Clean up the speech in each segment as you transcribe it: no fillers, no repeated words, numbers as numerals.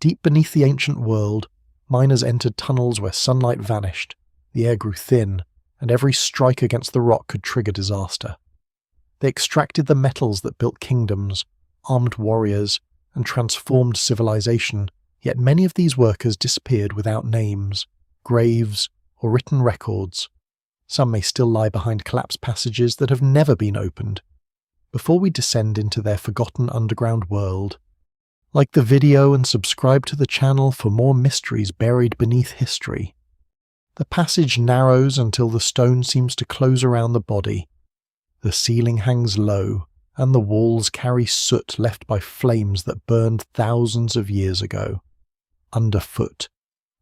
Deep beneath the ancient world, miners entered tunnels where sunlight vanished, the air grew thin, and every strike against the rock could trigger disaster. They extracted the metals that built kingdoms, armed warriors, and transformed civilization, yet many of these workers disappeared without names, graves, or written records. Some may still lie behind collapsed passages that have never been opened. Before we descend into their forgotten underground world, like the video and subscribe to the channel for more mysteries buried beneath history. The passage narrows until the stone seems to close around the body. The ceiling hangs low, and the walls carry soot left by flames that burned thousands of years ago. Underfoot,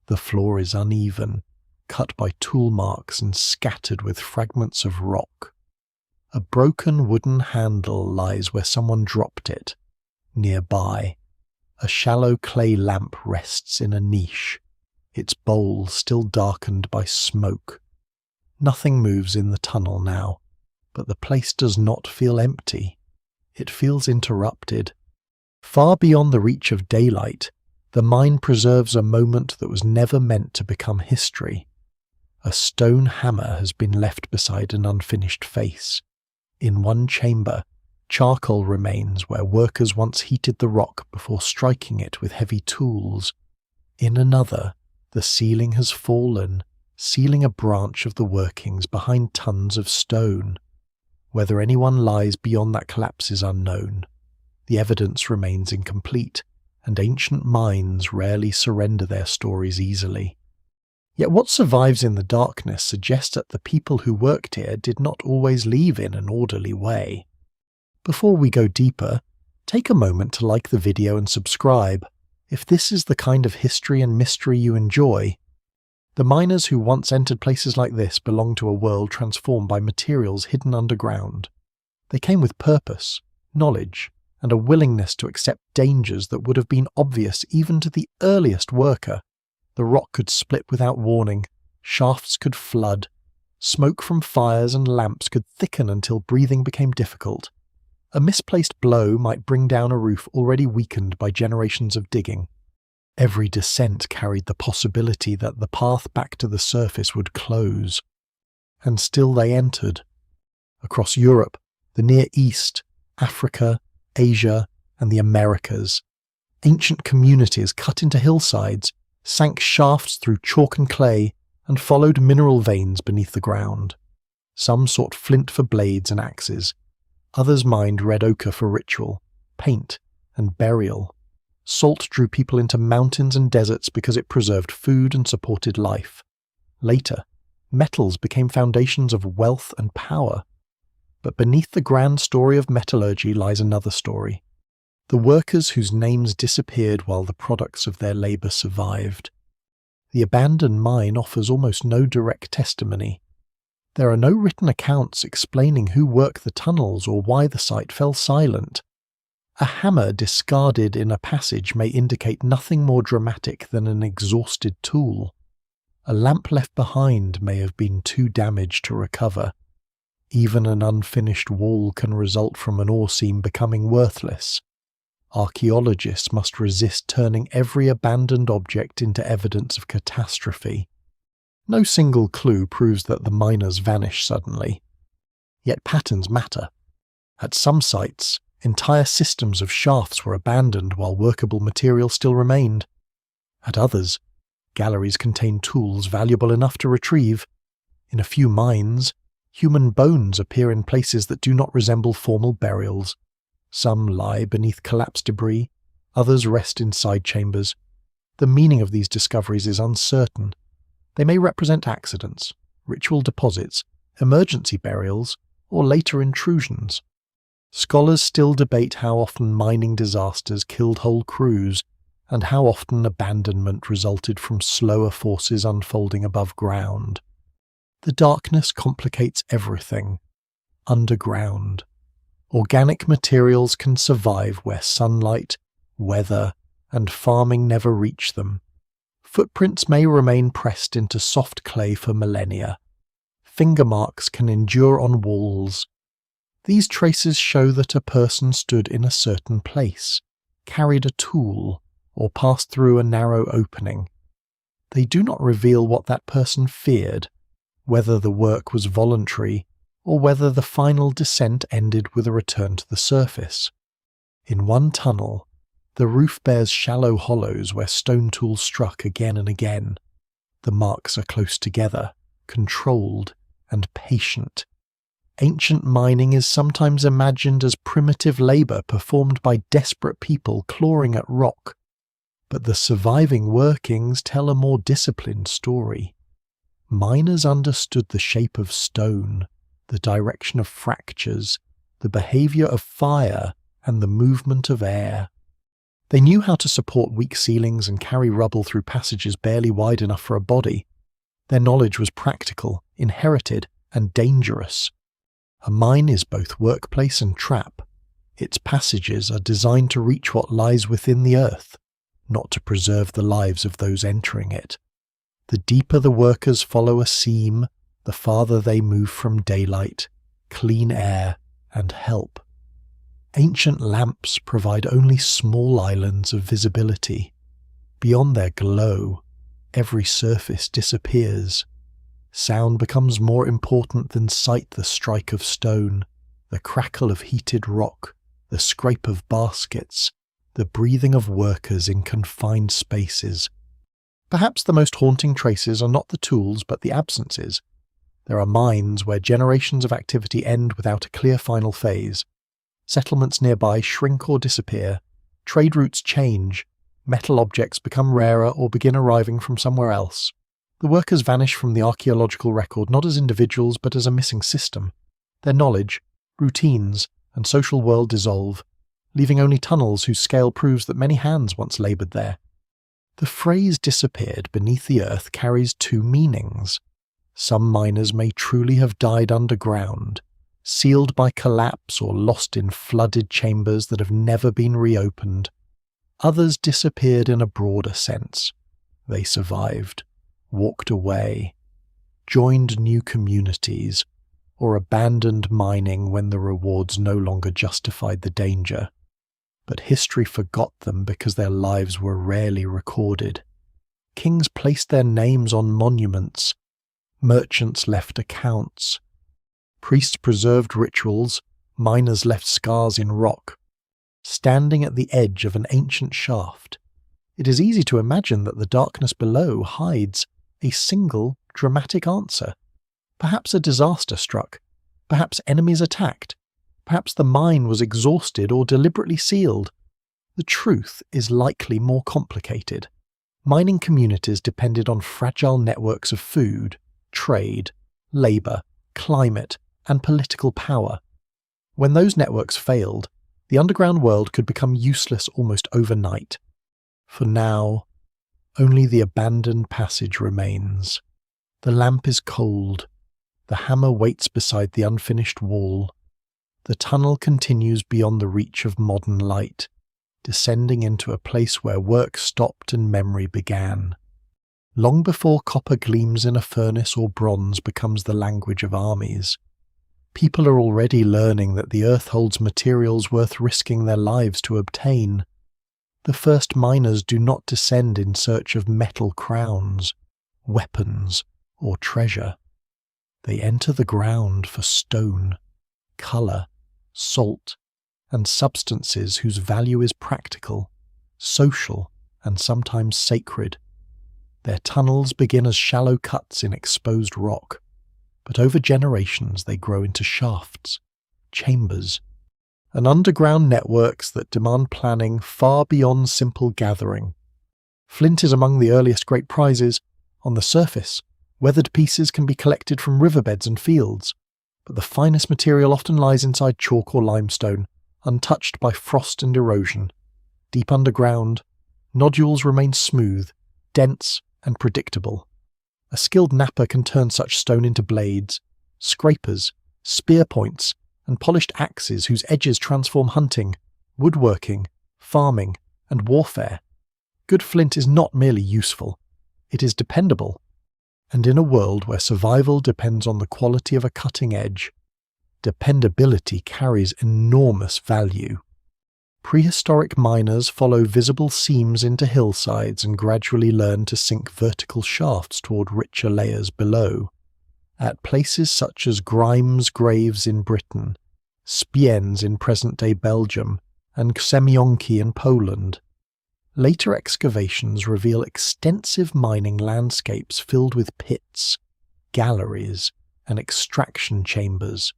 the floor is uneven, cut by tool marks and scattered with fragments of rock. A broken wooden handle lies where someone dropped it. Nearby, a shallow clay lamp rests in a niche, its bowl still darkened by smoke. Nothing moves in the tunnel now, but the place does not feel empty. It feels interrupted. Far beyond the reach of daylight, the mine preserves a moment that was never meant to become history. A stone hammer has been left beside an unfinished face. In one chamber, charcoal remains where workers once heated the rock before striking it with heavy tools. In another, the ceiling has fallen, sealing a branch of the workings behind tons of stone. Whether anyone lies beyond that collapse is unknown. The evidence remains incomplete, and ancient mines rarely surrender their stories easily. Yet what survives in the darkness suggests that the people who worked here did not always leave in an orderly way. Before we go deeper, take a moment to like the video and subscribe, if this is the kind of history and mystery you enjoy. The miners who once entered places like this belong to a world transformed by materials hidden underground. They came with purpose, knowledge, and a willingness to accept dangers that would have been obvious even to the earliest worker. The rock could split without warning, shafts could flood, smoke from fires and lamps could thicken until breathing became difficult. A misplaced blow might bring down a roof already weakened by generations of digging. Every descent carried the possibility that the path back to the surface would close. And still they entered. Across Europe, the Near East, Africa, Asia, and the Americas, ancient communities cut into hillsides, sank shafts through chalk and clay, and followed mineral veins beneath the ground. Some sought flint for blades and axes. Others mined red ochre for ritual, paint, and burial. Salt drew people into mountains and deserts because it preserved food and supported life. Later, metals became foundations of wealth and power. But beneath the grand story of metallurgy lies another story. The workers whose names disappeared while the products of their labour survived. The abandoned mine offers almost no direct testimony. There are no written accounts explaining who worked the tunnels or why the site fell silent. A hammer discarded in a passage may indicate nothing more dramatic than an exhausted tool. A lamp left behind may have been too damaged to recover. Even an unfinished wall can result from an ore seam becoming worthless. Archaeologists must resist turning every abandoned object into evidence of catastrophe. No single clue proves that the miners vanished suddenly. Yet patterns matter. At some sites, entire systems of shafts were abandoned while workable material still remained. At others, galleries contained tools valuable enough to retrieve. In a few mines, human bones appear in places that do not resemble formal burials. Some lie beneath collapsed debris, others rest in side chambers. The meaning of these discoveries is uncertain. They may represent accidents, ritual deposits, emergency burials, or later intrusions. Scholars still debate how often mining disasters killed whole crews, and how often abandonment resulted from slower forces unfolding above ground. The darkness complicates everything. Underground. Organic materials can survive where sunlight, weather, and farming never reach them. Footprints may remain pressed into soft clay for millennia. Finger marks can endure on walls. These traces show that a person stood in a certain place, carried a tool, or pass through a narrow opening. They do not reveal what that person feared, whether the work was voluntary or whether the final descent ended with a return to the surface. In one tunnel, the roof bears shallow hollows where stone tools struck again and again. The marks are close together, controlled, and patient. Ancient mining is sometimes imagined as primitive labour performed by desperate people clawing at rock, but the surviving workings tell a more disciplined story. Miners understood the shape of stone, the direction of fractures, the behaviour of fire, and the movement of air. They knew how to support weak ceilings and carry rubble through passages barely wide enough for a body. Their knowledge was practical, inherited, and dangerous. A mine is both workplace and trap. Its passages are designed to reach what lies within the earth, not to preserve the lives of those entering it. The deeper the workers follow a seam, the farther they move from daylight, clean air, and help. Ancient lamps provide only small islands of visibility. Beyond their glow, every surface disappears. Sound becomes more important than sight. The strike of stone, the crackle of heated rock, the scrape of baskets, the breathing of workers in confined spaces. Perhaps the most haunting traces are not the tools but the absences. There are mines where generations of activity end without a clear final phase. Settlements nearby shrink or disappear, trade routes change, metal objects become rarer or begin arriving from somewhere else. The workers vanish from the archaeological record not as individuals but as a missing system. Their knowledge, routines, and social world dissolve, leaving only tunnels whose scale proves that many hands once laboured there. The phrase disappeared beneath the earth carries two meanings. Some miners may truly have died underground, sealed by collapse or lost in flooded chambers that have never been reopened. Others disappeared in a broader sense. They survived, walked away, joined new communities, or abandoned mining when the rewards no longer justified the danger. But history forgot them because their lives were rarely recorded. Kings placed their names on monuments. Merchants left accounts. Priests preserved rituals. Miners left scars in rock. Standing at the edge of an ancient shaft, it is easy to imagine that the darkness below hides a single dramatic answer. Perhaps a disaster struck. Perhaps enemies attacked. Perhaps the mine was exhausted or deliberately sealed. The truth is likely more complicated. Mining communities depended on fragile networks of food, trade, labour, climate, and political power. When those networks failed, the underground world could become useless almost overnight. For now, only the abandoned passage remains. The lamp is cold. The hammer waits beside the unfinished wall. The tunnel continues beyond the reach of modern light, descending into a place where work stopped and memory began. Long before copper gleams in a furnace or bronze becomes the language of armies, people are already learning that the earth holds materials worth risking their lives to obtain. The first miners do not descend in search of metal crowns, weapons, or treasure. They enter the ground for stone, colour, salt, and substances whose value is practical, social, and sometimes sacred. Their tunnels begin as shallow cuts in exposed rock, but over generations they grow into shafts, chambers, and underground networks that demand planning far beyond simple gathering. Flint is among the earliest great prizes. On the surface, weathered pieces can be collected from riverbeds and fields, but the finest material often lies inside chalk or limestone, untouched by frost and erosion. Deep underground, nodules remain smooth, dense, and predictable. A skilled knapper can turn such stone into blades, scrapers, spear points, and polished axes whose edges transform hunting, woodworking, farming, and warfare. Good flint is not merely useful, it is dependable. And in a world where survival depends on the quality of a cutting edge, dependability carries enormous value. Prehistoric miners follow visible seams into hillsides and gradually learn to sink vertical shafts toward richer layers below. At places such as Grimes Graves in Britain, Spiennes in present-day Belgium, and Ksemionki in Poland, later excavations reveal extensive mining landscapes filled with pits, galleries, and extraction chambers.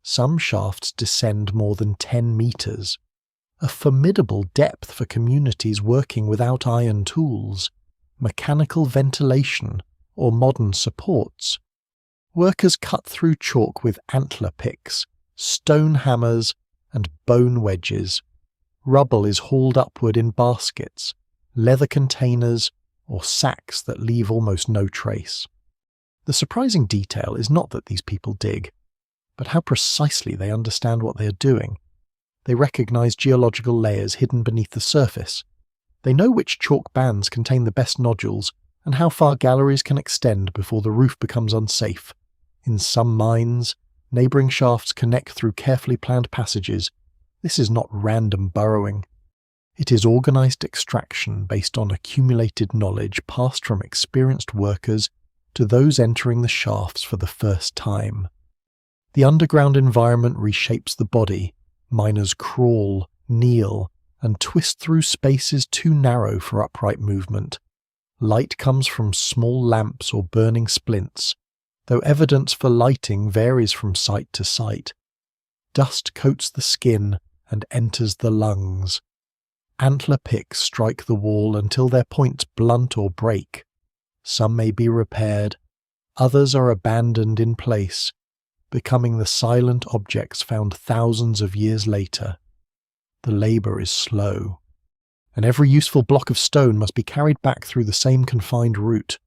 Some shafts descend more than 10 meters, a formidable depth for communities working without iron tools, mechanical ventilation, or modern supports. Workers cut through chalk with antler picks, stone hammers, and bone wedges. Rubble is hauled upward in baskets, leather containers, or sacks that leave almost no trace. The surprising detail is not that these people dig, but how precisely they understand what they are doing. They recognize geological layers hidden beneath the surface. They know which chalk bands contain the best nodules and how far galleries can extend before the roof becomes unsafe. In some mines, neighbouring shafts connect through carefully planned passages. This is not random burrowing. It is organised extraction based on accumulated knowledge passed from experienced workers to those entering the shafts for the first time. The underground environment reshapes the body. Miners crawl, kneel, and twist through spaces too narrow for upright movement. Light comes from small lamps or burning splints, though evidence for lighting varies from site to site. Dust coats the skin and enters the lungs. Antler picks strike the wall until their points blunt or break. Some may be repaired, others are abandoned in place, becoming the silent objects found thousands of years later. The labour is slow, and every useful block of stone must be carried back through the same confined route.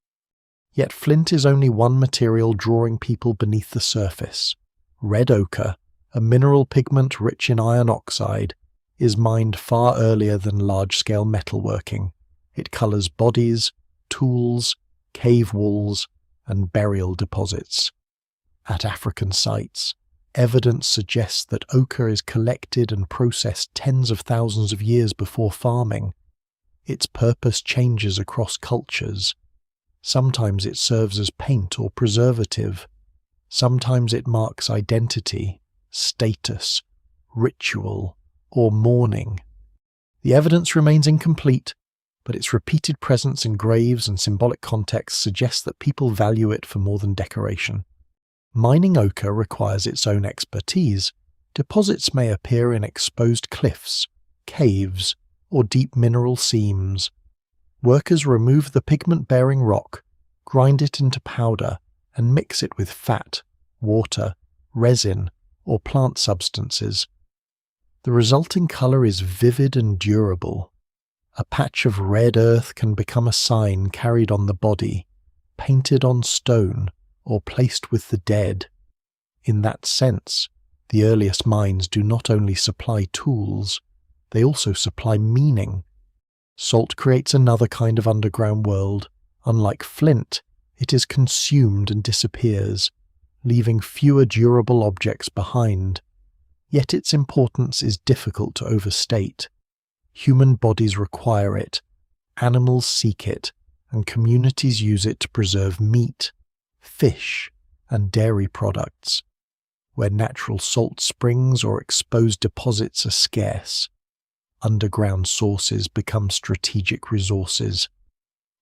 Yet flint is only one material drawing people beneath the surface. Red ochre, a mineral pigment rich in iron oxide, is mined far earlier than large-scale metalworking. It colours bodies, tools, cave walls, and burial deposits. At African sites, evidence suggests that ochre is collected and processed tens of thousands of years before farming. Its purpose changes across cultures. Sometimes it serves as paint or preservative. Sometimes it marks identity, status, ritual, or mourning. The evidence remains incomplete, but its repeated presence in graves and symbolic contexts suggests that people value it for more than decoration. Mining ochre requires its own expertise. Deposits may appear in exposed cliffs, caves, or deep mineral seams. Workers remove the pigment-bearing rock, grind it into powder, and mix it with fat, water, resin, or plant substances. The resulting colour is vivid and durable. A patch of red earth can become a sign carried on the body, painted on stone, or placed with the dead. In that sense, the earliest mines do not only supply tools, they also supply meaning. Salt creates another kind of underground world. Unlike flint, it is consumed and disappears, leaving fewer durable objects behind. Yet its importance is difficult to overstate. Human bodies require it, animals seek it, and communities use it to preserve meat, fish, and dairy products. Where natural salt springs or exposed deposits are scarce, underground sources become strategic resources.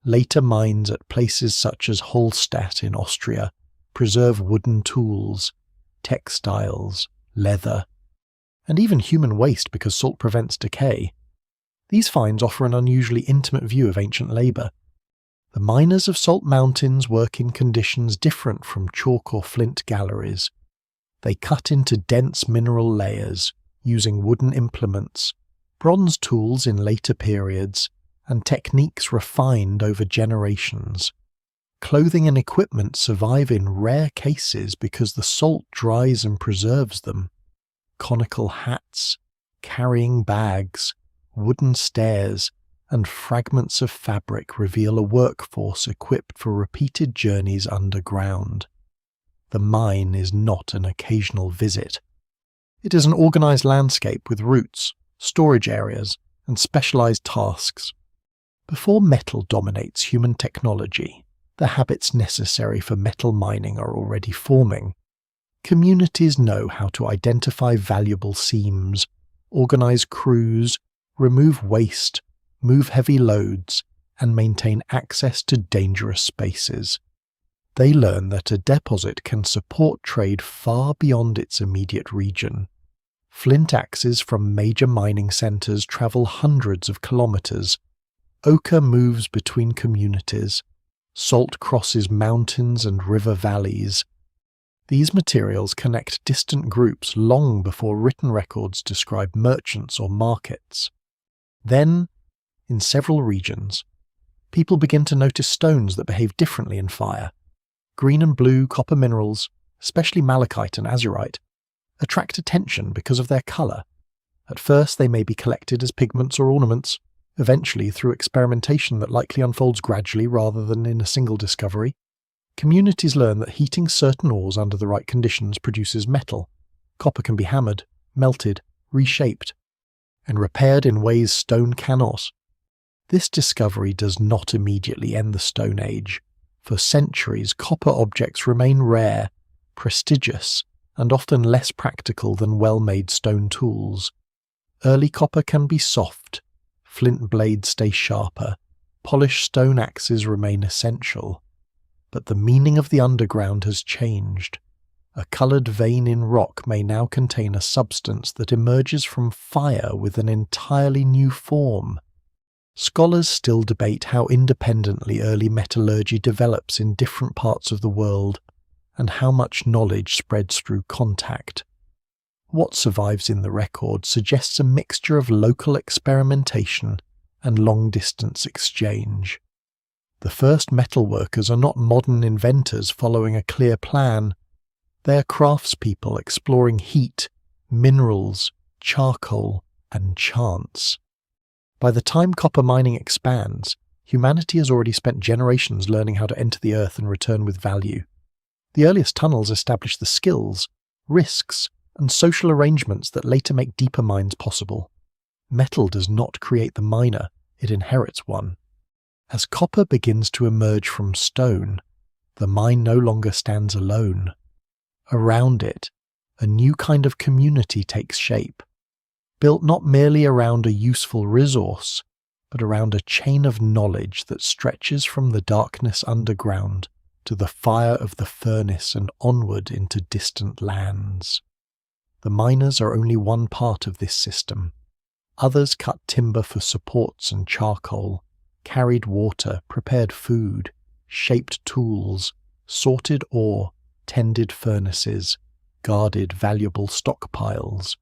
Later mines at places such as Hallstatt in Austria preserve wooden tools, textiles, leather, and even human waste because salt prevents decay. These finds offer an unusually intimate view of ancient labour. The miners of salt mountains work in conditions different from chalk or flint galleries. They cut into dense mineral layers, using wooden implements, bronze tools in later periods, and techniques refined over generations. Clothing and equipment survive in rare cases because the salt dries and preserves them. Conical hats, carrying bags, wooden stairs, and fragments of fabric reveal a workforce equipped for repeated journeys underground. The mine is not an occasional visit. It is an organised landscape with routes, storage areas, and specialized tasks. Before metal dominates human technology, the habits necessary for metal mining are already forming. Communities know how to identify valuable seams, organize crews, remove waste, move heavy loads, and maintain access to dangerous spaces. They learn that a deposit can support trade far beyond its immediate region. Flint axes from major mining centers travel hundreds of kilometers. Ochre moves between communities. Salt crosses mountains and river valleys. These materials connect distant groups long before written records describe merchants or markets. Then, in several regions, people begin to notice stones that behave differently in fire. Green and blue copper minerals, especially malachite and azurite, attract attention because of their color. At first they may be collected as pigments or ornaments. Eventually, through experimentation that likely unfolds gradually rather than in a single discovery, communities learn that heating certain ores under the right conditions produces metal. Copper can be hammered, melted, reshaped, and repaired in ways stone cannot. This discovery does not immediately end the Stone Age. For centuries, copper objects remain rare, prestigious, and often less practical than well-made stone tools. Early copper can be soft, flint blades stay sharper, polished stone axes remain essential. But the meaning of the underground has changed. A coloured vein in rock may now contain a substance that emerges from fire with an entirely new form. Scholars still debate how independently early metallurgy develops in different parts of the world, and how much knowledge spreads through contact. What survives in the record suggests a mixture of local experimentation and long-distance exchange. The first metalworkers are not modern inventors following a clear plan. They are craftspeople exploring heat, minerals, charcoal, and chance. By the time copper mining expands, humanity has already spent generations learning how to enter the earth and return with value. The earliest tunnels established the skills, risks, and social arrangements that later make deeper mines possible. Metal does not create the miner, it inherits one. As copper begins to emerge from stone, the mine no longer stands alone. Around it, a new kind of community takes shape, built not merely around a useful resource, but around a chain of knowledge that stretches from the darkness underground to the fire of the furnace and onward into distant lands. The miners are only one part of this system. Others cut timber for supports and charcoal, carried water, prepared food, shaped tools, sorted ore, tended furnaces, guarded valuable stockpiles,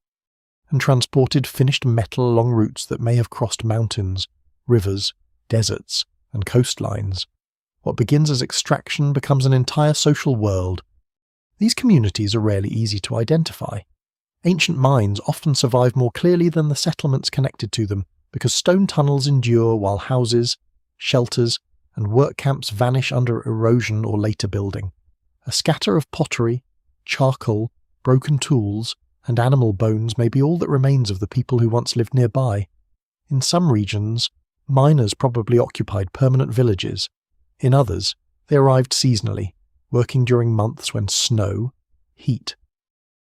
and transported finished metal along routes that may have crossed mountains, rivers, deserts, and coastlines. What begins as extraction becomes an entire social world. These communities are rarely easy to identify. Ancient mines often survive more clearly than the settlements connected to them, because stone tunnels endure while houses, shelters, and work camps vanish under erosion or later building. A scatter of pottery, charcoal, broken tools, and animal bones may be all that remains of the people who once lived nearby. In some regions, miners probably occupied permanent villages. In others, they arrived seasonally, working during months when snow, heat,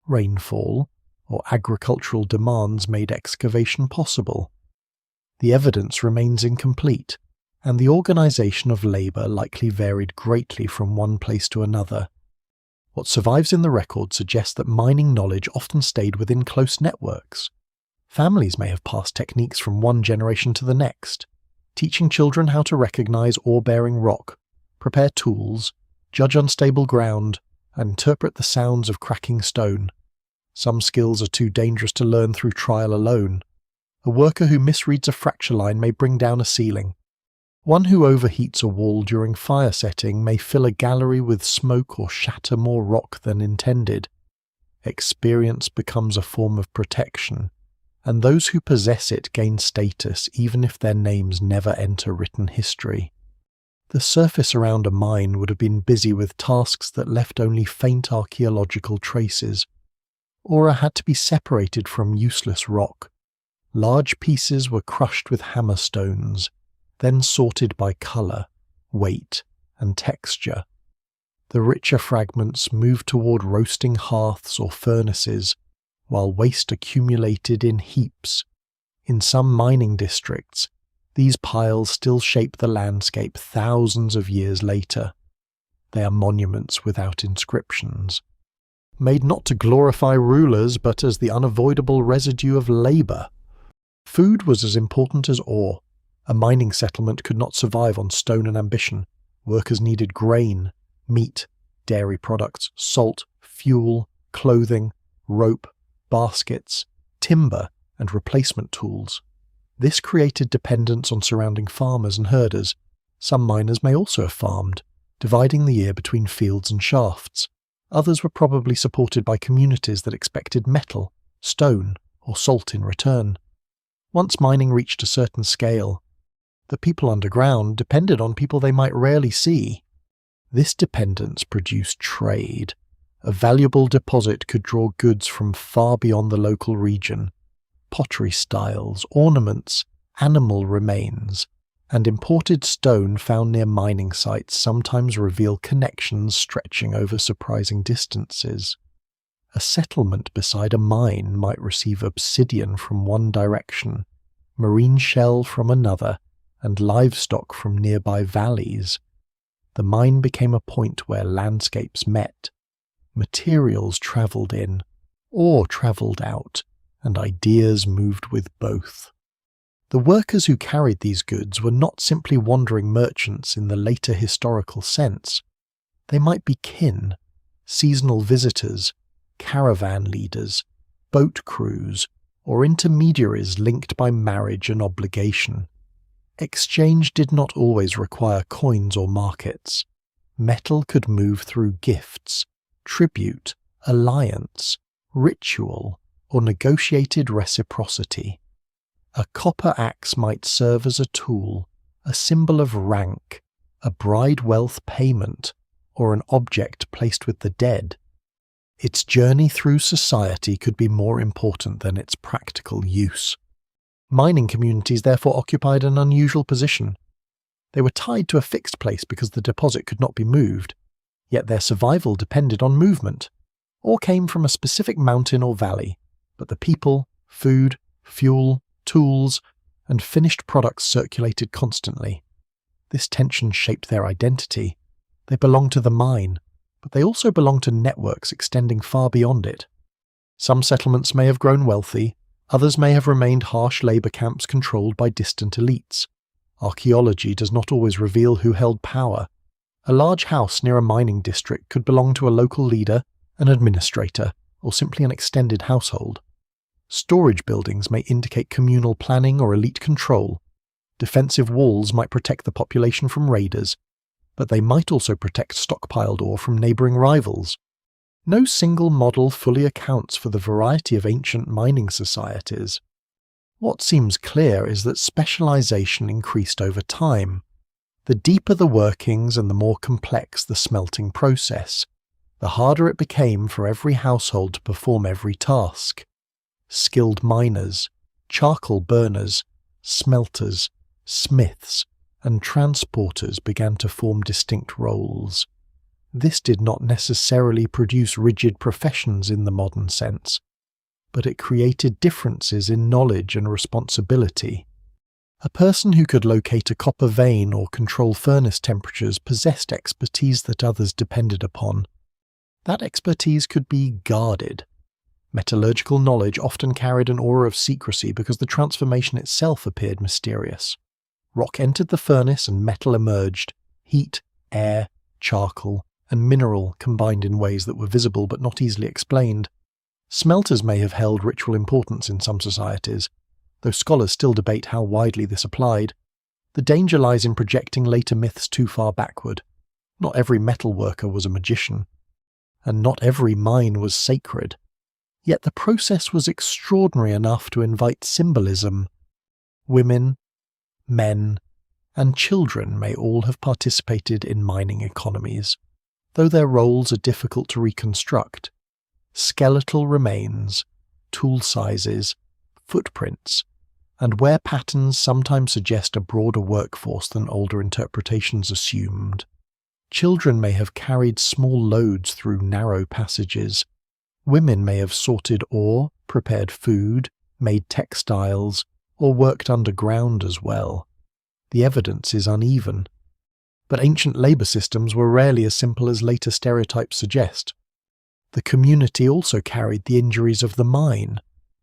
rainfall, or agricultural demands made excavation possible. The evidence remains incomplete, and the organization of labor likely varied greatly from one place to another. What survives in the record suggests that mining knowledge often stayed within close networks. Families may have passed techniques from one generation to the next, teaching children how to recognize ore-bearing rock, prepare tools, judge unstable ground, and interpret the sounds of cracking stone. Some skills are too dangerous to learn through trial alone. A worker who misreads a fracture line may bring down a ceiling. One who overheats a wall during fire setting may fill a gallery with smoke or shatter more rock than intended. Experience becomes a form of protection, and those who possess it gain status even if their names never enter written history. The surface around a mine would have been busy with tasks that left only faint archaeological traces. Ore had to be separated from useless rock. Large pieces were crushed with hammer stones, then sorted by colour, weight, and texture. The richer fragments moved toward roasting hearths or furnaces, while waste accumulated in heaps. In some mining districts, these piles still shape the landscape thousands of years later. They are monuments without inscriptions, made not to glorify rulers but as the unavoidable residue of labour. Food was as important as ore. A mining settlement could not survive on stone and ambition. Workers needed grain, meat, dairy products, salt, fuel, clothing, rope, baskets, timber, and replacement tools. This created dependence on surrounding farmers and herders. Some miners may also have farmed, dividing the year between fields and shafts. Others were probably supported by communities that expected metal, stone, or salt in return. Once mining reached a certain scale, the people underground depended on people they might rarely see. This dependence produced trade. A valuable deposit could draw goods from far beyond the local region: pottery styles, ornaments, animal remains, and imported stone found near mining sites sometimes reveal connections stretching over surprising distances. A settlement beside a mine might receive obsidian from one direction, marine shell from another, and livestock from nearby valleys. The mine became a point where landscapes met. Materials travelled in, or travelled out, and ideas moved with both. The workers who carried these goods were not simply wandering merchants in the later historical sense. They might be kin, seasonal visitors, caravan leaders, boat crews, or intermediaries linked by marriage and obligation. Exchange did not always require coins or markets. Metal could move through gifts, tribute, alliance, ritual, or negotiated reciprocity. A copper axe might serve as a tool, a symbol of rank, a bride wealth payment, or an object placed with the dead. Its journey through society could be more important than its practical use. Mining communities therefore occupied an unusual position. They were tied to a fixed place because the deposit could not be moved, yet their survival depended on movement. Ore came from a specific mountain or valley, but the people, food, fuel, tools, and finished products circulated constantly. This tension shaped their identity. They belonged to the mine, but they also belonged to networks extending far beyond it. Some settlements may have grown wealthy, others may have remained harsh labour camps controlled by distant elites. Archaeology does not always reveal who held power. A large house near a mining district could belong to a local leader, an administrator, or simply an extended household. Storage buildings may indicate communal planning or elite control. Defensive walls might protect the population from raiders, but they might also protect stockpiled ore from neighbouring rivals. No single model fully accounts for the variety of ancient mining societies. What seems clear is that specialisation increased over time. The deeper the workings and the more complex the smelting process, the harder it became for every household to perform every task. Skilled miners, charcoal burners, smelters, smiths, and transporters began to form distinct roles. This did not necessarily produce rigid professions in the modern sense, but it created differences in knowledge and responsibility. A person who could locate a copper vein or control furnace temperatures possessed expertise that others depended upon. That expertise could be guarded. Metallurgical knowledge often carried an aura of secrecy because the transformation itself appeared mysterious. Rock entered the furnace and metal emerged. Heat, air, charcoal, and mineral combined in ways that were visible but not easily explained. Smelters may have held ritual importance in some societies, though scholars still debate how widely this applied. The danger lies in projecting later myths too far backward. Not every metal worker was a magician, and not every mine was sacred. Yet the process was extraordinary enough to invite symbolism. Women, men, and children may all have participated in mining economies, though their roles are difficult to reconstruct. Skeletal remains, tool sizes, footprints, and wear patterns sometimes suggest a broader workforce than older interpretations assumed. Children may have carried small loads through narrow passages. Women may have sorted ore, prepared food, made textiles, or worked underground as well. The evidence is uneven. But ancient labour systems were rarely as simple as later stereotypes suggest. The community also carried the injuries of the mine.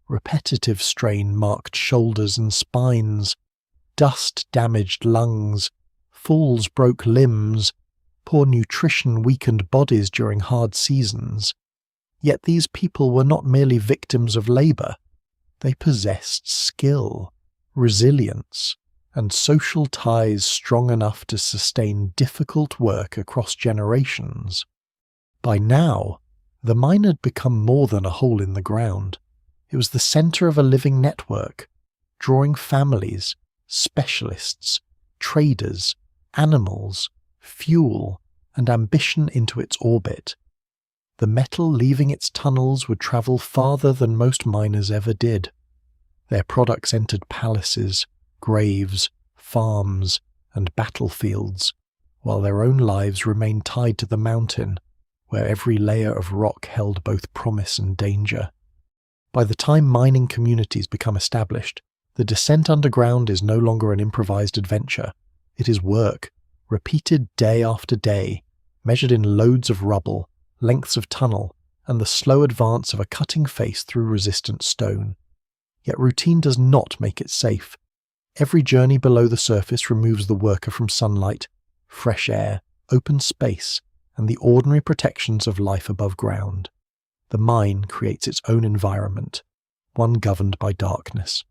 Repetitive strain marked shoulders and spines. Dust damaged lungs. Falls broke limbs. Poor nutrition weakened bodies during hard seasons. Yet these people were not merely victims of labour. They possessed skill, resilience, and social ties strong enough to sustain difficult work across generations. By now, the mine had become more than a hole in the ground. It was the centre of a living network, drawing families, specialists, traders, animals, fuel, and ambition into its orbit. The metal leaving its tunnels would travel farther than most miners ever did. Their products entered palaces, graves, farms, and battlefields, while their own lives remained tied to the mountain, where every layer of rock held both promise and danger. By the time mining communities become established, the descent underground is no longer an improvised adventure. It is work, repeated day after day, measured in loads of rubble, lengths of tunnel, and the slow advance of a cutting face through resistant stone. Yet routine does not make it safe. Every journey below the surface removes the worker from sunlight, fresh air, open space, and the ordinary protections of life above ground. The mine creates its own environment, one governed by darkness.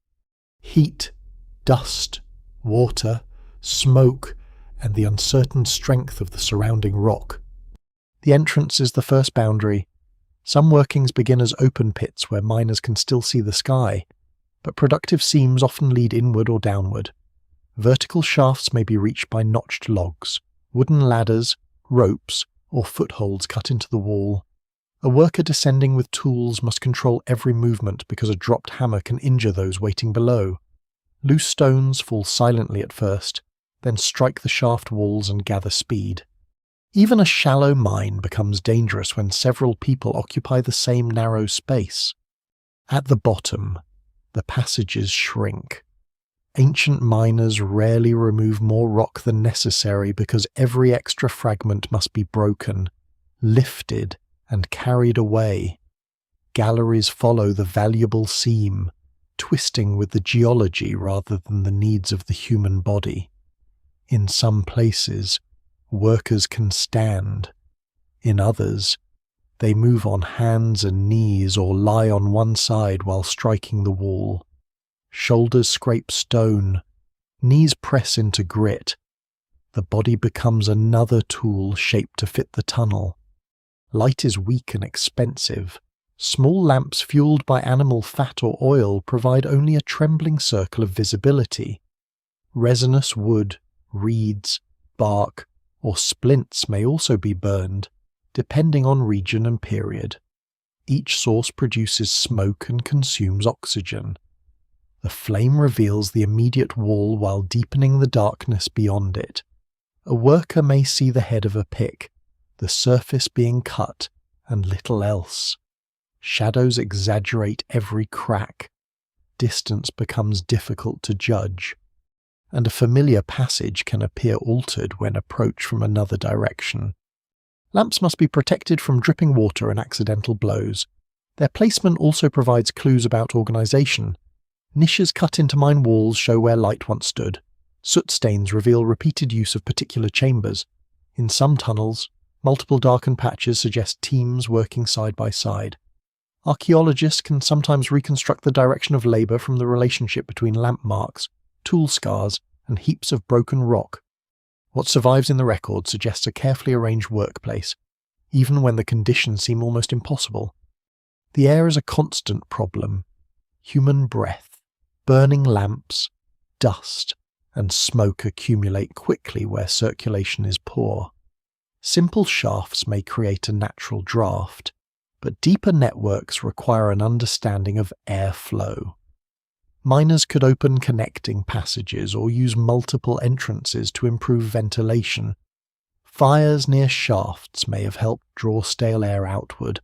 Heat, dust, water, smoke, and the uncertain strength of the surrounding rock. The entrance is the first boundary. Some workings begin as open pits where miners can still see the sky, but productive seams often lead inward or downward. Vertical shafts may be reached by notched logs, wooden ladders, ropes, or footholds cut into the wall. A worker descending with tools must control every movement because a dropped hammer can injure those waiting below. Loose stones fall silently at first, then strike the shaft walls and gather speed. Even a shallow mine becomes dangerous when several people occupy the same narrow space. At the bottom, the passages shrink. Ancient miners rarely remove more rock than necessary because every extra fragment must be broken, lifted, and carried away. Galleries follow the valuable seam, twisting with the geology rather than the needs of the human body. In some places, workers can stand. In others, they move on hands and knees or lie on one side while striking the wall. Shoulders scrape stone, knees press into grit. The body becomes another tool shaped to fit the tunnel. Light is weak and expensive. Small lamps fueled by animal fat or oil provide only a trembling circle of visibility. Resinous wood, reeds, bark, or splints may also be burned, depending on region and period. Each source produces smoke and consumes oxygen. The flame reveals the immediate wall while deepening the darkness beyond it. A worker may see the head of a pick, the surface being cut, and little else. Shadows exaggerate every crack. Distance becomes difficult to judge, and a familiar passage can appear altered when approached from another direction. Lamps must be protected from dripping water and accidental blows. Their placement also provides clues about organisation. Niches cut into mine walls show where light once stood. Soot stains reveal repeated use of particular chambers. In some tunnels, multiple darkened patches suggest teams working side by side. Archaeologists can sometimes reconstruct the direction of labour from the relationship between lamp marks, tool scars, and heaps of broken rock. What survives in the record suggests a carefully arranged workplace, even when the conditions seem almost impossible. The air is a constant problem. Human breath, burning lamps, dust, and smoke accumulate quickly where circulation is poor. Simple shafts may create a natural draft, but deeper networks require an understanding of air flow. Miners could open connecting passages or use multiple entrances to improve ventilation. Fires near shafts may have helped draw stale air outward,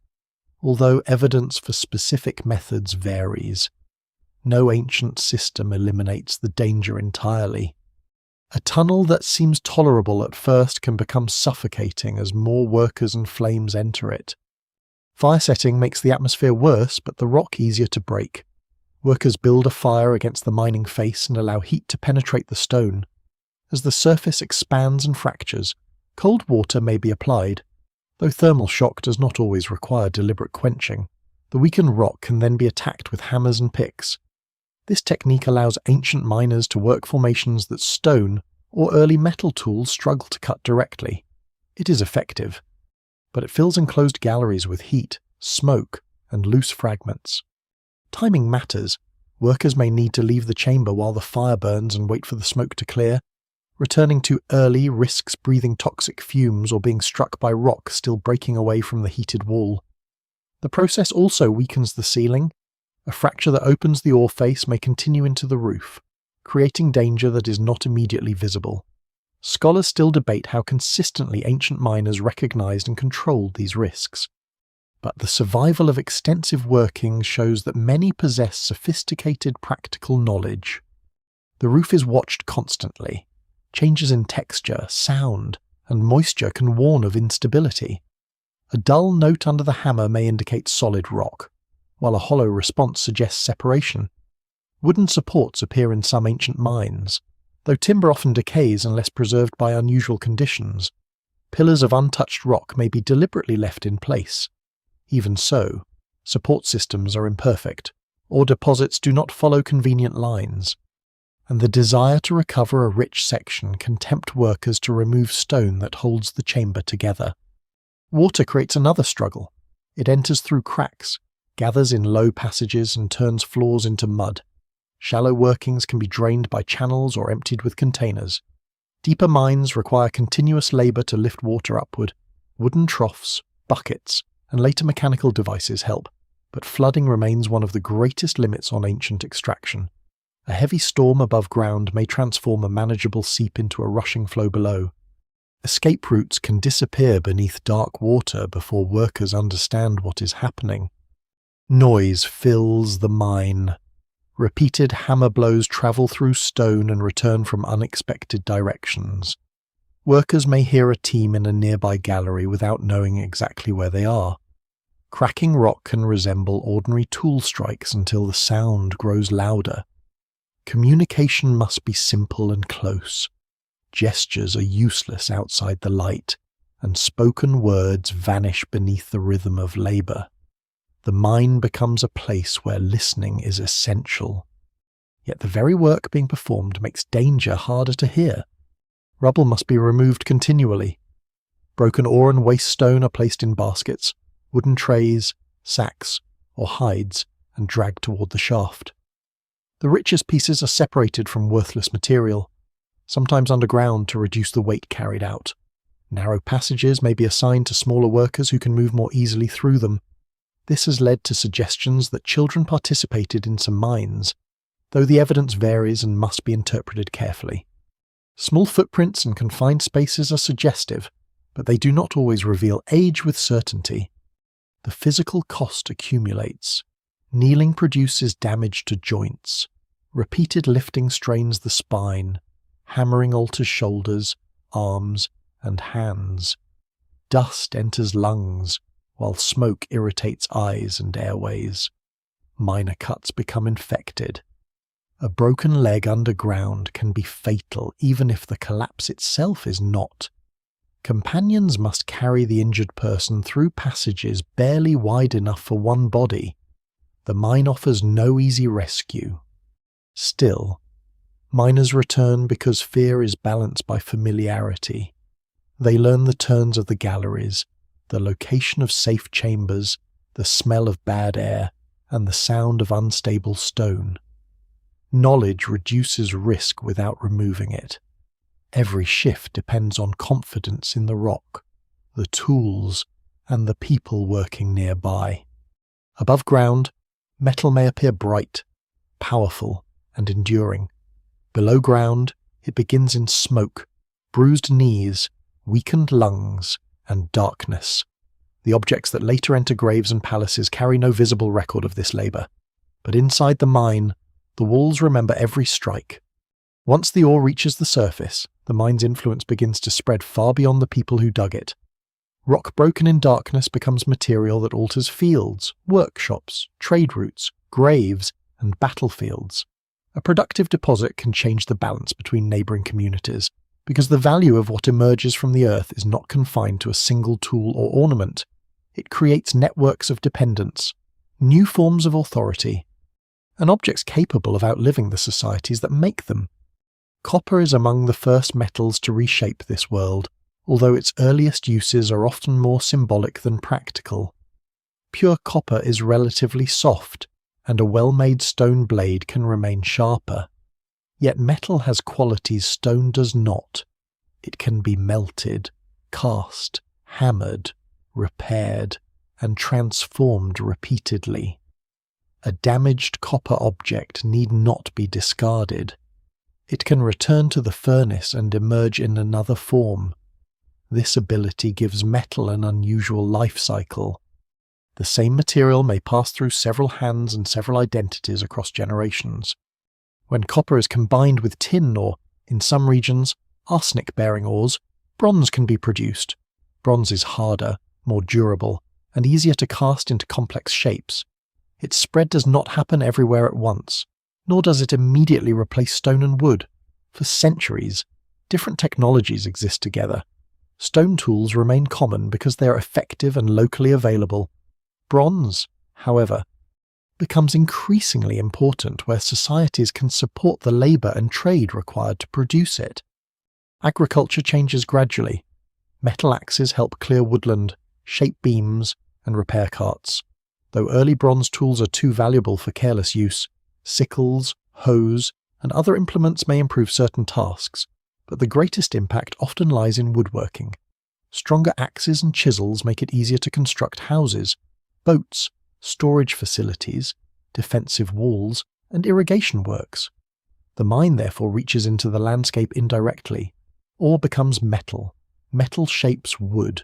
although evidence for specific methods varies. No ancient system eliminates the danger entirely. A tunnel that seems tolerable at first can become suffocating as more workers and flames enter it. Fire setting makes the atmosphere worse, but the rock easier to break. Workers build a fire against the mining face and allow heat to penetrate the stone. As the surface expands and fractures, cold water may be applied. Though thermal shock does not always require deliberate quenching, the weakened rock can then be attacked with hammers and picks. This technique allows ancient miners to work formations that stone or early metal tools struggle to cut directly. It is effective, but it fills enclosed galleries with heat, smoke, and loose fragments. Timing matters. Workers may need to leave the chamber while the fire burns and wait for the smoke to clear. Returning too early risks breathing toxic fumes or being struck by rock still breaking away from the heated wall. The process also weakens the ceiling. A fracture that opens the ore face may continue into the roof, creating danger that is not immediately visible. Scholars still debate how consistently ancient miners recognized and controlled these risks. But the survival of extensive workings shows that many possess sophisticated practical knowledge. The roof is watched constantly. Changes in texture, sound, and moisture can warn of instability. A dull note under the hammer may indicate solid rock, while a hollow response suggests separation. Wooden supports appear in some ancient mines, though timber often decays unless preserved by unusual conditions. Pillars of untouched rock may be deliberately left in place. Even so, support systems are imperfect, or deposits do not follow convenient lines, and the desire to recover a rich section can tempt workers to remove stone that holds the chamber together. Water creates another struggle. It enters through cracks, gathers in low passages, and turns floors into mud. Shallow workings can be drained by channels or emptied with containers. Deeper mines require continuous labour to lift water upward. Wooden troughs, buckets, and later mechanical devices help, but flooding remains one of the greatest limits on ancient extraction. A heavy storm above ground may transform a manageable seep into a rushing flow below. Escape routes can disappear beneath dark water before workers understand what is happening. Noise fills the mine. Repeated hammer blows travel through stone and return from unexpected directions. Workers may hear a team in a nearby gallery without knowing exactly where they are. Cracking rock can resemble ordinary tool strikes until the sound grows louder. Communication must be simple and close. Gestures are useless outside the light, and spoken words vanish beneath the rhythm of labour. The mine becomes a place where listening is essential. Yet the very work being performed makes danger harder to hear. Rubble must be removed continually. Broken ore and waste stone are placed in baskets, wooden trays, sacks, or hides, and dragged toward the shaft. The richest pieces are separated from worthless material, sometimes underground to reduce the weight carried out. Narrow passages may be assigned to smaller workers who can move more easily through them. This has led to suggestions that children participated in some mines, though the evidence varies and must be interpreted carefully. Small footprints and confined spaces are suggestive, but they do not always reveal age with certainty. The physical cost accumulates. Kneeling produces damage to joints. Repeated lifting strains the spine. Hammering alters shoulders, arms, and hands. Dust enters lungs, while smoke irritates eyes and airways. Minor cuts become infected. A broken leg underground can be fatal even if the collapse itself is not. Companions must carry the injured person through passages barely wide enough for one body. The mine offers no easy rescue. Still, miners return because fear is balanced by familiarity. They learn the turns of the galleries, the location of safe chambers, the smell of bad air, and the sound of unstable stone. Knowledge reduces risk without removing it. Every shift depends on confidence in the rock, the tools, and the people working nearby. Above ground, metal may appear bright, powerful, and enduring. Below ground, it begins in smoke, bruised knees, weakened lungs, and darkness. The objects that later enter graves and palaces carry no visible record of this labour. But inside the mine, the walls remember every strike. Once the ore reaches the surface, the mine's influence begins to spread far beyond the people who dug it. Rock broken in darkness becomes material that alters fields, workshops, trade routes, graves, and battlefields. A productive deposit can change the balance between neighbouring communities, because the value of what emerges from the earth is not confined to a single tool or ornament. It creates networks of dependence, new forms of authority, and objects capable of outliving the societies that make them. Copper is among the first metals to reshape this world, although its earliest uses are often more symbolic than practical. Pure copper is relatively soft, and a well-made stone blade can remain sharper. Yet metal has qualities stone does not. It can be melted, cast, hammered, repaired, and transformed repeatedly. A damaged copper object need not be discarded. It can return to the furnace and emerge in another form. This ability gives metal an unusual life cycle. The same material may pass through several hands and several identities across generations. When copper is combined with tin or, in some regions, arsenic-bearing ores, bronze can be produced. Bronze is harder, more durable, and easier to cast into complex shapes. Its spread does not happen everywhere at once, nor does it immediately replace stone and wood. For centuries, different technologies exist together. Stone tools remain common because they are effective and locally available. Bronze, however, becomes increasingly important where societies can support the labour and trade required to produce it. Agriculture changes gradually. Metal axes help clear woodland, shape beams, and repair carts. Though early bronze tools are too valuable for careless use, sickles, hoes, and other implements may improve certain tasks, but the greatest impact often lies in woodworking. Stronger axes and chisels make it easier to construct houses, boats, storage facilities, defensive walls, and irrigation works. The mine therefore reaches into the landscape indirectly. Ore becomes metal. Metal shapes wood.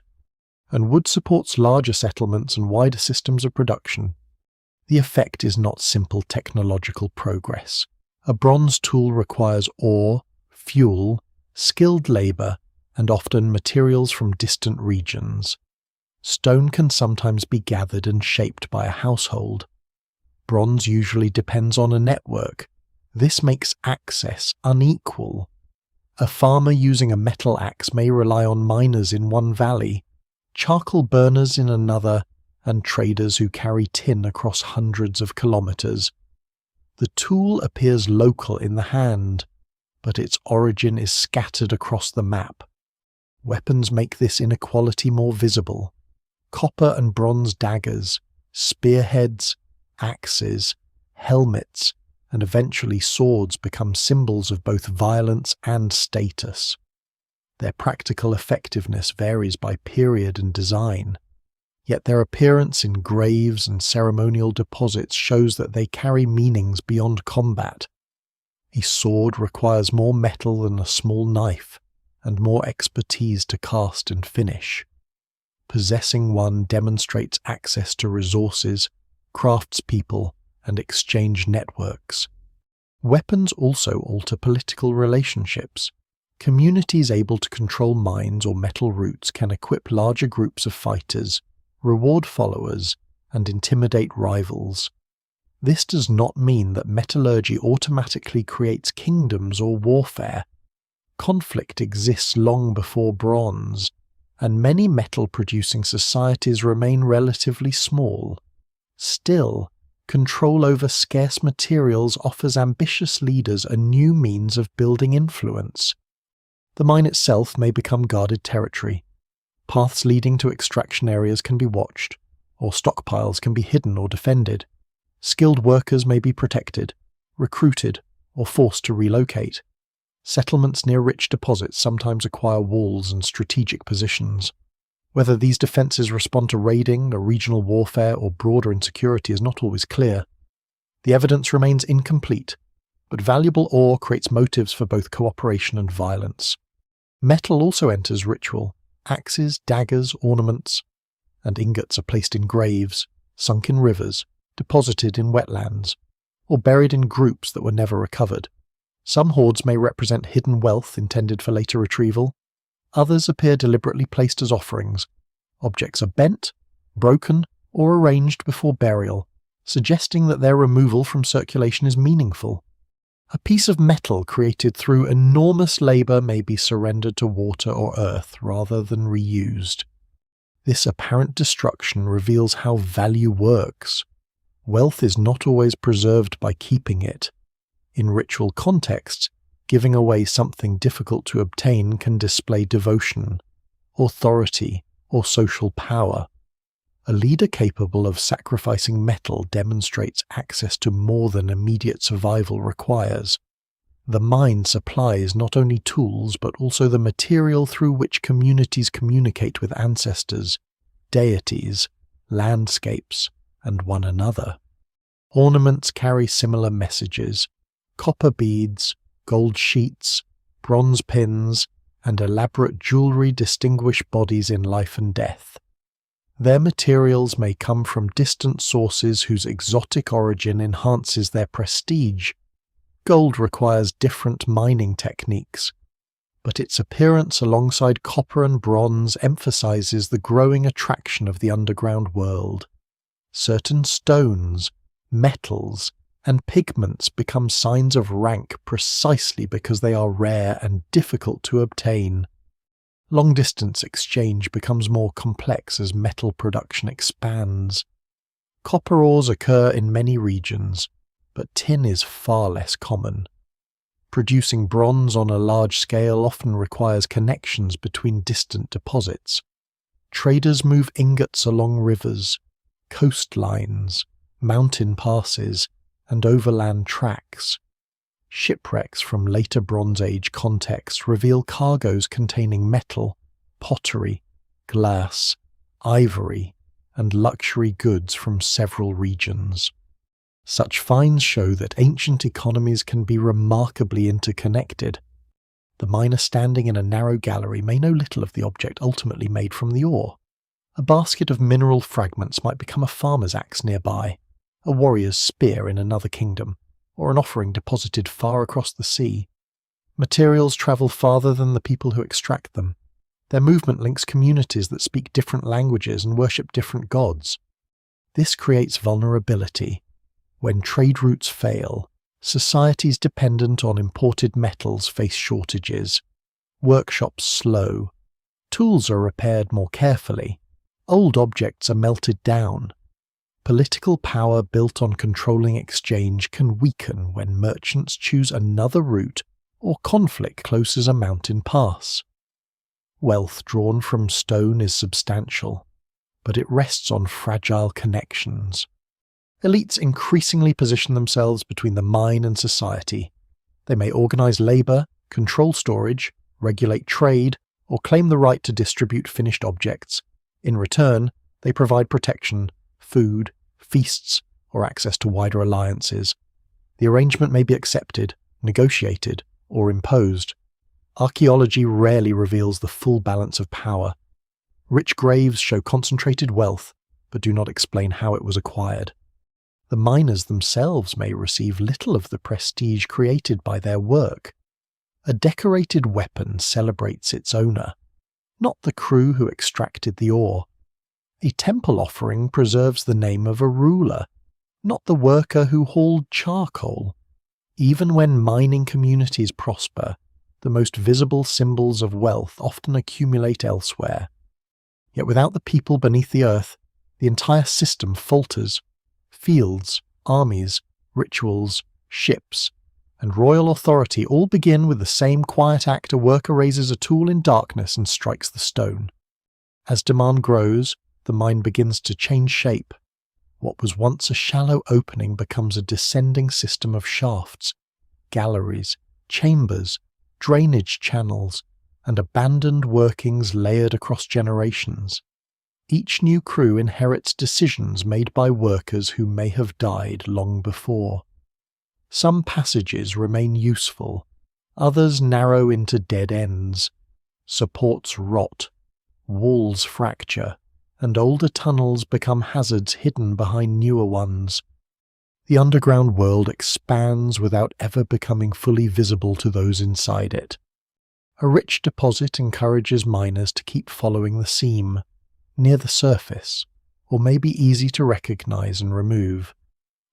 And wood supports larger settlements and wider systems of production. The effect is not simple technological progress. A bronze tool requires ore, fuel, skilled labour, and often materials from distant regions. Stone can sometimes be gathered and shaped by a household. Bronze usually depends on a network. This makes access unequal. A farmer using a metal axe may rely on miners in one valley, charcoal burners in another, and traders who carry tin across hundreds of kilometres. The tool appears local in the hand, but its origin is scattered across the map. Weapons make this inequality more visible. Copper and bronze daggers, spearheads, axes, helmets, and eventually swords become symbols of both violence and status. Their practical effectiveness varies by period and design, yet their appearance in graves and ceremonial deposits shows that they carry meanings beyond combat. A sword requires more metal than a small knife, and more expertise to cast and finish. Possessing one demonstrates access to resources, craftspeople, and exchange networks. Weapons also alter political relationships. Communities able to control mines or metal routes can equip larger groups of fighters, reward followers, and intimidate rivals. This does not mean that metallurgy automatically creates kingdoms or warfare. Conflict exists long before bronze, and many metal-producing societies remain relatively small. Still, control over scarce materials offers ambitious leaders a new means of building influence. The mine itself may become guarded territory. Paths leading to extraction areas can be watched, or stockpiles can be hidden or defended. Skilled workers may be protected, recruited, or forced to relocate. Settlements near rich deposits sometimes acquire walls and strategic positions. Whether these defences respond to raiding, a regional warfare, or broader insecurity is not always clear. The evidence remains incomplete, but valuable ore creates motives for both cooperation and violence. Metal also enters ritual. Axes, daggers, ornaments, and ingots are placed in graves, sunk in rivers, deposited in wetlands, or buried in groups that were never recovered. Some hoards may represent hidden wealth intended for later retrieval. Others appear deliberately placed as offerings. Objects are bent, broken, or arranged before burial, suggesting that their removal from circulation is meaningful. A piece of metal created through enormous labour may be surrendered to water or earth rather than reused. This apparent destruction reveals how value works. Wealth is not always preserved by keeping it. In ritual contexts, giving away something difficult to obtain can display devotion, authority, or social power. A leader capable of sacrificing metal demonstrates access to more than immediate survival requires. The mine supplies not only tools but also the material through which communities communicate with ancestors, deities, landscapes, and one another. Ornaments carry similar messages. Copper beads, gold sheets, bronze pins, and elaborate jewelry distinguish bodies in life and death. Their materials may come from distant sources whose exotic origin enhances their prestige. Gold requires different mining techniques, but its appearance alongside copper and bronze emphasizes the growing attraction of the underground world. Certain stones, metals, and pigments become signs of rank precisely because they are rare and difficult to obtain. Long-distance exchange becomes more complex as metal production expands. Copper ores occur in many regions, but tin is far less common. Producing bronze on a large scale often requires connections between distant deposits. Traders move ingots along rivers, coastlines, mountain passes, and overland tracks. Shipwrecks from later Bronze Age contexts reveal cargoes containing metal, pottery, glass, ivory, and luxury goods from several regions. Such finds show that ancient economies can be remarkably interconnected. The miner standing in a narrow gallery may know little of the object ultimately made from the ore. A basket of mineral fragments might become a farmer's axe nearby, a warrior's spear in another kingdom, or an offering deposited far across the sea. Materials travel farther than the people who extract them. Their movement links communities that speak different languages and worship different gods. This creates vulnerability. When trade routes fail, societies dependent on imported metals face shortages. Workshops slow. Tools are repaired more carefully. Old objects are melted down. Political power built on controlling exchange can weaken when merchants choose another route or conflict closes a mountain pass. Wealth drawn from stone is substantial, but it rests on fragile connections. Elites increasingly position themselves between the mine and society. They may organize labor, control storage, regulate trade, or claim the right to distribute finished objects. In return, they provide protection, food, feasts, or access to wider alliances. The arrangement may be accepted, negotiated, or imposed. Archaeology rarely reveals the full balance of power. Rich graves show concentrated wealth, but do not explain how it was acquired. The miners themselves may receive little of the prestige created by their work. A decorated weapon celebrates its owner, not the crew who extracted the ore. A temple offering preserves the name of a ruler, not the worker who hauled charcoal. Even when mining communities prosper, the most visible symbols of wealth often accumulate elsewhere. Yet without the people beneath the earth, the entire system falters. Fields, armies, rituals, ships, and royal authority all begin with the same quiet act: a worker raises a tool in darkness and strikes the stone. As demand grows, the mine begins to change shape. What was once a shallow opening becomes a descending system of shafts, galleries, chambers, drainage channels, and abandoned workings layered across generations. Each new crew inherits decisions made by workers who may have died long before. Some passages remain useful, others narrow into dead ends. Supports rot, walls fracture, and older tunnels become hazards hidden behind newer ones. The underground world expands without ever becoming fully visible to those inside it. A rich deposit encourages miners to keep following the seam, near the surface, or may be easy to recognize and remove.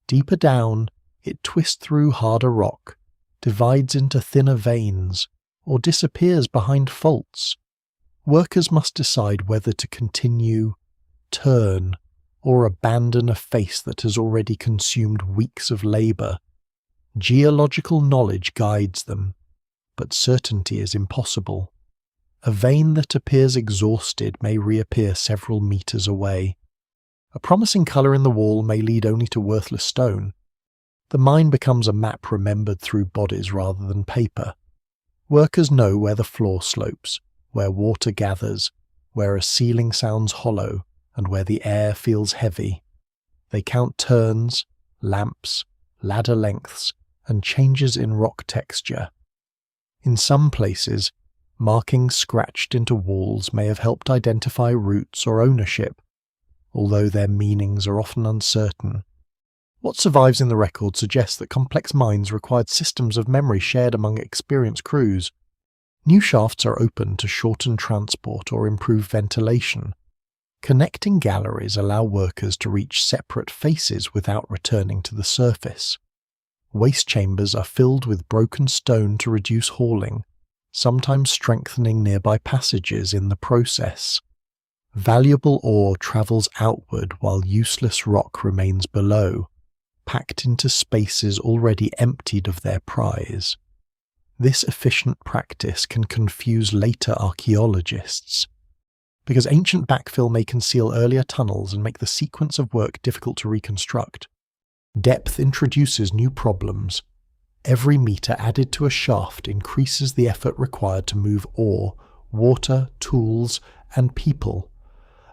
Deeper down, it twists through harder rock, divides into thinner veins, or disappears behind faults. Workers must decide whether to continue, turn, or abandon a face that has already consumed weeks of labour. Geological knowledge guides them, but certainty is impossible. A vein that appears exhausted may reappear several meters away. A promising colour in the wall may lead only to worthless stone. The mine becomes a map remembered through bodies rather than paper. Workers know where the floor slopes, where water gathers, where a ceiling sounds hollow, and where the air feels heavy. They count turns, lamps, ladder lengths, and changes in rock texture. In some places, markings scratched into walls may have helped identify roots or ownership, although their meanings are often uncertain. What survives in the record suggests that complex mines required systems of memory shared among experienced crews. New shafts are opened to shorten transport or improve ventilation. Connecting galleries allow workers to reach separate faces without returning to the surface. Waste chambers are filled with broken stone to reduce hauling, sometimes strengthening nearby passages in the process. Valuable ore travels outward while useless rock remains below, packed into spaces already emptied of their prize. This efficient practice can confuse later archaeologists, because ancient backfill may conceal earlier tunnels and make the sequence of work difficult to reconstruct. Depth introduces new problems. Every meter added to a shaft increases the effort required to move ore, water, tools, and people.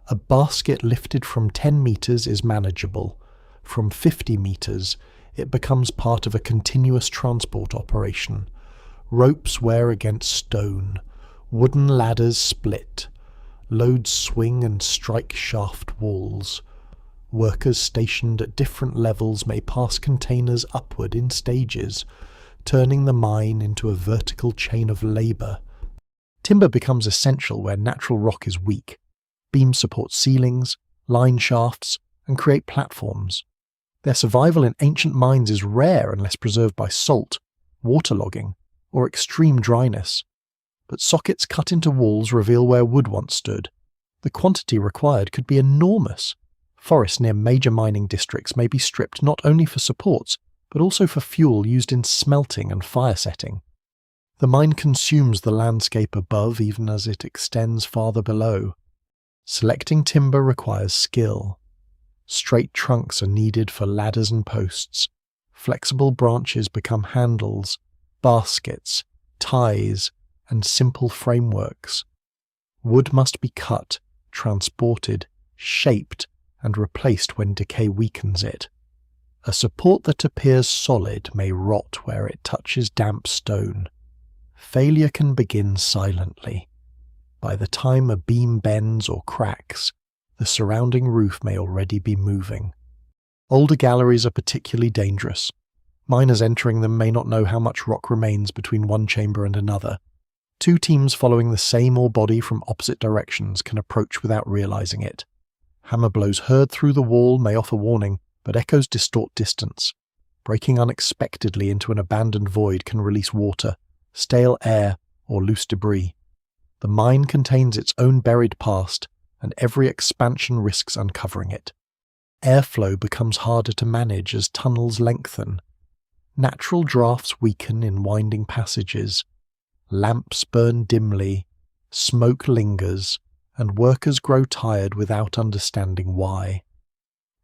A basket lifted from 10 meters is manageable. From 50 meters, it becomes part of a continuous transport operation. Ropes wear against stone. Wooden ladders split. Loads swing and strike shaft walls. Workers stationed at different levels may pass containers upward in stages, turning the mine into a vertical chain of labour. Timber becomes essential where natural rock is weak. Beams support ceilings, line shafts, and create platforms. Their survival in ancient mines is rare unless preserved by salt, waterlogging, or extreme dryness. But sockets cut into walls reveal where wood once stood. The quantity required could be enormous. Forests near major mining districts may be stripped not only for supports, but also for fuel used in smelting and fire setting. The mine consumes the landscape above even as it extends farther below. Selecting timber requires skill. Straight trunks are needed for ladders and posts. Flexible branches become handles, baskets, ties, and simple frameworks. Wood must be cut, transported, shaped, and replaced when decay weakens it. A support that appears solid may rot where it touches damp stone. Failure can begin silently. By the time a beam bends or cracks, the surrounding roof may already be moving. Older galleries are particularly dangerous. Miners entering them may not know how much rock remains between one chamber and another. Two teams following the same ore body from opposite directions can approach without realizing it. Hammer blows heard through the wall may offer warning, but echoes distort distance. Breaking unexpectedly into an abandoned void can release water, stale air, or loose debris. The mine contains its own buried past, and every expansion risks uncovering it. Airflow becomes harder to manage as tunnels lengthen. Natural drafts weaken in winding passages. Lamps burn dimly, smoke lingers, and workers grow tired without understanding why.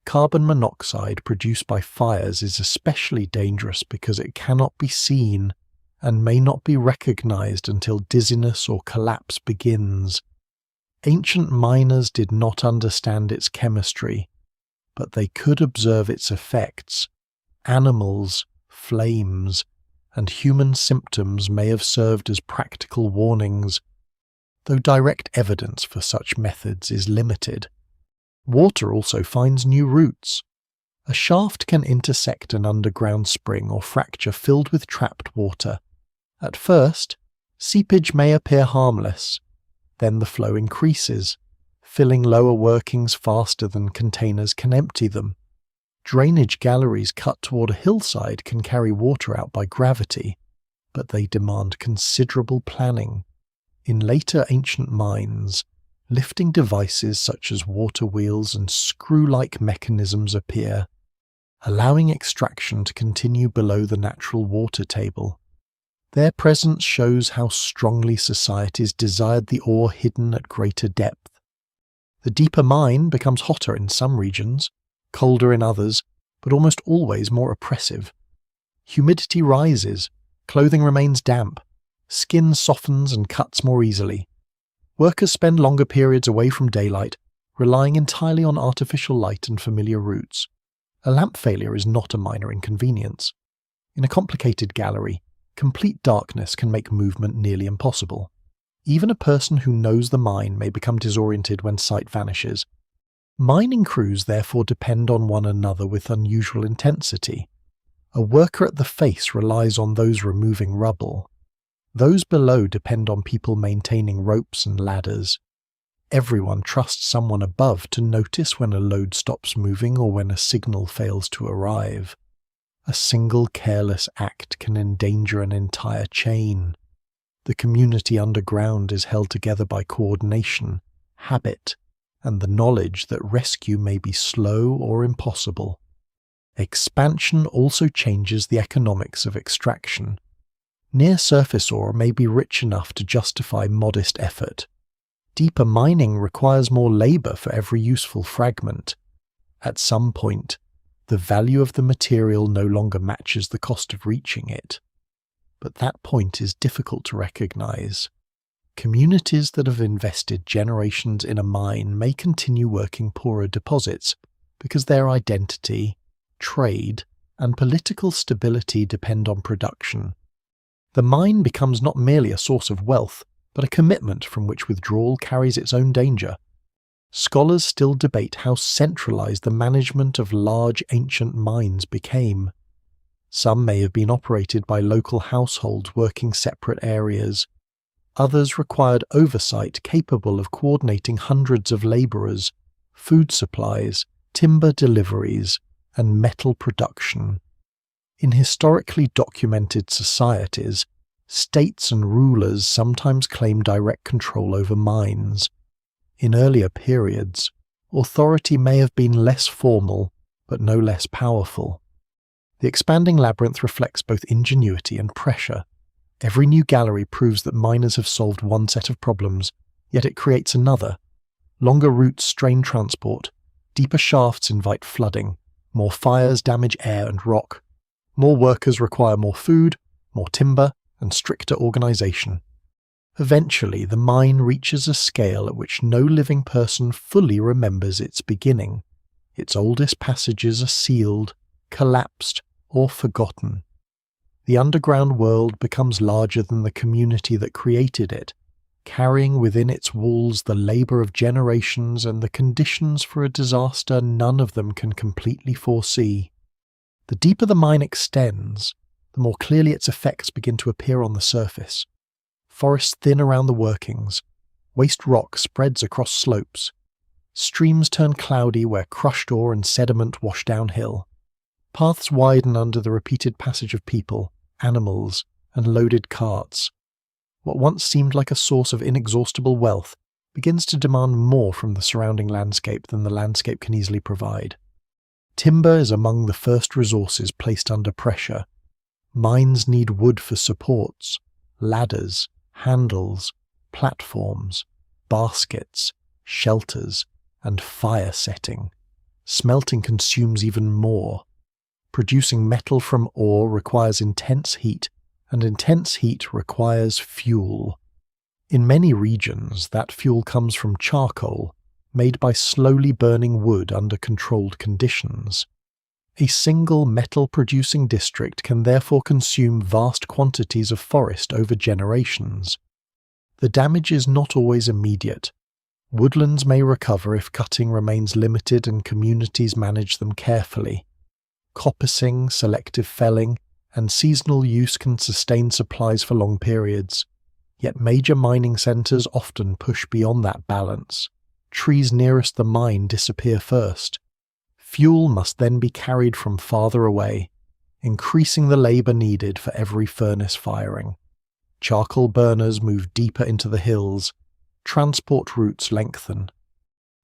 Carbon monoxide produced by fires is especially dangerous because it cannot be seen and may not be recognized until dizziness or collapse begins. Ancient miners did not understand its chemistry, but they could observe its effects. Animals, flames, and human symptoms may have served as practical warnings, though direct evidence for such methods is limited. Water also finds new routes. A shaft can intersect an underground spring or fracture filled with trapped water. At first, seepage may appear harmless. Then the flow increases, filling lower workings faster than containers can empty them. Drainage galleries cut toward a hillside can carry water out by gravity, but they demand considerable planning. In later ancient mines, lifting devices such as water wheels and screw-like mechanisms appear, allowing extraction to continue below the natural water table. Their presence shows how strongly societies desired the ore hidden at greater depth. The deeper mine becomes hotter in some regions, colder in others, but almost always more oppressive. Humidity rises, clothing remains damp, skin softens and cuts more easily. Workers spend longer periods away from daylight, relying entirely on artificial light and familiar routes. A lamp failure is not a minor inconvenience. In a complicated gallery, complete darkness can make movement nearly impossible. Even a person who knows the mine may become disoriented when sight vanishes. Mining crews therefore depend on one another with unusual intensity. A worker at the face relies on those removing rubble. Those below depend on people maintaining ropes and ladders. Everyone trusts someone above to notice when a load stops moving or when a signal fails to arrive. A single careless act can endanger an entire chain. The community underground is held together by coordination, habit, and the knowledge that rescue may be slow or impossible. Expansion also changes the economics of extraction. Near-surface ore may be rich enough to justify modest effort. Deeper mining requires more labor for every useful fragment. At some point, the value of the material no longer matches the cost of reaching it. But that point is difficult to recognize. Communities that have invested generations in a mine may continue working poorer deposits because their identity, trade, and political stability depend on production. The mine becomes not merely a source of wealth, but a commitment from which withdrawal carries its own danger. Scholars still debate how centralized the management of large ancient mines became. Some may have been operated by local households working separate areas. Others required oversight capable of coordinating hundreds of laborers, food supplies, timber deliveries, and metal production. In historically documented societies, states and rulers sometimes claim direct control over mines. In earlier periods, authority may have been less formal, but no less powerful. The expanding labyrinth reflects both ingenuity and pressure. Every new gallery proves that miners have solved one set of problems, yet it creates another. Longer routes strain transport, deeper shafts invite flooding, more fires damage air and rock. More workers require more food, more timber, and stricter organization. Eventually, the mine reaches a scale at which no living person fully remembers its beginning. Its oldest passages are sealed, collapsed, or forgotten. The underground world becomes larger than the community that created it, carrying within its walls the labor of generations and the conditions for a disaster none of them can completely foresee. The deeper the mine extends, the more clearly its effects begin to appear on the surface. Forests thin around the workings, waste rock spreads across slopes, streams turn cloudy where crushed ore and sediment wash downhill. Paths widen under the repeated passage of people, animals, and loaded carts. What once seemed like a source of inexhaustible wealth begins to demand more from the surrounding landscape than the landscape can easily provide. Timber is among the first resources placed under pressure. Mines need wood for supports, ladders, handles, platforms, baskets, shelters, and fire setting. Smelting consumes even more. Producing metal from ore requires intense heat, and intense heat requires fuel. In many regions, that fuel comes from charcoal, made by slowly burning wood under controlled conditions. A single metal-producing district can therefore consume vast quantities of forest over generations. The damage is not always immediate. Woodlands may recover if cutting remains limited and communities manage them carefully. Coppicing, selective felling, and seasonal use can sustain supplies for long periods. Yet major mining centres often push beyond that balance. Trees nearest the mine disappear first. Fuel must then be carried from farther away, increasing the labour needed for every furnace firing. Charcoal burners move deeper into the hills. Transport routes lengthen.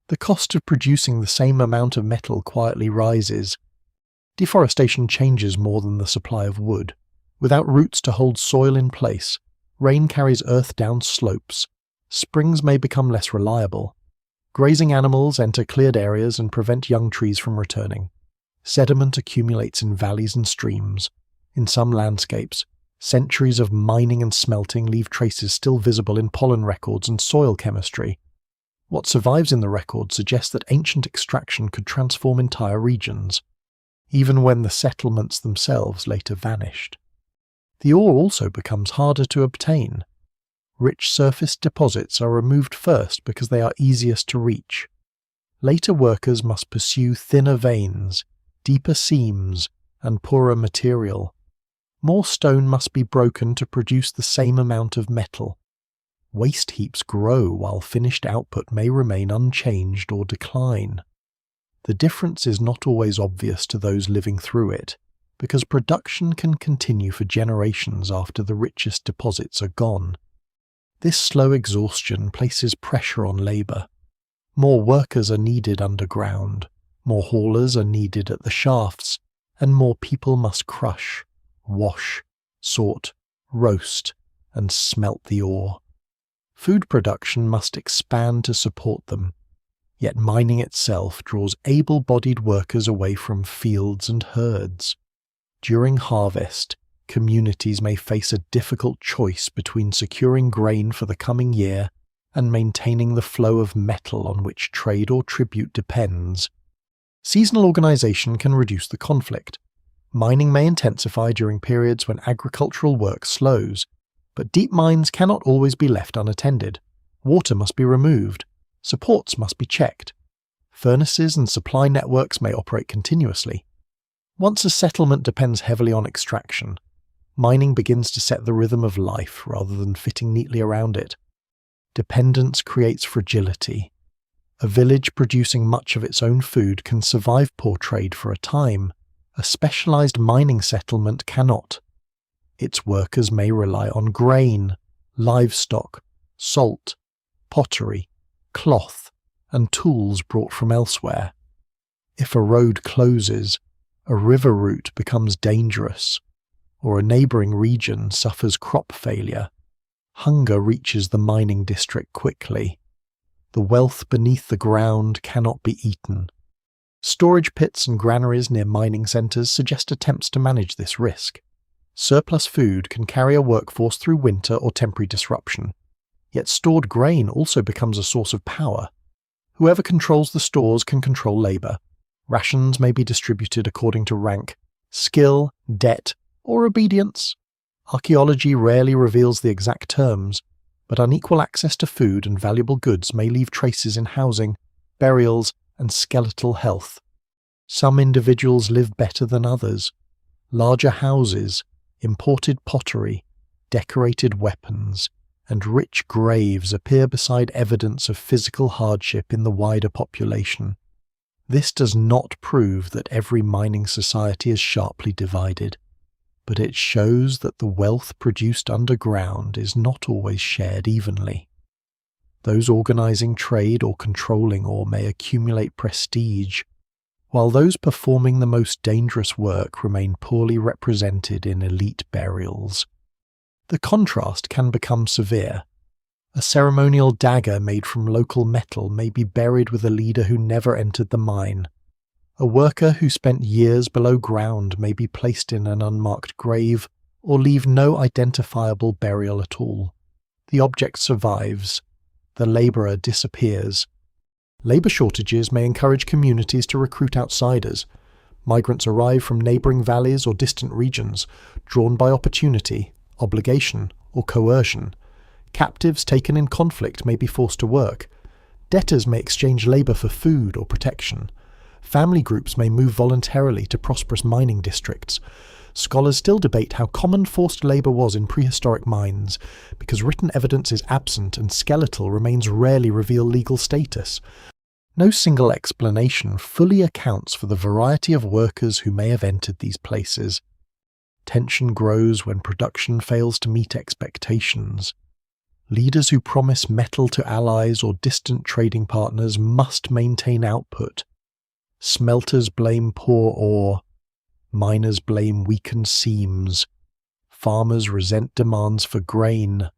The cost of producing the same amount of metal quietly rises. Deforestation changes more than the supply of wood. Without roots to hold soil in place, rain carries earth down slopes. Springs may become less reliable. Grazing animals enter cleared areas and prevent young trees from returning. Sediment accumulates in valleys and streams. In some landscapes, centuries of mining and smelting leave traces still visible in pollen records and soil chemistry. What survives in the record suggests that ancient extraction could transform entire regions, even when the settlements themselves later vanished. The ore also becomes harder to obtain. Rich surface deposits are removed first because they are easiest to reach. Later workers must pursue thinner veins, deeper seams, and poorer material. More stone must be broken to produce the same amount of metal. Waste heaps grow while finished output may remain unchanged or decline. The difference is not always obvious to those living through it, because production can continue for generations after the richest deposits are gone. This slow exhaustion places pressure on labour. More workers are needed underground, more haulers are needed at the shafts, and more people must crush, wash, sort, roast, and smelt the ore. Food production must expand to support them, yet mining itself draws able-bodied workers away from fields and herds. During harvest, communities may face a difficult choice between securing grain for the coming year and maintaining the flow of metal on which trade or tribute depends. Seasonal organisation can reduce the conflict. Mining may intensify during periods when agricultural work slows, but deep mines cannot always be left unattended. Water must be removed. Supports must be checked. Furnaces and supply networks may operate continuously. Once a settlement depends heavily on extraction, mining begins to set the rhythm of life rather than fitting neatly around it. Dependence creates fragility. A village producing much of its own food can survive poor trade for a time. A specialized mining settlement cannot. Its workers may rely on grain, livestock, salt, pottery, cloth, and tools brought from elsewhere. If a road closes, a river route becomes dangerous, or a neighbouring region suffers crop failure, hunger reaches the mining district quickly. The wealth beneath the ground cannot be eaten. Storage pits and granaries near mining centres suggest attempts to manage this risk. Surplus food can carry a workforce through winter or temporary disruption. Yet stored grain also becomes a source of power. Whoever controls the stores can control labour. Rations may be distributed according to rank, skill, debt, or obedience. Archaeology rarely reveals the exact terms, but unequal access to food and valuable goods may leave traces in housing, burials, and skeletal health. Some individuals live better than others. Larger houses, imported pottery, decorated weapons, and rich graves appear beside evidence of physical hardship in the wider population. This does not prove that every mining society is sharply divided, but it shows that the wealth produced underground is not always shared evenly. Those organizing trade or controlling ore may accumulate prestige, while those performing the most dangerous work remain poorly represented in elite burials. The contrast can become severe. A ceremonial dagger made from local metal may be buried with a leader who never entered the mine. A worker who spent years below ground may be placed in an unmarked grave or leave no identifiable burial at all. The object survives. The labourer disappears. Labour shortages may encourage communities to recruit outsiders. Migrants arrive from neighbouring valleys or distant regions, drawn by opportunity, obligation, or coercion. Captives taken in conflict may be forced to work. Debtors may exchange labour for food or protection. Family groups may move voluntarily to prosperous mining districts. Scholars still debate how common forced labour was in prehistoric mines, because written evidence is absent and skeletal remains rarely reveal legal status. No single explanation fully accounts for the variety of workers who may have entered these places. Tension grows when production fails to meet expectations. Leaders who promise metal to allies or distant trading partners must maintain output. Smelters blame poor ore. Miners blame weakened seams. Farmers resent demands for grain.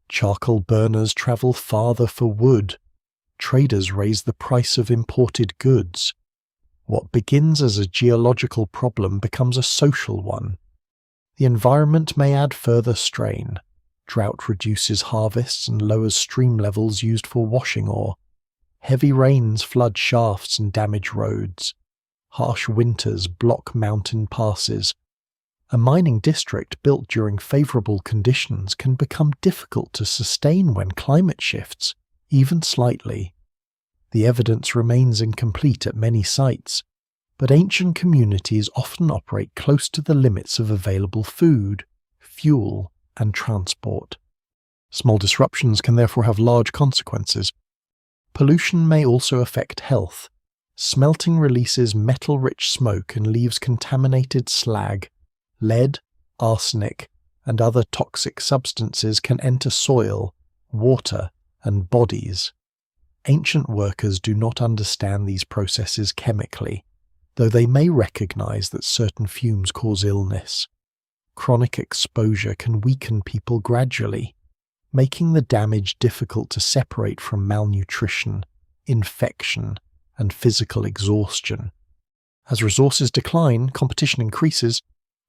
Charcoal burners travel farther for wood. Traders raise the price of imported goods. What begins as a geological problem becomes a social one. The environment may add further strain. Drought reduces harvests and lowers stream levels used for washing ore. Heavy rains flood shafts and damage roads. Harsh winters block mountain passes. A mining district built during favourable conditions can become difficult to sustain when climate shifts, even slightly. The evidence remains incomplete at many sites, but ancient communities often operate close to the limits of available food, fuel, and transport. Small disruptions can therefore have large consequences. Pollution may also affect health. Smelting releases metal-rich smoke and leaves contaminated slag. Lead, arsenic, and other toxic substances can enter soil, water, and bodies. Ancient workers do not understand these processes chemically, though they may recognize that certain fumes cause illness. Chronic exposure can weaken people gradually, making the damage difficult to separate from malnutrition, infection, and physical exhaustion. As resources decline, competition increases.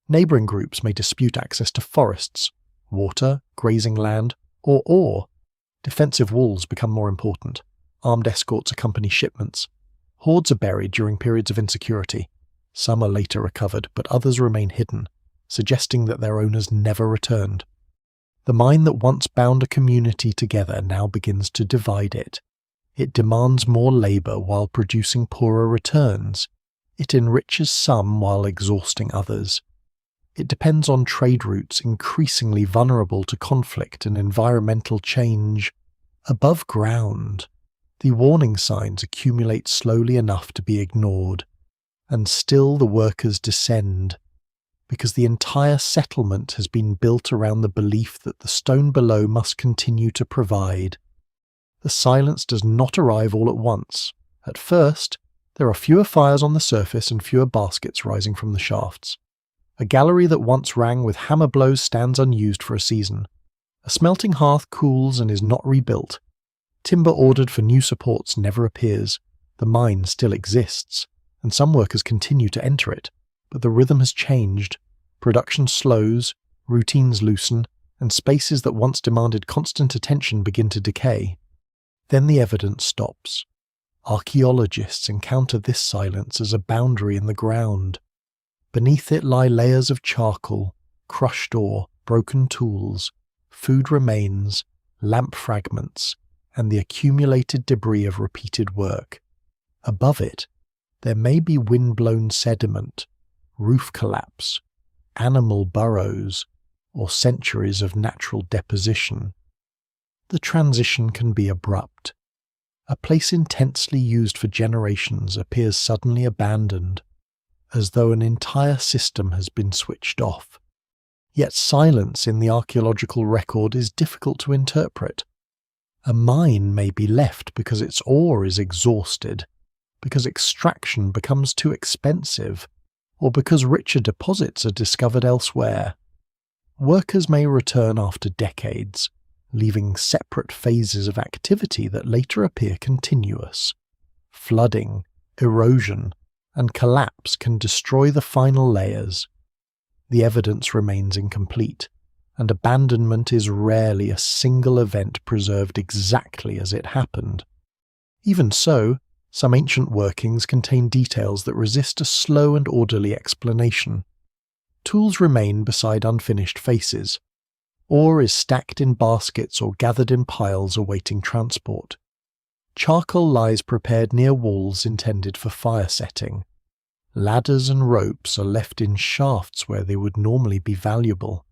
Neighbouring groups may dispute access to forests, water, grazing land, or ore. Defensive walls become more important. Armed escorts accompany shipments. Hoards are buried during periods of insecurity. Some are later recovered, but others remain hidden, suggesting that their owners never returned. The mine that once bound a community together now begins to divide it. It demands more labour while producing poorer returns. It enriches some while exhausting others. It depends on trade routes increasingly vulnerable to conflict and environmental change. Above ground, the warning signs accumulate slowly enough to be ignored, and still the workers descend, because the entire settlement has been built around the belief that the stone below must continue to provide. The silence does not arrive all at once. At first, there are fewer fires on the surface and fewer baskets rising from the shafts. A gallery that once rang with hammer blows stands unused for a season. A smelting hearth cools and is not rebuilt. Timber ordered for new supports never appears. The mine still exists, and some workers continue to enter it, but the rhythm has changed. Production slows, routines loosen, and spaces that once demanded constant attention begin to decay. Then the evidence stops. Archaeologists encounter this silence as a boundary in the ground. Beneath it lie layers of charcoal, crushed ore, broken tools, food remains, lamp fragments, and the accumulated debris of repeated work. Above it, there may be wind-blown sediment, roof collapse, animal burrows, or centuries of natural deposition. The transition can be abrupt. A place intensely used for generations appears suddenly abandoned, as though an entire system has been switched off. Yet silence in the archaeological record is difficult to interpret. A mine may be left because its ore is exhausted, because extraction becomes too expensive, or because richer deposits are discovered elsewhere. Workers may return after decades, leaving separate phases of activity that later appear continuous. Flooding, erosion, and collapse can destroy the final layers. The evidence remains incomplete, and abandonment is rarely a single event preserved exactly as it happened. Even so, Some ancient workings contain details that resist a slow and orderly explanation. Tools remain beside unfinished faces. Ore is stacked in baskets or gathered in piles awaiting transport. Charcoal lies prepared near walls intended for fire setting. Ladders and ropes are left in shafts where they would normally be valuable.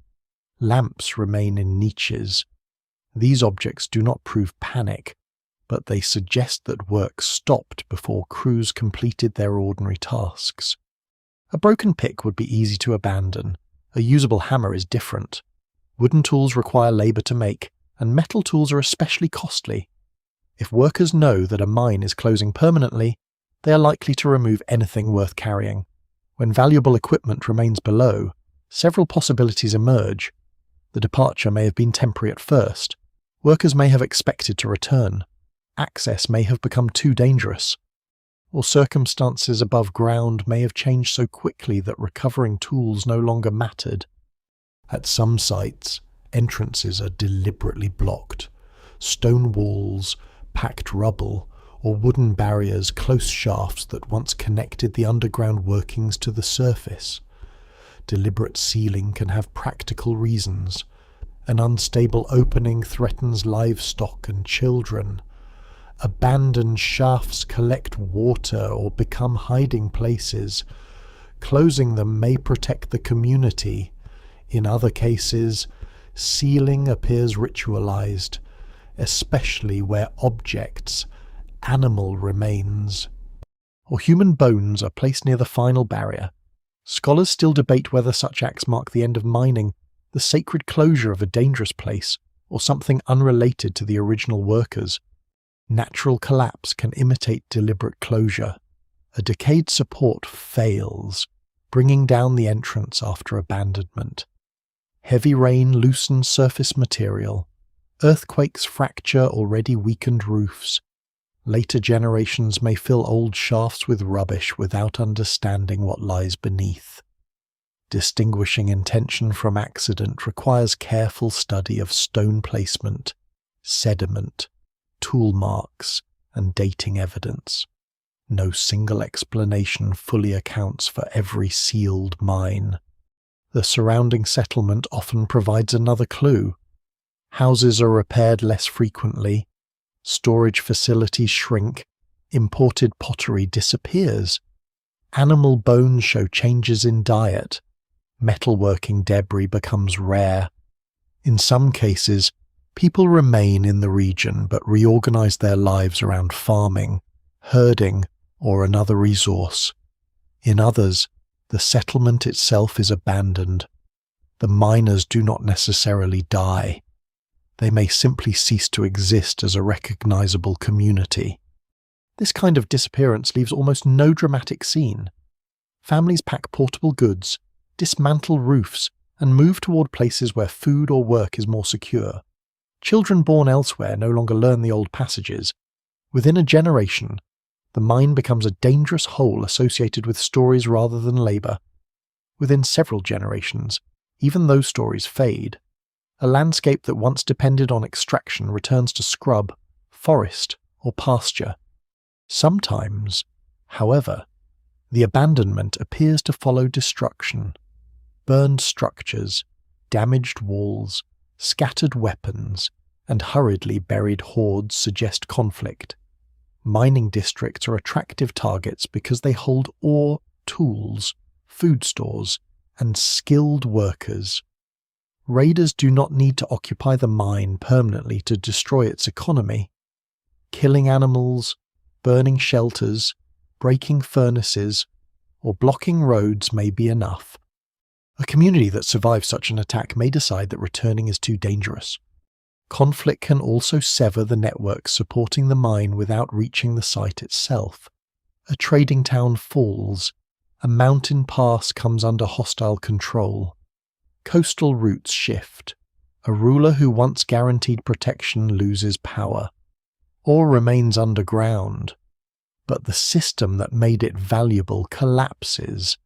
Lamps remain in niches. These objects do not prove panic, but they suggest that work stopped before crews completed their ordinary tasks. A broken pick would be easy to abandon. A usable hammer is different. Wooden tools require labour to make, and metal tools are especially costly. If workers know that a mine is closing permanently, they are likely to remove anything worth carrying. When valuable equipment remains below, several possibilities emerge. The departure may have been temporary at first. Workers may have expected to return. Access may have become too dangerous. Or circumstances above ground may have changed so quickly that recovering tools no longer mattered. At some sites, entrances are deliberately blocked. Stone walls, packed rubble, or wooden barriers close shafts that once connected the underground workings to the surface. Deliberate sealing can have practical reasons. An unstable opening threatens livestock and children. Abandoned shafts collect water or become hiding places. Closing them may protect the community. In other cases, sealing appears ritualized, especially where objects, animal remains, or human bones are placed near the final barrier. Scholars still debate whether such acts mark the end of mining, the sacred closure of a dangerous place, or something unrelated to the original workers. Natural collapse can imitate deliberate closure. A decayed support fails, bringing down the entrance after abandonment. Heavy rain loosens surface material. Earthquakes fracture already weakened roofs. Later generations may fill old shafts with rubbish without understanding what lies beneath. Distinguishing intention from accident requires careful study of stone placement, sediment, tool marks, and dating evidence. No single explanation fully accounts for every sealed mine. The surrounding settlement often provides another clue. Houses are repaired less frequently. Storage facilities shrink. Imported pottery disappears. Animal bones show changes in diet. Metalworking debris becomes rare. In some cases, people remain in the region but reorganize their lives around farming, herding, or another resource. In others, the settlement itself is abandoned. The miners do not necessarily die. They may simply cease to exist as a recognizable community. This kind of disappearance leaves almost no dramatic scene. Families pack portable goods, dismantle roofs, and move toward places where food or work is more secure. Children born elsewhere no longer learn the old passages. Within a generation, the mine becomes a dangerous hole associated with stories rather than labour. Within several generations, even those stories fade. A landscape that once depended on extraction returns to scrub, forest, or pasture. Sometimes, however, the abandonment appears to follow destruction. Burned structures, damaged walls, scattered weapons, and hurriedly buried hoards suggest conflict. Mining districts are attractive targets because they hold ore, tools, food stores, and skilled workers. Raiders do not need to occupy the mine permanently to destroy its economy. Killing animals, burning shelters, breaking furnaces, or blocking roads may be enough. A community that survives such an attack may decide that returning is too dangerous. Conflict can also sever the network supporting the mine without reaching the site itself. A trading town falls. A mountain pass comes under hostile control. Coastal routes shift. A ruler who once guaranteed protection loses power, or remains underground. But the system that made it valuable collapses.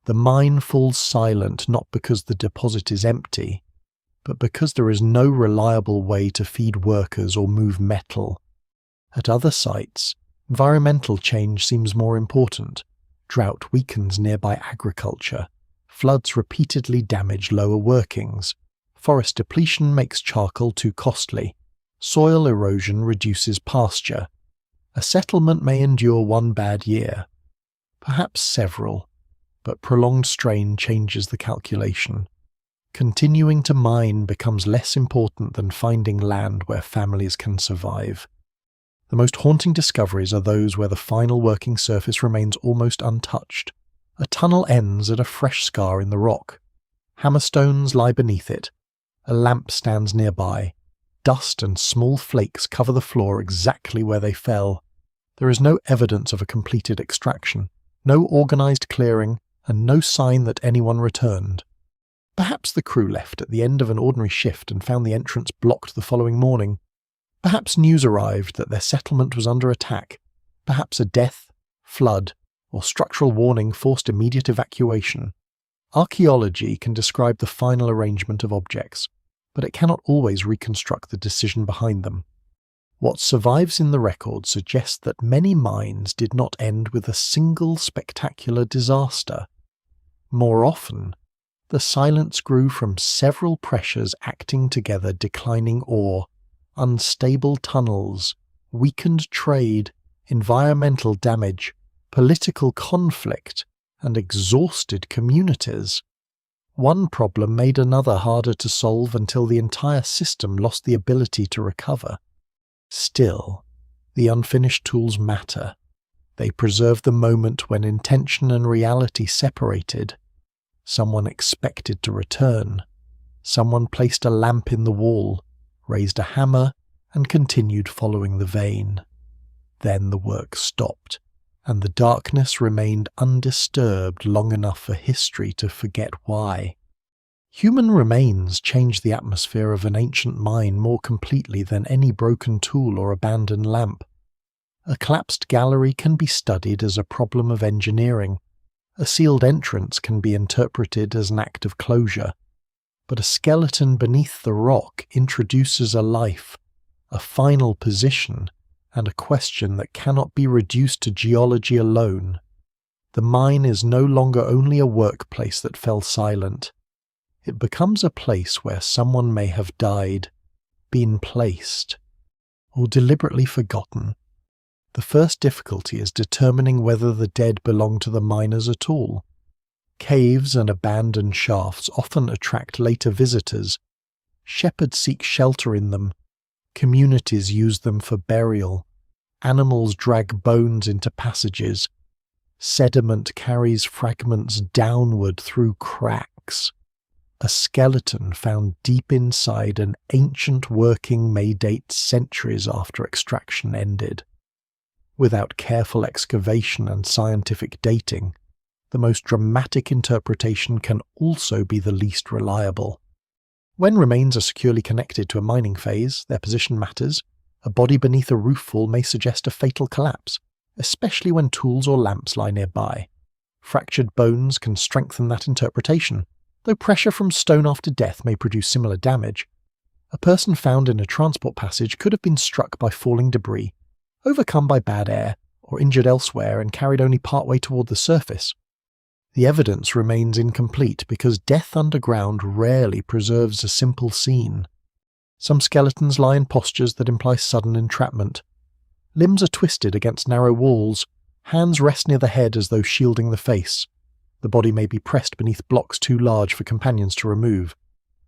The mine falls silent not because the deposit is empty, but because there is no reliable way to feed workers or move metal. At other sites, Environmental change seems more important. Drought weakens nearby agriculture. Floods repeatedly damage lower workings. Forest depletion makes charcoal too costly. Soil erosion reduces pasture. A settlement may endure one bad year, perhaps several, but prolonged strain changes the calculation. Continuing to mine becomes less important than finding land where families can survive. The most haunting discoveries are those where the final working surface remains almost untouched. A tunnel ends at a fresh scar in the rock. Hammerstones lie beneath it. A lamp stands nearby. Dust and small flakes cover the floor exactly where they fell. There is no evidence of a completed extraction, no organized clearing, and no sign that anyone returned. Perhaps the crew left at the end of an ordinary shift and found the entrance blocked the following morning. Perhaps news arrived that their settlement was under attack. Perhaps a death, flood, or structural warning forced immediate evacuation. Archaeology can describe the final arrangement of objects, but it cannot always reconstruct the decision behind them. What survives in the record suggests that many mines did not end with a single spectacular disaster. More often, the silence grew from several pressures acting together: declining ore, unstable tunnels, weakened trade, environmental damage, political conflict, and exhausted communities. One problem made another harder to solve until the entire system lost the ability to recover. Still, the unfinished tools matter. They preserve the moment when intention and reality separated. Someone expected to return. Someone placed a lamp in the wall, raised a hammer, and continued following the vein. Then the work stopped, and the darkness remained undisturbed long enough for history to forget why. Human remains change the atmosphere of an ancient mine more completely than any broken tool or abandoned lamp. A collapsed gallery can be studied as a problem of engineering. A sealed entrance can be interpreted as an act of closure. But a skeleton beneath the rock introduces a life, a final position, and a question that cannot be reduced to geology alone. The mine is no longer only a workplace that fell silent. It becomes a place where someone may have died, been placed, or deliberately forgotten. The first difficulty is determining whether the dead belong to the miners at all. Caves and abandoned shafts often attract later visitors. Shepherds seek shelter in them. Communities use them for burial. Animals drag bones into passages. Sediment carries fragments downward through cracks. A skeleton found deep inside an ancient working may date centuries after extraction ended. Without careful excavation and scientific dating, the most dramatic interpretation can also be the least reliable. When remains are securely connected to a mining phase, their position matters. A body beneath a roof fall may suggest a fatal collapse, especially when tools or lamps lie nearby. Fractured bones can strengthen that interpretation, though pressure from stone after death may produce similar damage. A person found in a transport passage could have been struck by falling debris, overcome by bad air, or injured elsewhere and carried only partway toward the surface. The evidence remains incomplete because death underground rarely preserves a simple scene. Some skeletons lie in postures that imply sudden entrapment. Limbs are twisted against narrow walls, hands rest near the head as though shielding the face. The body may be pressed beneath blocks too large for companions to remove.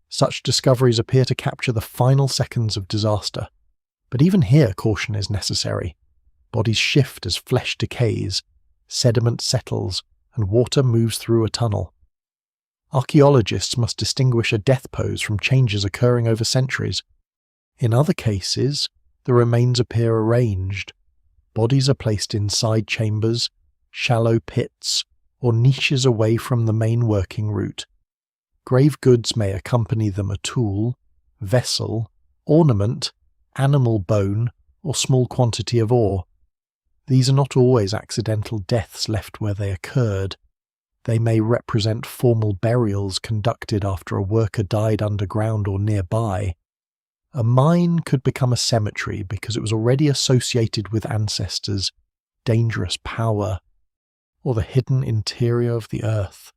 Such discoveries appear to capture the final seconds of disaster. But even here caution is necessary. Bodies shift as flesh decays, sediment settles, and water moves through a tunnel. Archaeologists must distinguish a death pose from changes occurring over centuries. In other cases, the remains appear arranged. Bodies are placed in side chambers, shallow pits, or niches away from the main working route. Grave goods may accompany them: a tool, vessel, ornament, animal bone, or small quantity of ore. These are not always accidental deaths left where they occurred. They may represent formal burials conducted after a worker died underground or nearby. A mine could become a cemetery because it was already associated with ancestors, dangerous power, or the hidden interior of the earth.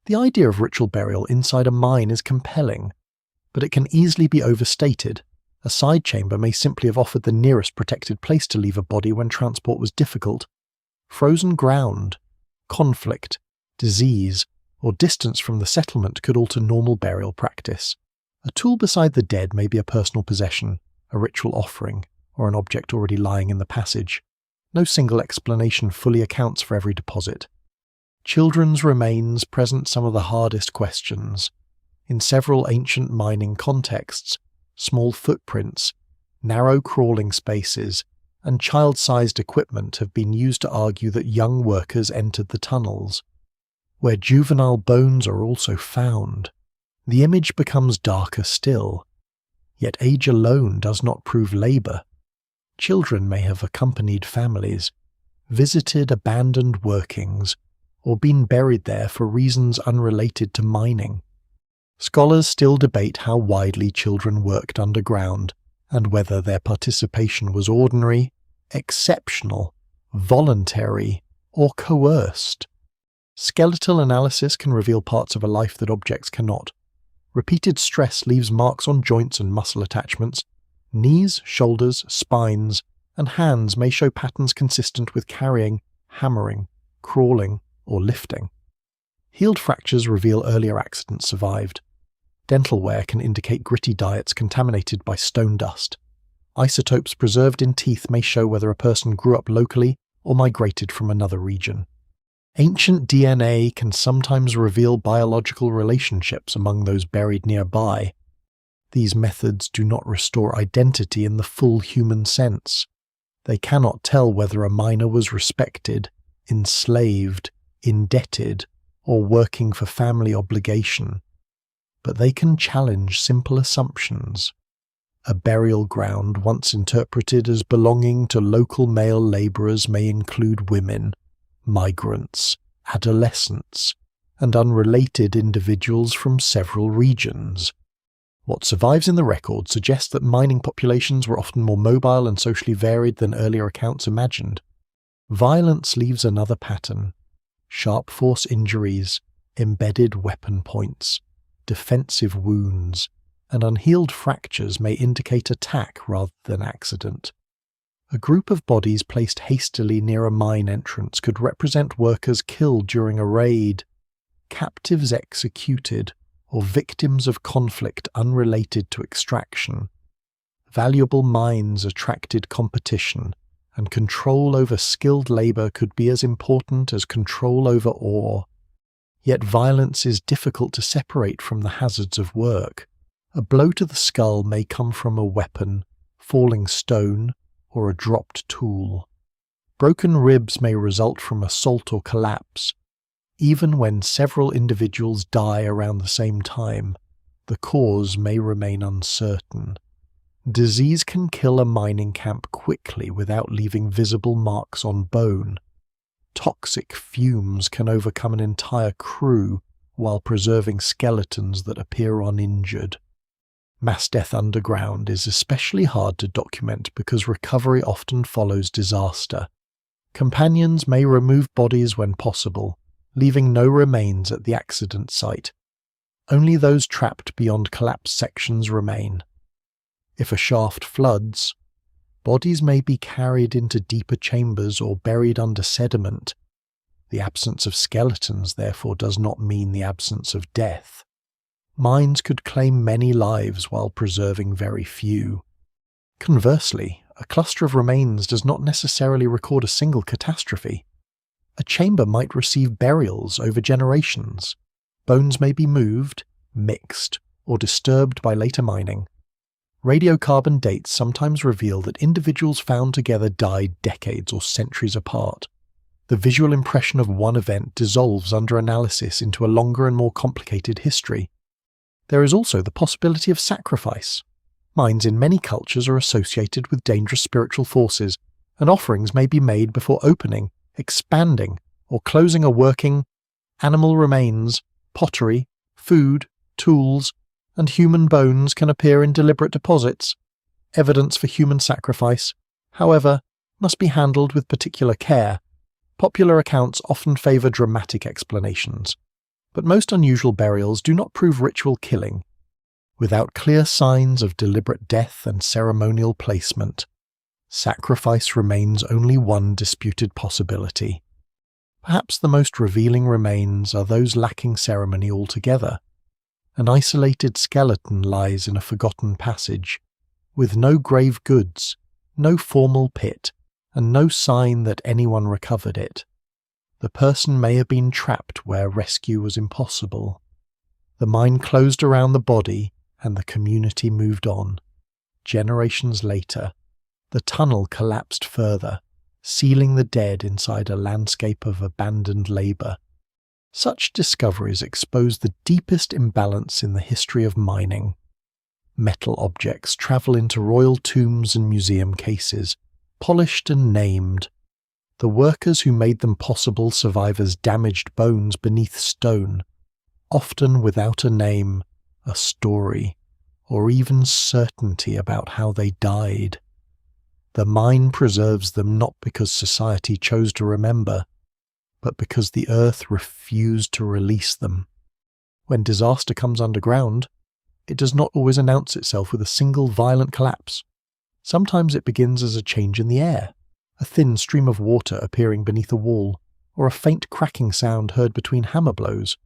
The idea of ritual burial inside a mine is compelling, but it can easily be overstated. A side chamber may simply have offered the nearest protected place to leave a body when transport was difficult. Frozen ground, conflict, disease, or distance from the settlement could alter normal burial practice. A tool beside the dead may be a personal possession, a ritual offering, or an object already lying in the passage. No single explanation fully accounts for every deposit. Children's remains present some of the hardest questions. In several ancient mining contexts, small footprints, narrow crawling spaces, and child-sized equipment have been used to argue that young workers entered the tunnels. Where juvenile bones are also found, the image becomes darker still. Yet age alone does not prove labour. Children may have accompanied families, visited abandoned workings, or been buried there for reasons unrelated to mining. Scholars still debate how widely children worked underground, and whether their participation was ordinary, exceptional, voluntary, or coerced. Skeletal analysis can reveal parts of a life that objects cannot. Repeated stress leaves marks on joints and muscle attachments. Knees, shoulders, spines, and hands may show patterns consistent with carrying, hammering, crawling, or lifting. Healed fractures reveal earlier accidents survived. Dental wear can indicate gritty diets contaminated by stone dust. Isotopes preserved in teeth may show whether a person grew up locally or migrated from another region. Ancient DNA can sometimes reveal biological relationships among those buried nearby. These methods do not restore identity in the full human sense. They cannot tell whether a miner was respected, enslaved, indebted, or working for family obligation. But they can challenge simple assumptions. A burial ground once interpreted as belonging to local male labourers may include women, migrants, adolescents, and unrelated individuals from several regions. What survives in the record suggests that mining populations were often more mobile and socially varied than earlier accounts imagined. Violence leaves another pattern. Sharp force injuries, embedded weapon points, defensive wounds, and unhealed fractures may indicate attack rather than accident. A group of bodies placed hastily near a mine entrance could represent workers killed during a raid, captives executed, or victims of conflict unrelated to extraction. Valuable mines attracted competition, and control over skilled labour could be as important as control over ore. Yet violence is difficult to separate from the hazards of work. A blow to the skull may come from a weapon, falling stone, or a dropped tool. Broken ribs may result from assault or collapse. Even when several individuals die around the same time, the cause may remain uncertain. Disease can kill a mining camp quickly without leaving visible marks on bone. Toxic fumes can overcome an entire crew while preserving skeletons that appear uninjured. Mass death underground is especially hard to document because recovery often follows disaster. Companions may remove bodies when possible, leaving no remains at the accident site. Only those trapped beyond collapsed sections remain. If a shaft floods, bodies may be carried into deeper chambers or buried under sediment. The absence of skeletons, therefore, does not mean the absence of death. Mines could claim many lives while preserving very few. Conversely, a cluster of remains does not necessarily record a single catastrophe. A chamber might receive burials over generations. Bones may be moved, mixed, or disturbed by later mining. Radiocarbon dates sometimes reveal that individuals found together died decades or centuries apart. The visual impression of one event dissolves under analysis into a longer and more complicated history. There is also the possibility of sacrifice. Mines in many cultures are associated with dangerous spiritual forces, and offerings may be made before opening, expanding, or closing a working. Animal remains, pottery, food, tools, and human bones can appear in deliberate deposits, evidence for human sacrifice. However, must be handled with particular care. Popular accounts often favour dramatic explanations, but most unusual burials do not prove ritual killing. Without clear signs of deliberate death and ceremonial placement, sacrifice remains only one disputed possibility. Perhaps the most revealing remains are those lacking ceremony altogether. An isolated skeleton lies in a forgotten passage, with no grave goods, no formal pit, and no sign that anyone recovered it. The person may have been trapped where rescue was impossible. The mine closed around the body, and the community moved on. Generations later, the tunnel collapsed further, sealing the dead inside a landscape of abandoned labour. Such discoveries expose the deepest imbalance in the history of mining. Metal objects travel into royal tombs and museum cases, polished and named. The workers who made them possible survive as damaged bones beneath stone, often without a name, a story, or even certainty about how they died. The mine preserves them not because society chose to remember, but because the earth refused to release them. When disaster comes underground, it does not always announce itself with a single violent collapse. Sometimes it begins as a change in the air, a thin stream of water appearing beneath a wall, or a faint cracking sound heard between hammer blows.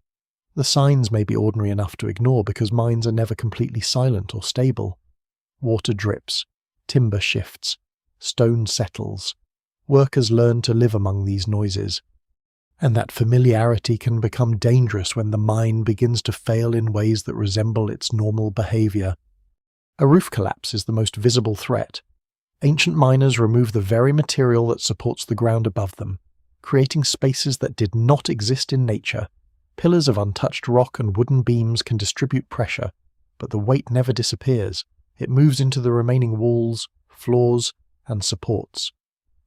The signs may be ordinary enough to ignore because mines are never completely silent or stable. Water drips, timber shifts, stone settles. Workers learn to live among these noises. And that familiarity can become dangerous when the mine begins to fail in ways that resemble its normal behaviour. A roof collapse is the most visible threat. Ancient miners remove the very material that supports the ground above them, creating spaces that did not exist in nature. Pillars of untouched rock and wooden beams can distribute pressure, but the weight never disappears. It moves into the remaining walls, floors, and supports.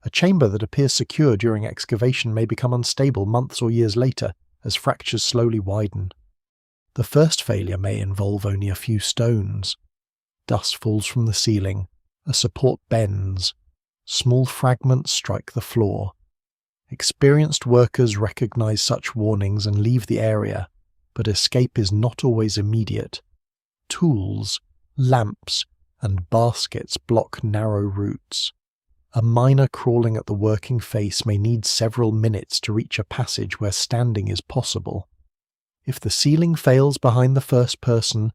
A chamber that appears secure during excavation may become unstable months or years later as fractures slowly widen. The first failure may involve only a few stones. Dust falls from the ceiling, a support bends, small fragments strike the floor. Experienced workers recognize such warnings and leave the area, but escape is not always immediate. Tools, lamps, and baskets block narrow routes. A miner crawling at the working face may need several minutes to reach a passage where standing is possible. If the ceiling fails behind the first person,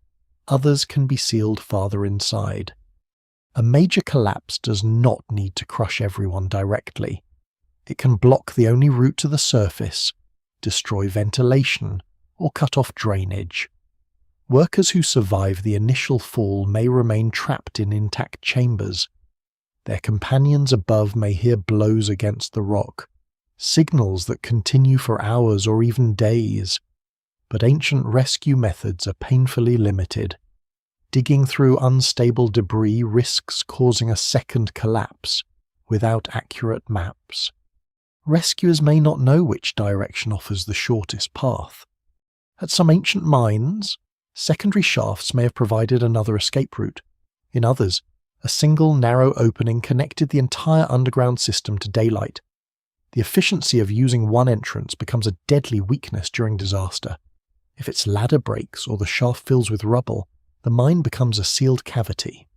others can be sealed farther inside. A major collapse does not need to crush everyone directly. It can block the only route to the surface, destroy ventilation, or cut off drainage. Workers who survive the initial fall may remain trapped in intact chambers. Their companions above may hear blows against the rock, signals that continue for hours or even days. But ancient rescue methods are painfully limited. Digging through unstable debris risks causing a second collapse without accurate maps. Rescuers may not know which direction offers the shortest path. At some ancient mines, secondary shafts may have provided another escape route. In others, a single narrow opening connected the entire underground system to daylight. The efficiency of using one entrance becomes a deadly weakness during disaster. If its ladder breaks or the shaft fills with rubble, the mine becomes a sealed cavity.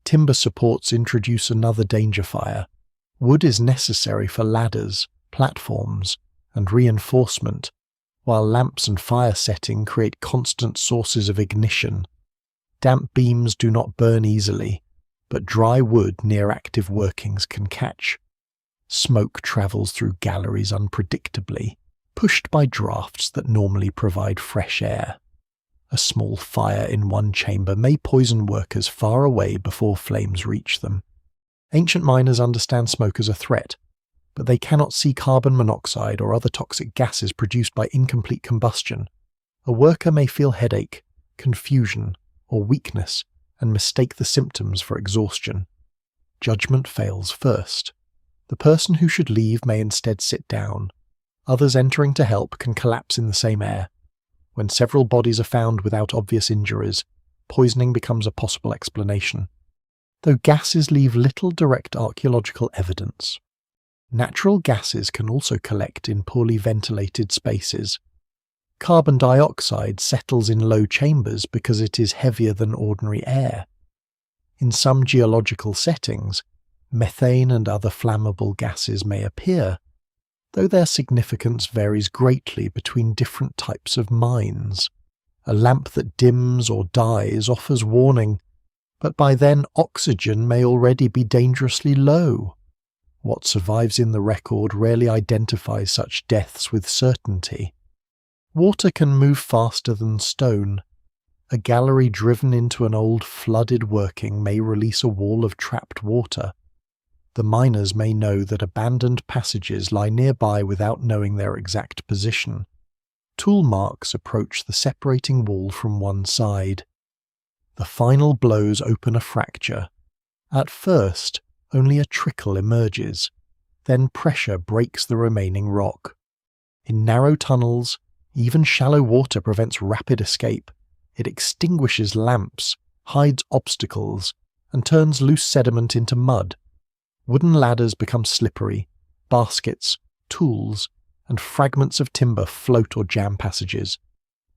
Timber supports introduce another danger fire. Wood is necessary for ladders, platforms, and reinforcement, while lamps and fire setting create constant sources of ignition. Damp beams do not burn easily, but dry wood near active workings can catch. Smoke travels through galleries unpredictably, pushed by drafts that normally provide fresh air. A small fire in one chamber may poison workers far away before flames reach them. Ancient miners understand smoke as a threat, but they cannot see carbon monoxide or other toxic gases produced by incomplete combustion. A worker may feel headache, confusion, or weakness and mistake the symptoms for exhaustion. Judgment fails first. The person who should leave may instead sit down. Others entering to help can collapse in the same air. When several bodies are found without obvious injuries, poisoning becomes a possible explanation. though gases leave little direct archaeological evidence. Natural gases can also collect in poorly ventilated spaces. Carbon dioxide settles in low chambers because it is heavier than ordinary air. In some geological settings, methane and other flammable gases may appear, though their significance varies greatly between different types of mines. A lamp that dims or dies offers warning, but by then oxygen may already be dangerously low. What survives in the record rarely identifies such deaths with certainty. Water can move faster than stone. A gallery driven into an old flooded working may release a wall of trapped water. The miners may know that abandoned passages lie nearby without knowing their exact position. Tool marks approach the separating wall from one side. The final blows open a fracture. At first, only a trickle emerges. Then pressure breaks the remaining rock. In narrow tunnels, even shallow water prevents rapid escape. It extinguishes lamps, hides obstacles, and turns loose sediment into mud. Wooden ladders become slippery, baskets, tools, and fragments of timber float or jam passages.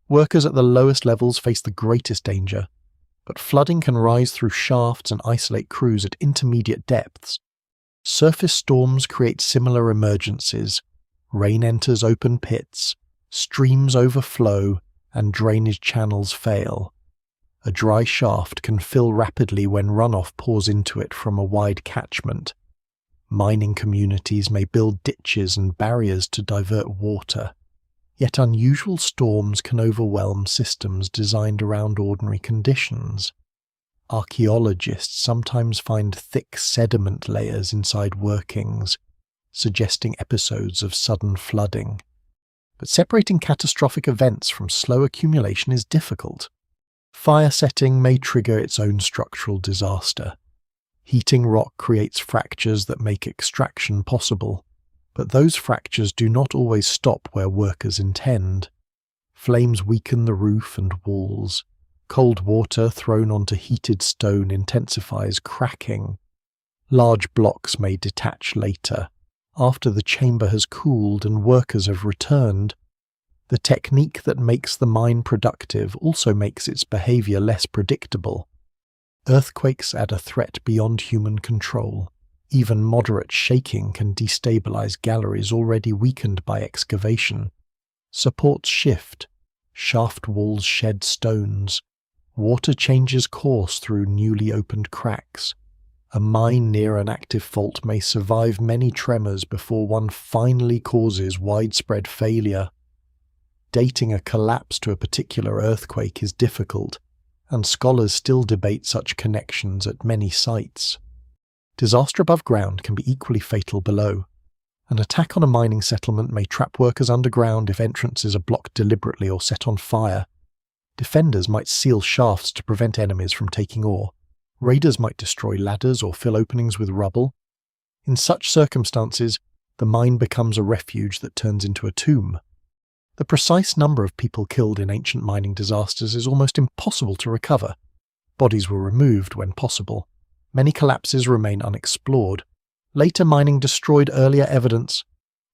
Workers at the lowest levels face the greatest danger, but flooding can rise through shafts and isolate crews at intermediate depths. Surface storms create similar emergencies. Rain enters open pits, streams overflow, and drainage channels fail. A dry shaft can fill rapidly when runoff pours into it from a wide catchment. Mining communities may build ditches and barriers to divert water, yet unusual storms can overwhelm systems designed around ordinary conditions. Archaeologists sometimes find thick sediment layers inside workings, suggesting episodes of sudden flooding. But separating catastrophic events from slow accumulation is difficult. Fire setting may trigger its own structural disaster. Heating rock creates fractures that make extraction possible, but those fractures do not always stop where workers intend. Flames weaken the roof and walls. Cold water thrown onto heated stone intensifies cracking. Large blocks may detach later, after the chamber has cooled and workers have returned. The technique that makes the mine productive also makes its behavior less predictable. Earthquakes add a threat beyond human control. Even moderate shaking can destabilize galleries already weakened by excavation. Supports shift. Shaft walls shed stones. Water changes course through newly opened cracks. A mine near an active fault may survive many tremors before one finally causes widespread failure. Dating a collapse to a particular earthquake is difficult, and scholars still debate such connections at many sites. Disaster above ground can be equally fatal below. An attack on a mining settlement may trap workers underground if entrances are blocked deliberately or set on fire. Defenders might seal shafts to prevent enemies from taking ore. Raiders might destroy ladders or fill openings with rubble. In such circumstances, the mine becomes a refuge that turns into a tomb. The precise number of people killed in ancient mining disasters is almost impossible to recover. Bodies were removed when possible. Many collapses remain unexplored. Later mining destroyed earlier evidence.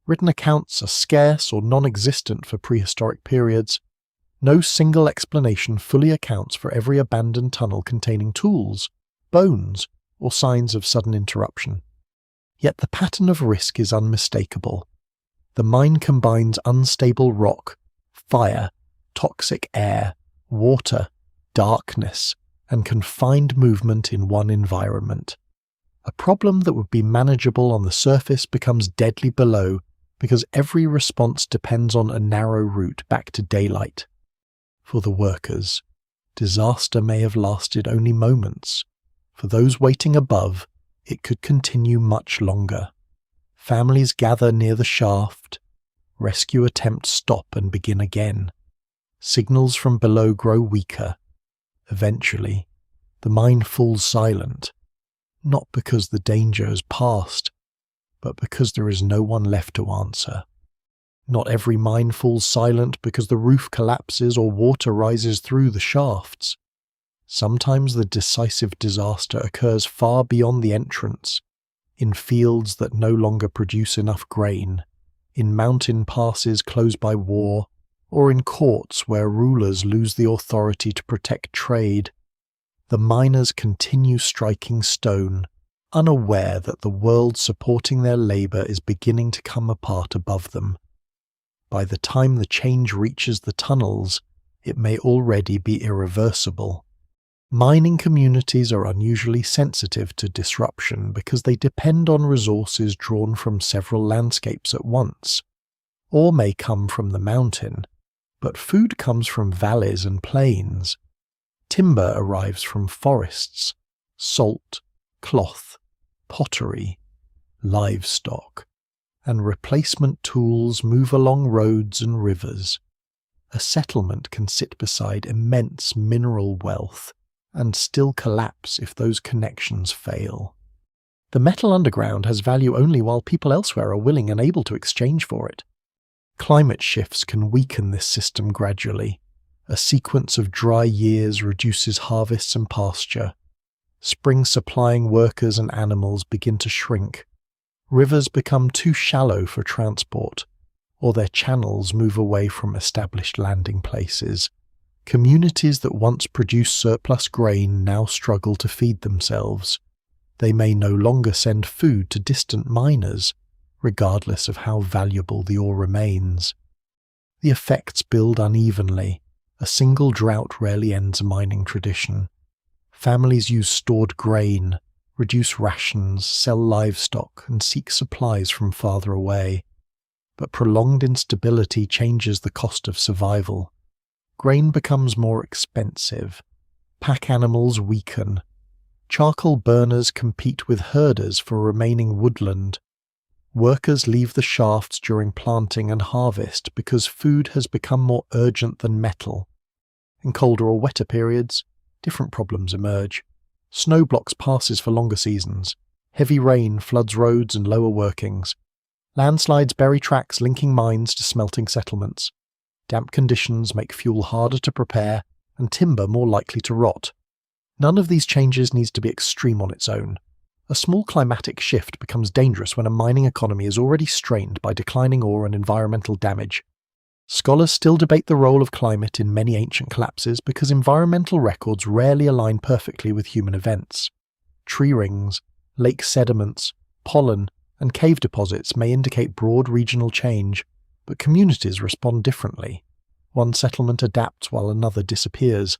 Written accounts are scarce or non-existent for prehistoric periods. No single explanation fully accounts for every abandoned tunnel containing tools, bones, or signs of sudden interruption. Yet the pattern of risk is unmistakable. The mine combines unstable rock, fire, toxic air, water, darkness, and confined movement in one environment. A problem that would be manageable on the surface becomes deadly below because every response depends on a narrow route back to daylight. For the workers, disaster may have lasted only moments. For those waiting above, it could continue much longer. Families gather near the shaft. Rescue attempts stop and begin again. Signals from below grow weaker. Eventually, the mine falls silent, not because the danger has passed, but because there is no one left to answer. Not every mine falls silent because the roof collapses or water rises through the shafts. Sometimes the decisive disaster occurs far beyond the entrance, in fields that no longer produce enough grain, in mountain passes closed by war, or in courts where rulers lose the authority to protect trade. The miners continue striking stone, unaware that the world supporting their labour is beginning to come apart above them. By the time the change reaches the tunnels, it may already be irreversible. Mining communities are unusually sensitive to disruption because they depend on resources drawn from several landscapes at once. Ore may come from the mountain, but food comes from valleys and plains. Timber arrives from forests, salt, cloth, pottery, livestock, and replacement tools move along roads and rivers. A settlement can sit beside immense mineral wealth and still collapse if those connections fail. The metal underground has value only while people elsewhere are willing and able to exchange for it. Climate shifts can weaken this system gradually. A sequence of dry years reduces harvests and pasture. Spring supplying workers and animals begin to shrink. Rivers become too shallow for transport, or their channels move away from established landing places. Communities that once produced surplus grain now struggle to feed themselves. They may no longer send food to distant miners, regardless of how valuable the ore remains. The effects build unevenly. A single drought rarely ends a mining tradition. Families use stored grain, reduce rations, sell livestock, and seek supplies from farther away. But prolonged instability changes the cost of survival. Grain becomes more expensive. Pack animals weaken. Charcoal burners compete with herders for remaining woodland. Workers leave the shafts during planting and harvest because food has become more urgent than metal. In colder or wetter periods, different problems emerge. Snow blocks passes for longer seasons. Heavy rain floods roads and lower workings. Landslides bury tracks linking mines to smelting settlements. Damp conditions make fuel harder to prepare and timber more likely to rot. None of these changes needs to be extreme on its own. A small climatic shift becomes dangerous when a mining economy is already strained by declining ore and environmental damage. Scholars still debate the role of climate in many ancient collapses because environmental records rarely align perfectly with human events. Tree rings, lake sediments, pollen, and cave deposits may indicate broad regional change, but communities respond differently. One settlement adapts while another disappears.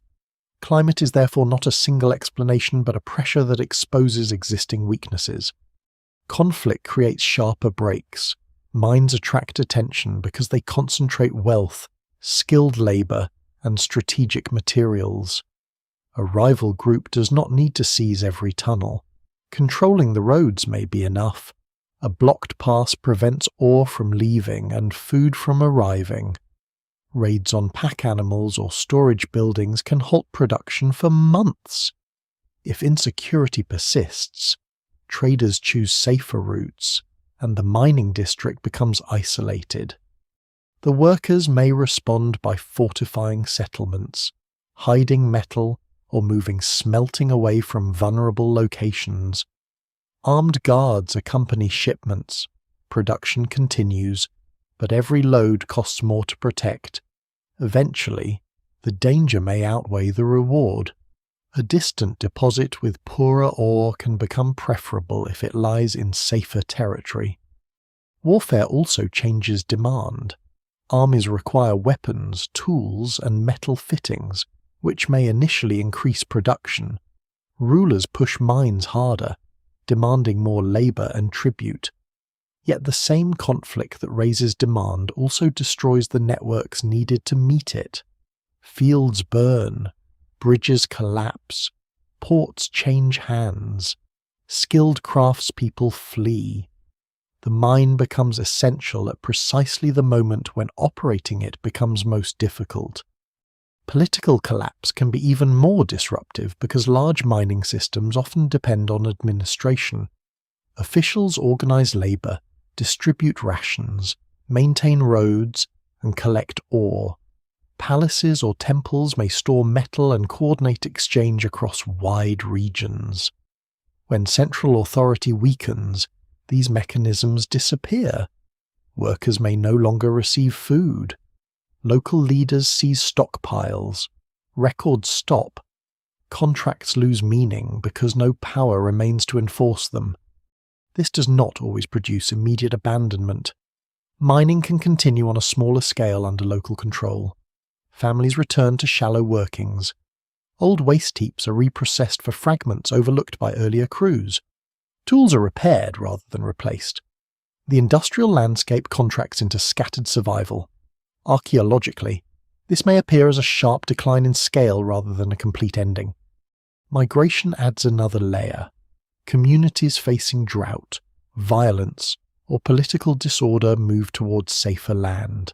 Climate is therefore not a single explanation but a pressure that exposes existing weaknesses. Conflict creates sharper breaks. Mines attract attention because they concentrate wealth, skilled labour, and strategic materials. A rival group does not need to seize every tunnel. Controlling the roads may be enough. A blocked pass prevents ore from leaving and food from arriving. Raids on pack animals or storage buildings can halt production for months. If insecurity persists, traders choose safer routes, and the mining district becomes isolated. The workers may respond by fortifying settlements, hiding metal, or moving smelting away from vulnerable locations. Armed guards accompany shipments. Production continues, but every load costs more to protect. Eventually, the danger may outweigh the reward. A distant deposit with poorer ore can become preferable if it lies in safer territory. Warfare also changes demand. Armies require weapons, tools, and metal fittings, which may initially increase production. Rulers push mines harder, demanding more labour and tribute. Yet the same conflict that raises demand also destroys the networks needed to meet it. Fields burn, bridges collapse, ports change hands, skilled craftspeople flee. The mine becomes essential at precisely the moment when operating it becomes most difficult. Political collapse can be even more disruptive because large mining systems often depend on administration. Officials organize labour, distribute rations, maintain roads, and collect ore. Palaces or temples may store metal and coordinate exchange across wide regions. When central authority weakens, these mechanisms disappear. Workers may no longer receive food. Local leaders seize stockpiles. Records stop. Contracts lose meaning because no power remains to enforce them. This does not always produce immediate abandonment. Mining can continue on a smaller scale under local control. Families return to shallow workings. Old waste heaps are reprocessed for fragments overlooked by earlier crews. Tools are repaired rather than replaced. The industrial landscape contracts into scattered survival. Archaeologically, this may appear as a sharp decline in scale rather than a complete ending. Migration adds another layer. Communities facing drought, violence, or political disorder move towards safer land.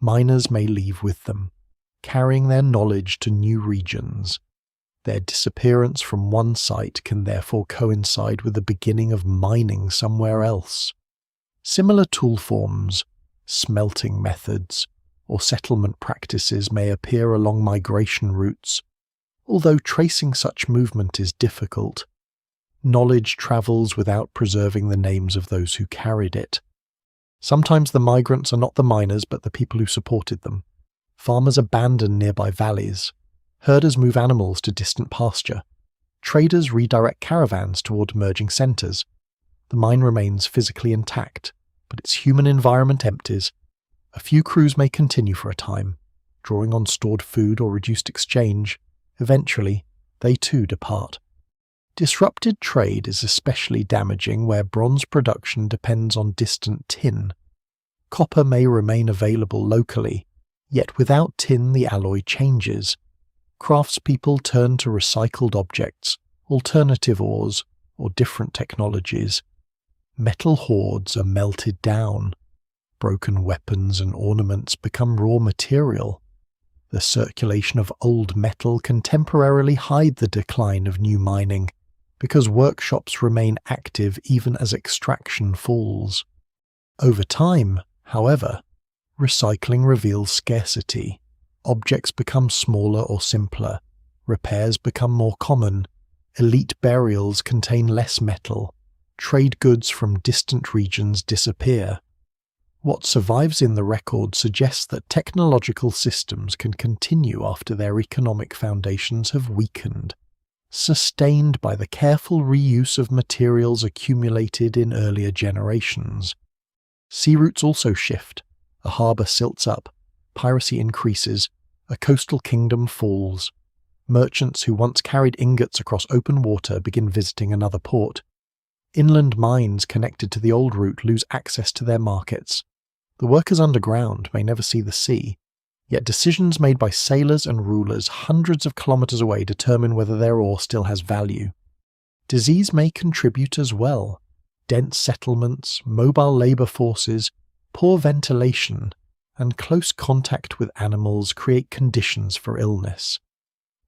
Miners may leave with them, carrying their knowledge to new regions. Their disappearance from one site can therefore coincide with the beginning of mining somewhere else. Similar tool forms, smelting methods, or settlement practices may appear along migration routes, although tracing such movement is difficult. Knowledge travels without preserving the names of those who carried it. Sometimes the migrants are not the miners but the people who supported them. Farmers abandon nearby valleys. Herders move animals to distant pasture. Traders redirect caravans toward emerging centres. The mine remains physically intact, but its human environment empties. A few crews may continue for a time, drawing on stored food or reduced exchange. Eventually, they too depart. Disrupted trade is especially damaging where bronze production depends on distant tin. Copper may remain available locally, yet without tin the alloy changes. Craftspeople turn to recycled objects, alternative ores, or different technologies. Metal hoards are melted down. Broken weapons and ornaments become raw material. The circulation of old metal can temporarily hide the decline of new mining, because workshops remain active even as extraction falls. Over time, however, recycling reveals scarcity. Objects become smaller or simpler. Repairs become more common. Elite burials contain less metal. Trade goods from distant regions disappear. What survives in the record suggests that technological systems can continue after their economic foundations have weakened, sustained by the careful reuse of materials accumulated in earlier generations. Sea routes also shift. A harbour silts up, piracy increases, a coastal kingdom falls. Merchants who once carried ingots across open water begin visiting another port. Inland mines connected to the old route lose access to their markets. The workers underground may never see the sea, yet decisions made by sailors and rulers hundreds of kilometres away determine whether their ore still has value. Disease may contribute as well. Dense settlements, mobile labour forces, poor ventilation, and close contact with animals create conditions for illness.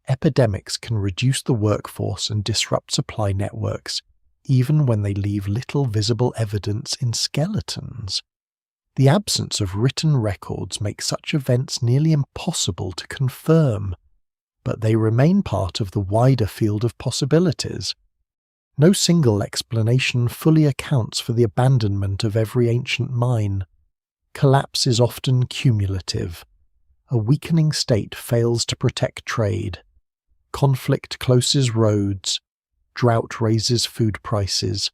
Epidemics can reduce the workforce and disrupt supply networks, even when they leave little visible evidence in skeletons. The absence of written records makes such events nearly impossible to confirm, but they remain part of the wider field of possibilities. No single explanation fully accounts for the abandonment of every ancient mine. Collapse is often cumulative. A weakening state fails to protect trade. Conflict closes roads. Drought raises food prices.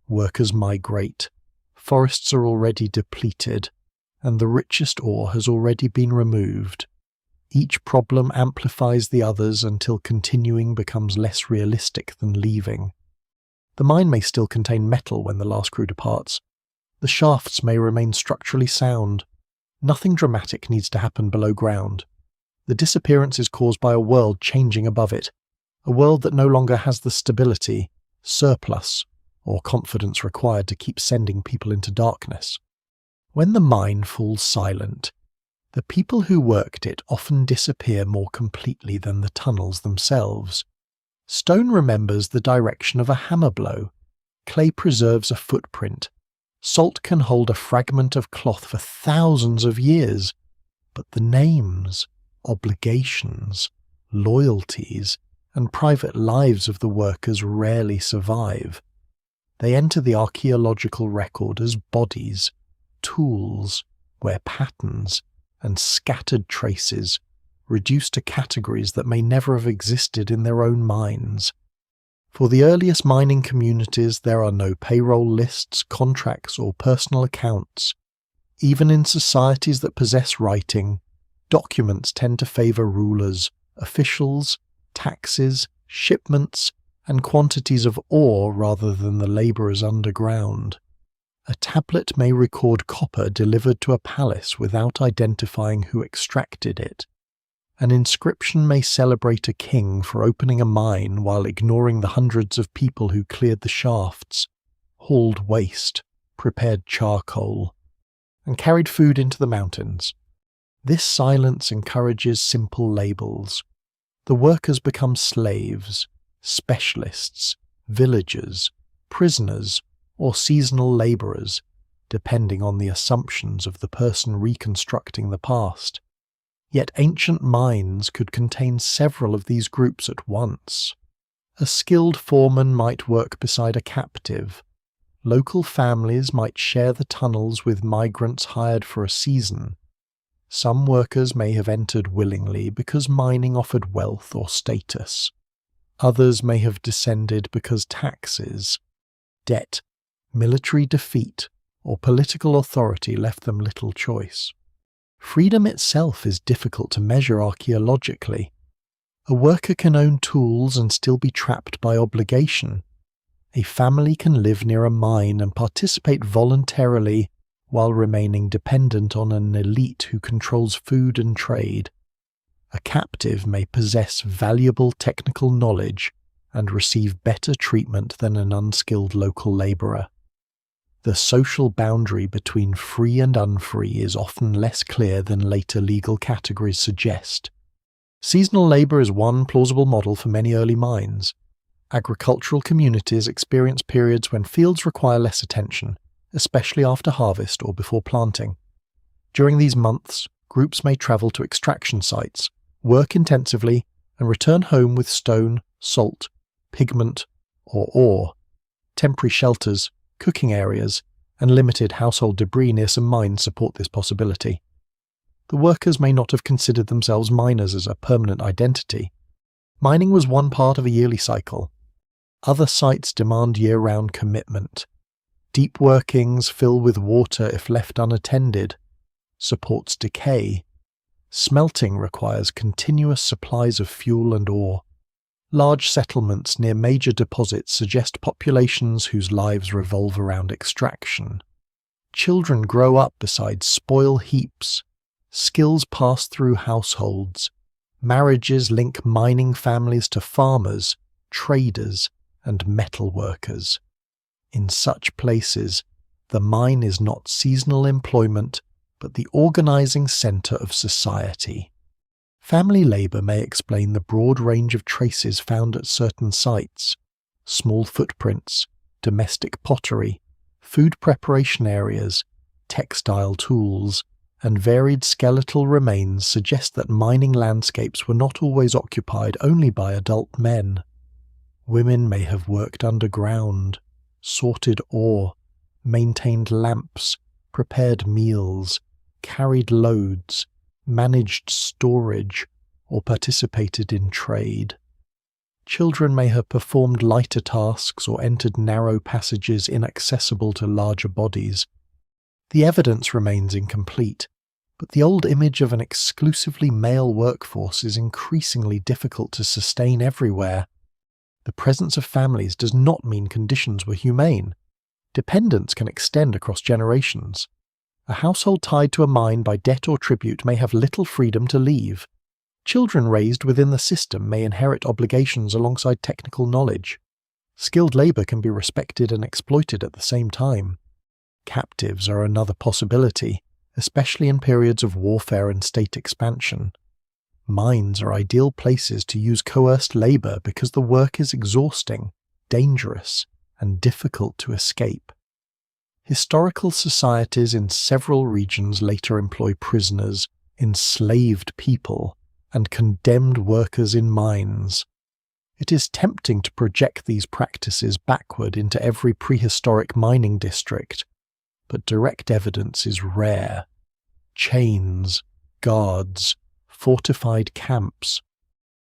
Workers migrate. Forests are already depleted, and the richest ore has already been removed. Each problem amplifies the others until continuing becomes less realistic than leaving. The mine may still contain metal when the last crew departs. The shafts may remain structurally sound. Nothing dramatic needs to happen below ground. The disappearance is caused by a world changing above it, a world that no longer has the stability, surplus, or confidence required to keep sending people into darkness. When the mine falls silent, the people who worked it often disappear more completely than the tunnels themselves. Stone remembers the direction of a hammer blow. Clay preserves a footprint. Salt can hold a fragment of cloth for thousands of years. But the names, obligations, loyalties, and private lives of the workers rarely survive. They enter the archaeological record as bodies, tools, where patterns, and scattered traces, reduced to categories that may never have existed in their own minds. For the earliest mining communities, there are no payroll lists, contracts, or personal accounts. Even in societies that possess writing, documents tend to favour rulers, officials, taxes, shipments, and quantities of ore rather than the labourers underground. A tablet may record copper delivered to a palace without identifying who extracted it. An inscription may celebrate a king for opening a mine while ignoring the hundreds of people who cleared the shafts, hauled waste, prepared charcoal, and carried food into the mountains. This silence encourages simple labels. The workers become slaves, specialists, villagers, prisoners, or seasonal labourers, depending on the assumptions of the person reconstructing the past. Yet ancient mines could contain several of these groups at once. A skilled foreman might work beside a captive. Local families might share the tunnels with migrants hired for a season. Some workers may have entered willingly because mining offered wealth or status. Others may have descended because taxes, debt, military defeat, or political authority left them little choice. Freedom itself is difficult to measure archaeologically. A worker can own tools and still be trapped by obligation. A family can live near a mine and participate voluntarily while remaining dependent on an elite who controls food and trade. A captive may possess valuable technical knowledge and receive better treatment than an unskilled local labourer. The social boundary between free and unfree is often less clear than later legal categories suggest. Seasonal labour is one plausible model for many early mines. Agricultural communities experience periods when fields require less attention, especially after harvest or before planting. During these months, groups may travel to extraction sites, work intensively, and return home with stone, salt, pigment, or ore. Temporary shelters, cooking areas, and limited household debris near some mines support this possibility. The workers may not have considered themselves miners as a permanent identity. Mining was one part of a yearly cycle. Other sites demand year-round commitment. Deep workings fill with water if left unattended. Supports decay. Smelting requires continuous supplies of fuel and ore. Large settlements near major deposits suggest populations whose lives revolve around extraction. Children grow up beside spoil heaps. Skills pass through households. Marriages link mining families to farmers, traders, and metal workers. In such places, the mine is not seasonal employment, but the organizing center of society. Family labor may explain the broad range of traces found at certain sites. Small footprints, domestic pottery, food preparation areas, textile tools, and varied skeletal remains suggest that mining landscapes were not always occupied only by adult men. Women may have worked underground, sorted ore, maintained lamps, prepared meals, carried loads, managed storage, or participated in trade. Children may have performed lighter tasks or entered narrow passages inaccessible to larger bodies. The evidence remains incomplete, but the old image of an exclusively male workforce is increasingly difficult to sustain everywhere. The presence of families does not mean conditions were humane. Dependence can extend across generations. A household tied to a mine by debt or tribute may have little freedom to leave. Children raised within the system may inherit obligations alongside technical knowledge. Skilled labour can be respected and exploited at the same time. Captives are another possibility, especially in periods of warfare and state expansion. Mines are ideal places to use coerced labour because the work is exhausting, dangerous, and difficult to escape. Historical societies in several regions later employ prisoners, enslaved people, and condemned workers in mines. It is tempting to project these practices backward into every prehistoric mining district, but direct evidence is rare. Chains, guards, fortified camps,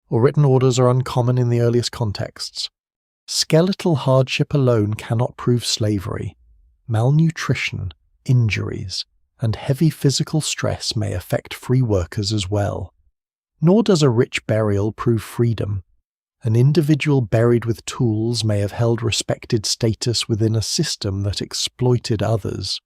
or written orders are uncommon in the earliest contexts. Skeletal hardship alone cannot prove slavery. Malnutrition, injuries, and heavy physical stress may affect free workers as well. Nor does a rich burial prove freedom. An individual buried with tools may have held respected status within a system that exploited others.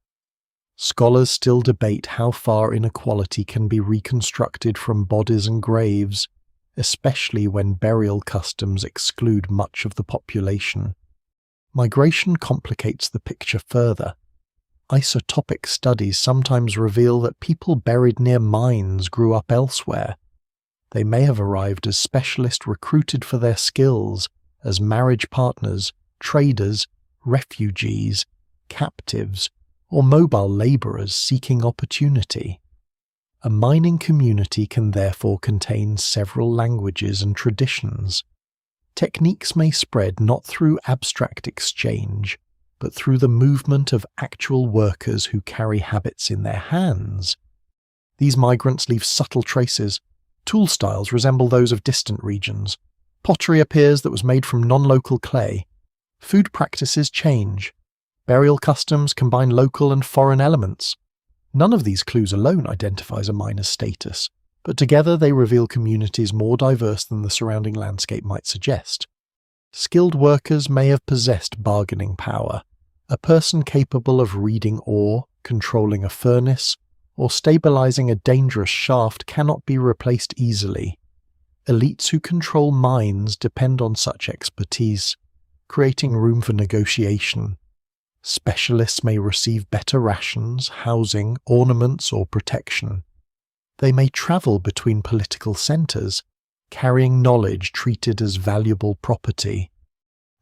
Scholars still debate how far inequality can be reconstructed from bodies and graves, especially when burial customs exclude much of the population. Migration complicates the picture further. Isotopic studies sometimes reveal that people buried near mines grew up elsewhere. They may have arrived as specialists recruited for their skills, as marriage partners, traders, refugees, captives, or mobile labourers seeking opportunity. A mining community can therefore contain several languages and traditions. Techniques may spread not through abstract exchange, but through the movement of actual workers who carry habits in their hands. These migrants leave subtle traces. Tool styles resemble those of distant regions. Pottery appears that was made from non-local clay. Food practices change. Burial customs combine local and foreign elements. None of these clues alone identifies a miner's status, but together they reveal communities more diverse than the surrounding landscape might suggest. Skilled workers may have possessed bargaining power. A person capable of reading ore, controlling a furnace, or stabilizing a dangerous shaft cannot be replaced easily. Elites who control mines depend on such expertise, creating room for negotiation. Specialists may receive better rations, housing, ornaments, or protection. They may travel between political centers, carrying knowledge treated as valuable property.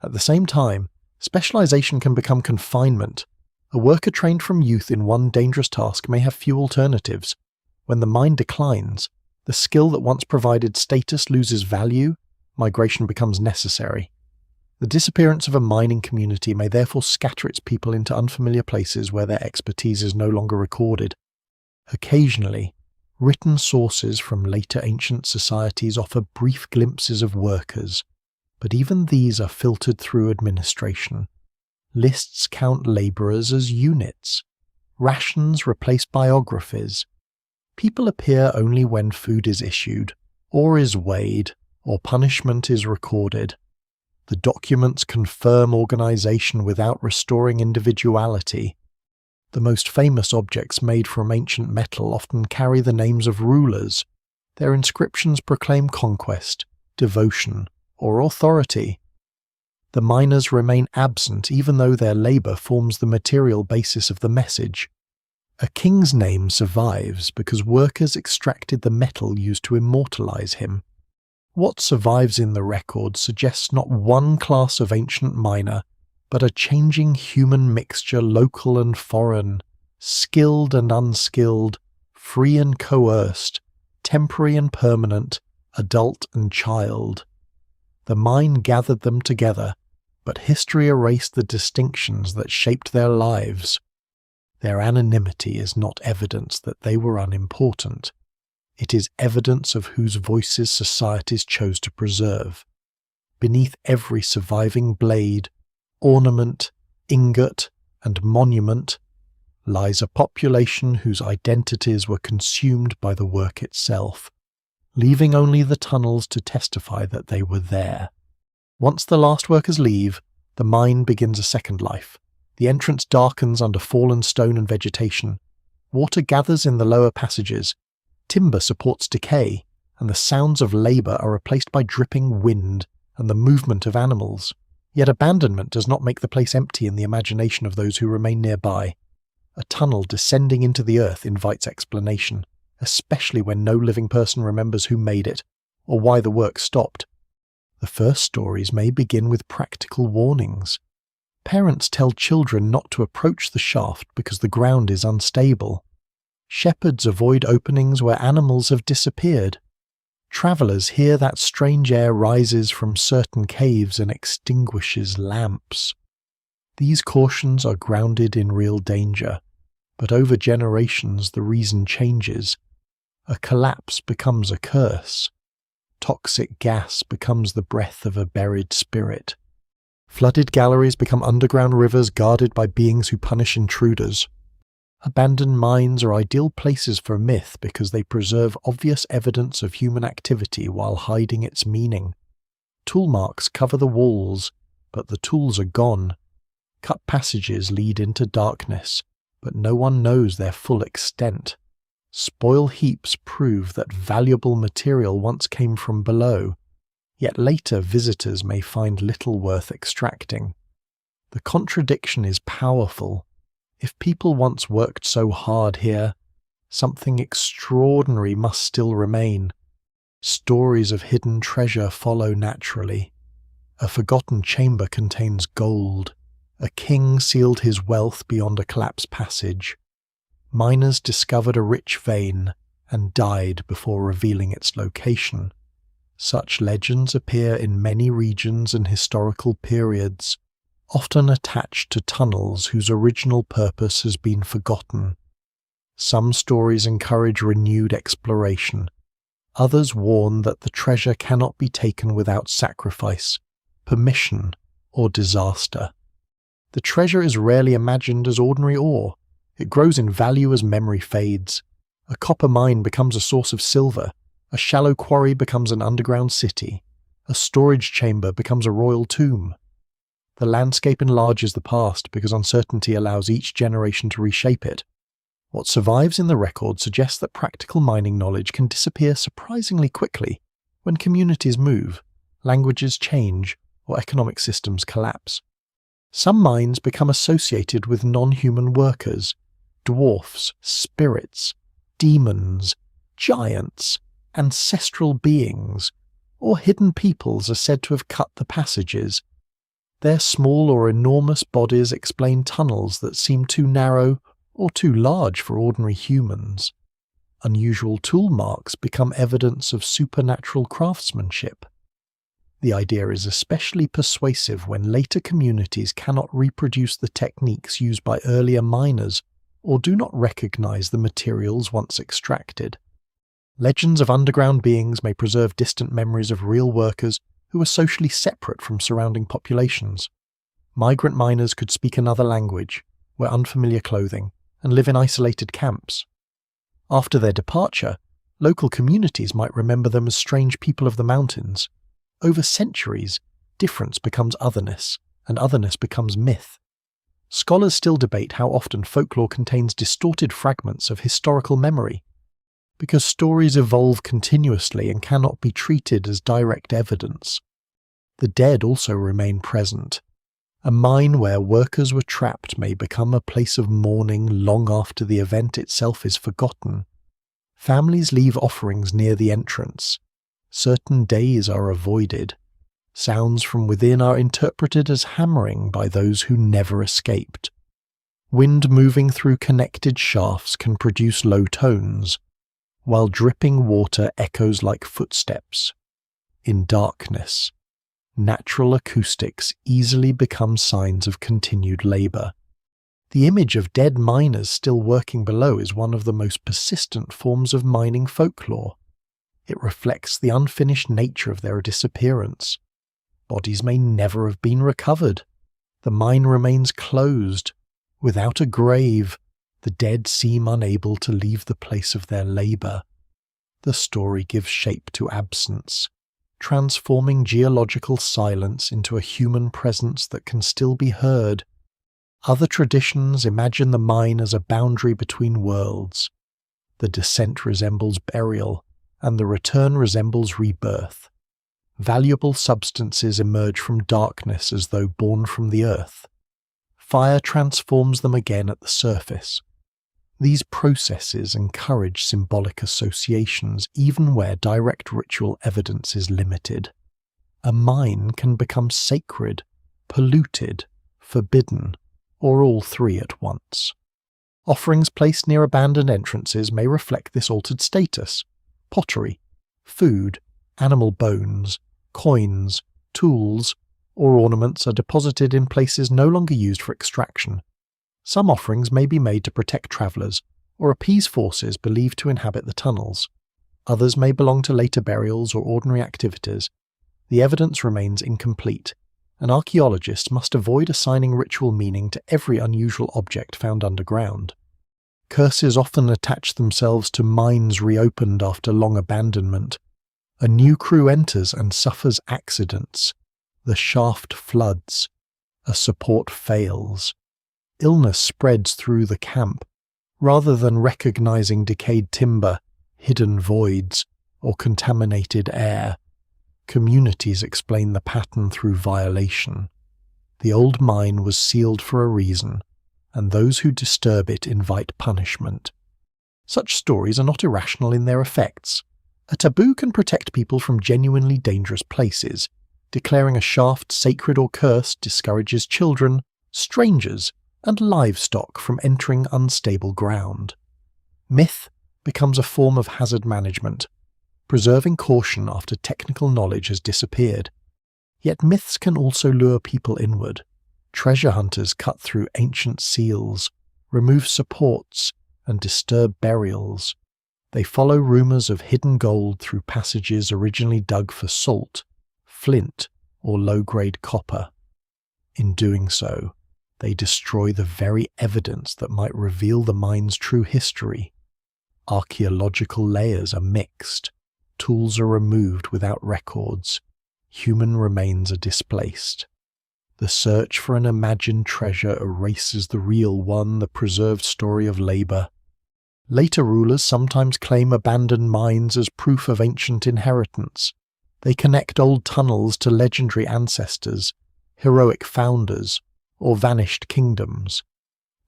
At the same time, specialization can become confinement. A worker trained from youth in one dangerous task may have few alternatives. When the mine declines, the skill that once provided status loses value, migration becomes necessary. The disappearance of a mining community may therefore scatter its people into unfamiliar places where their expertise is no longer recorded. Occasionally, written sources from later ancient societies offer brief glimpses of workers, but even these are filtered through administration. Lists count labourers as units. Rations replace biographies. People appear only when food is issued, or is weighed, or punishment is recorded. The documents confirm organisation without restoring individuality. The most famous objects made from ancient metal often carry the names of rulers. Their inscriptions proclaim conquest, devotion, or authority. The miners remain absent even though their labour forms the material basis of the message. A king's name survives because workers extracted the metal used to immortalise him. What survives in the record suggests not one class of ancient miner, but a changing human mixture, local and foreign, skilled and unskilled, free and coerced, temporary and permanent, adult and child. The mine gathered them together, but history erased the distinctions that shaped their lives. Their anonymity is not evidence that they were unimportant. It is evidence of whose voices societies chose to preserve. Beneath every surviving blade, ornament, ingot, and monument lies a population whose identities were consumed by the work itself, leaving only the tunnels to testify that they were there. Once the last workers leave, the mine begins a second life. The entrance darkens under fallen stone and vegetation. Water gathers in the lower passages. Timber supports decay, and the sounds of labour are replaced by dripping wind and the movement of animals. Yet abandonment does not make the place empty in the imagination of those who remain nearby. A tunnel descending into the earth invites explanation, especially when no living person remembers who made it, or why the work stopped. The first stories may begin with practical warnings. Parents tell children not to approach the shaft because the ground is unstable. Shepherds avoid openings where animals have disappeared. Travellers hear that strange air rises from certain caves and extinguishes lamps. These cautions are grounded in real danger, but over generations the reason changes. A collapse becomes a curse. Toxic gas becomes the breath of a buried spirit. Flooded galleries become underground rivers guarded by beings who punish intruders. Abandoned mines are ideal places for myth because they preserve obvious evidence of human activity while hiding its meaning. Tool marks cover the walls, but the tools are gone. Cut passages lead into darkness, but no one knows their full extent. Spoil heaps prove that valuable material once came from below, yet later visitors may find little worth extracting. The contradiction is powerful. If people once worked so hard here, something extraordinary must still remain. Stories of hidden treasure follow naturally. A forgotten chamber contains gold. A king sealed his wealth beyond a collapsed passage. Miners discovered a rich vein and died before revealing its location. Such legends appear in many regions and historical periods, often attached to tunnels whose original purpose has been forgotten. Some stories encourage renewed exploration. Others warn that the treasure cannot be taken without sacrifice, permission, or disaster. The treasure is rarely imagined as ordinary ore. It grows in value as memory fades. A copper mine becomes a source of silver. A shallow quarry becomes an underground city. A storage chamber becomes a royal tomb. The landscape enlarges the past because uncertainty allows each generation to reshape it. What survives in the record suggests that practical mining knowledge can disappear surprisingly quickly when communities move, languages change, or economic systems collapse. Some mines become associated with non-human workers, dwarfs, spirits, demons, giants, ancestral beings, or hidden peoples are said to have cut the passages. Their small or enormous bodies explain tunnels that seem too narrow or too large for ordinary humans. Unusual tool marks become evidence of supernatural craftsmanship. The idea is especially persuasive when later communities cannot reproduce the techniques used by earlier miners or do not recognize the materials once extracted. Legends of underground beings may preserve distant memories of real workers who are socially separate from surrounding populations. Migrant miners could speak another language, wear unfamiliar clothing, and live in isolated camps. After their departure, local communities might remember them as strange people of the mountains. Over centuries, difference becomes otherness, and otherness becomes myth. Scholars still debate how often folklore contains distorted fragments of historical memory. Because stories evolve continuously and cannot be treated as direct evidence. The dead also remain present. A mine where workers were trapped may become a place of mourning long after the event itself is forgotten. Families leave offerings near the entrance. Certain days are avoided. Sounds from within are interpreted as hammering by those who never escaped. Wind moving through connected shafts can produce low tones, while dripping water echoes like footsteps. In darkness, natural acoustics easily become signs of continued labor. The image of dead miners still working below is one of the most persistent forms of mining folklore. It reflects the unfinished nature of their disappearance. Bodies may never have been recovered. The mine remains closed. Without a grave, the dead seem unable to leave the place of their labor. The story gives shape to absence, transforming geological silence into a human presence that can still be heard. Other traditions imagine the mine as a boundary between worlds. The descent resembles burial, and the return resembles rebirth. Valuable substances emerge from darkness as though born from the earth. Fire transforms them again at the surface. These processes encourage symbolic associations even where direct ritual evidence is limited. A mine can become sacred, polluted, forbidden, or all three at once. Offerings placed near abandoned entrances may reflect this altered status. Pottery, food, Animal bones, coins, tools, or ornaments are deposited in places no longer used for extraction. Some offerings may be made to protect travellers or appease forces believed to inhabit the tunnels. Others may belong to later burials or ordinary activities. The evidence remains incomplete, and archaeologists must avoid assigning ritual meaning to every unusual object found underground. Curses often attach themselves to mines reopened after long abandonment. A new crew enters and suffers accidents. The shaft floods. A support fails. Illness spreads through the camp. Rather than recognizing decayed timber, hidden voids, or contaminated air, communities explain the pattern through violation. The old mine was sealed for a reason, and those who disturb it invite punishment. Such stories are not irrational in their effects. A taboo can protect people from genuinely dangerous places. Declaring a shaft sacred or cursed discourages children, strangers, and livestock from entering unstable ground. Myth becomes a form of hazard management, preserving caution after technical knowledge has disappeared. Yet myths can also lure people inward. Treasure hunters cut through ancient seals, remove supports, and disturb burials. They follow rumors of hidden gold through passages originally dug for salt, flint, or low-grade copper. In doing so, they destroy the very evidence that might reveal the mine's true history. Archaeological layers are mixed, tools are removed without records, human remains are displaced. The search for an imagined treasure erases the real one, the preserved story of labor. Later rulers sometimes claim abandoned mines as proof of ancient inheritance. They connect old tunnels to legendary ancestors, heroic founders, or vanished kingdoms.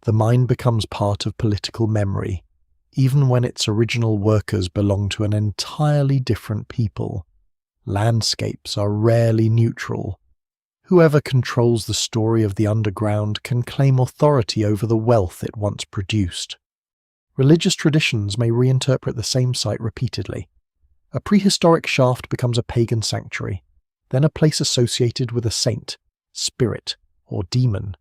The mine becomes part of political memory, even when its original workers belong to an entirely different people. Landscapes are rarely neutral. Whoever controls the story of the underground can claim authority over the wealth it once produced. Religious traditions may reinterpret the same site repeatedly. A prehistoric shaft becomes a pagan sanctuary, then a place associated with a saint, spirit, or demon.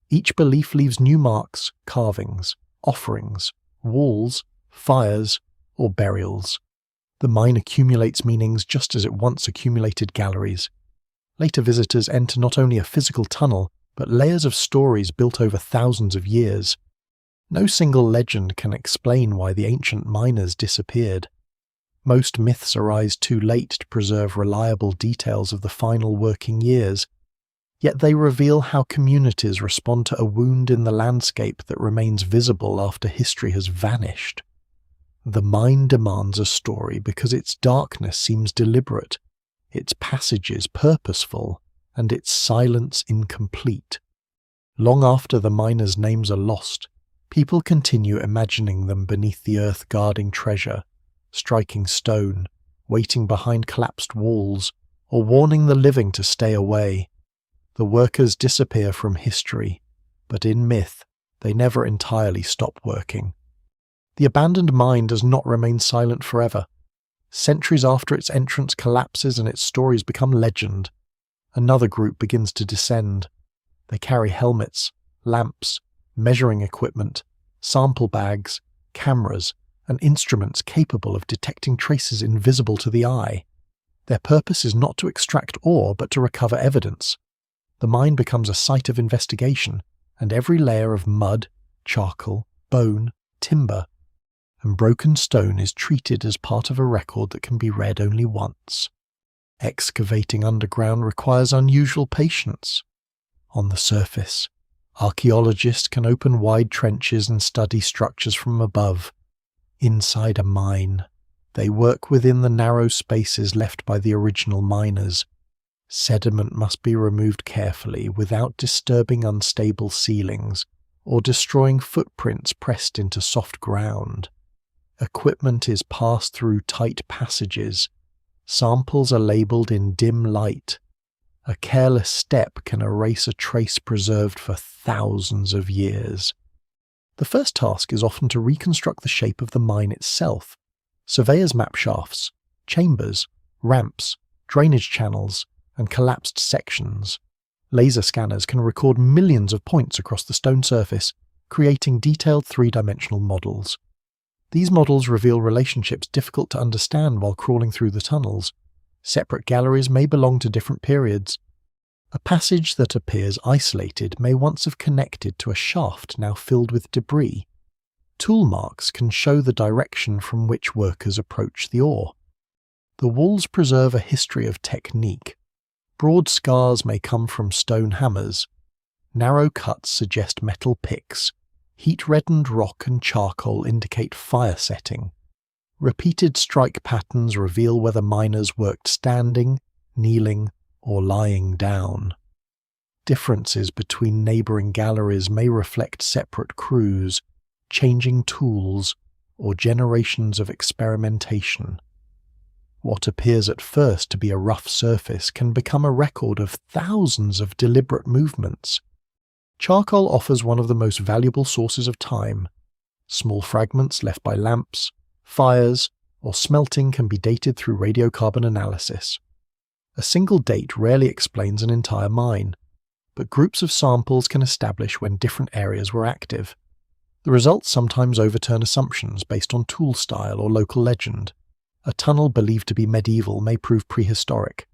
Each belief leaves new marks, carvings, offerings, walls, fires, or burials. The mine accumulates meanings just as it once accumulated galleries. Later visitors enter not only a physical tunnel, but layers of stories built over thousands of years. No single legend can explain why the ancient miners disappeared. Most myths arise too late to preserve reliable details of the final working years, yet they reveal how communities respond to a wound in the landscape that remains visible after history has vanished. The mine demands a story because its darkness seems deliberate, its passages purposeful, and its silence incomplete. Long after the miners' names are lost, people continue imagining them beneath the earth guarding treasure, striking stone, waiting behind collapsed walls, or warning the living to stay away. The workers disappear from history, but in myth, they never entirely stop working. The abandoned mine does not remain silent forever. Centuries after its entrance collapses and its stories become legend, another group begins to descend. They carry helmets, lamps, measuring equipment, sample bags, cameras, and instruments capable of detecting traces invisible to the eye. Their purpose is not to extract ore, but to recover evidence. The mine becomes a site of investigation, and every layer of mud, charcoal, bone, timber, and broken stone is treated as part of a record that can be read only once. Excavating underground requires unusual patience. On the surface, archaeologists can open wide trenches and study structures from above. Inside a mine, they work within the narrow spaces left by the original miners. Sediment must be removed carefully without disturbing unstable ceilings or destroying footprints pressed into soft ground. Equipment is passed through tight passages. Samples are labelled in dim light. A careless step can erase a trace preserved for thousands of years. The first task is often to reconstruct the shape of the mine itself. Surveyors map shafts, chambers, ramps, drainage channels, and collapsed sections. Laser scanners can record millions of points across the stone surface, creating detailed three-dimensional models. These models reveal relationships difficult to understand while crawling through the tunnels. Separate galleries may belong to different periods. A passage that appears isolated may once have connected to a shaft now filled with debris. Tool marks can show the direction from which workers approach the ore. The walls preserve a history of technique. Broad scars may come from stone hammers. Narrow cuts suggest metal picks. Heat-reddened rock and charcoal indicate fire setting. Repeated strike patterns reveal whether miners worked standing, kneeling, or lying down. Differences between neighbouring galleries may reflect separate crews, changing tools, or generations of experimentation. What appears at first to be a rough surface can become a record of thousands of deliberate movements. Charcoal offers one of the most valuable sources of time. Small fragments left by lamps, fires, or smelting can be dated through radiocarbon analysis. A single date rarely explains an entire mine, but groups of samples can establish when different areas were active. The results sometimes overturn assumptions based on tool style or local legend. A tunnel believed to be medieval may prove prehistoric.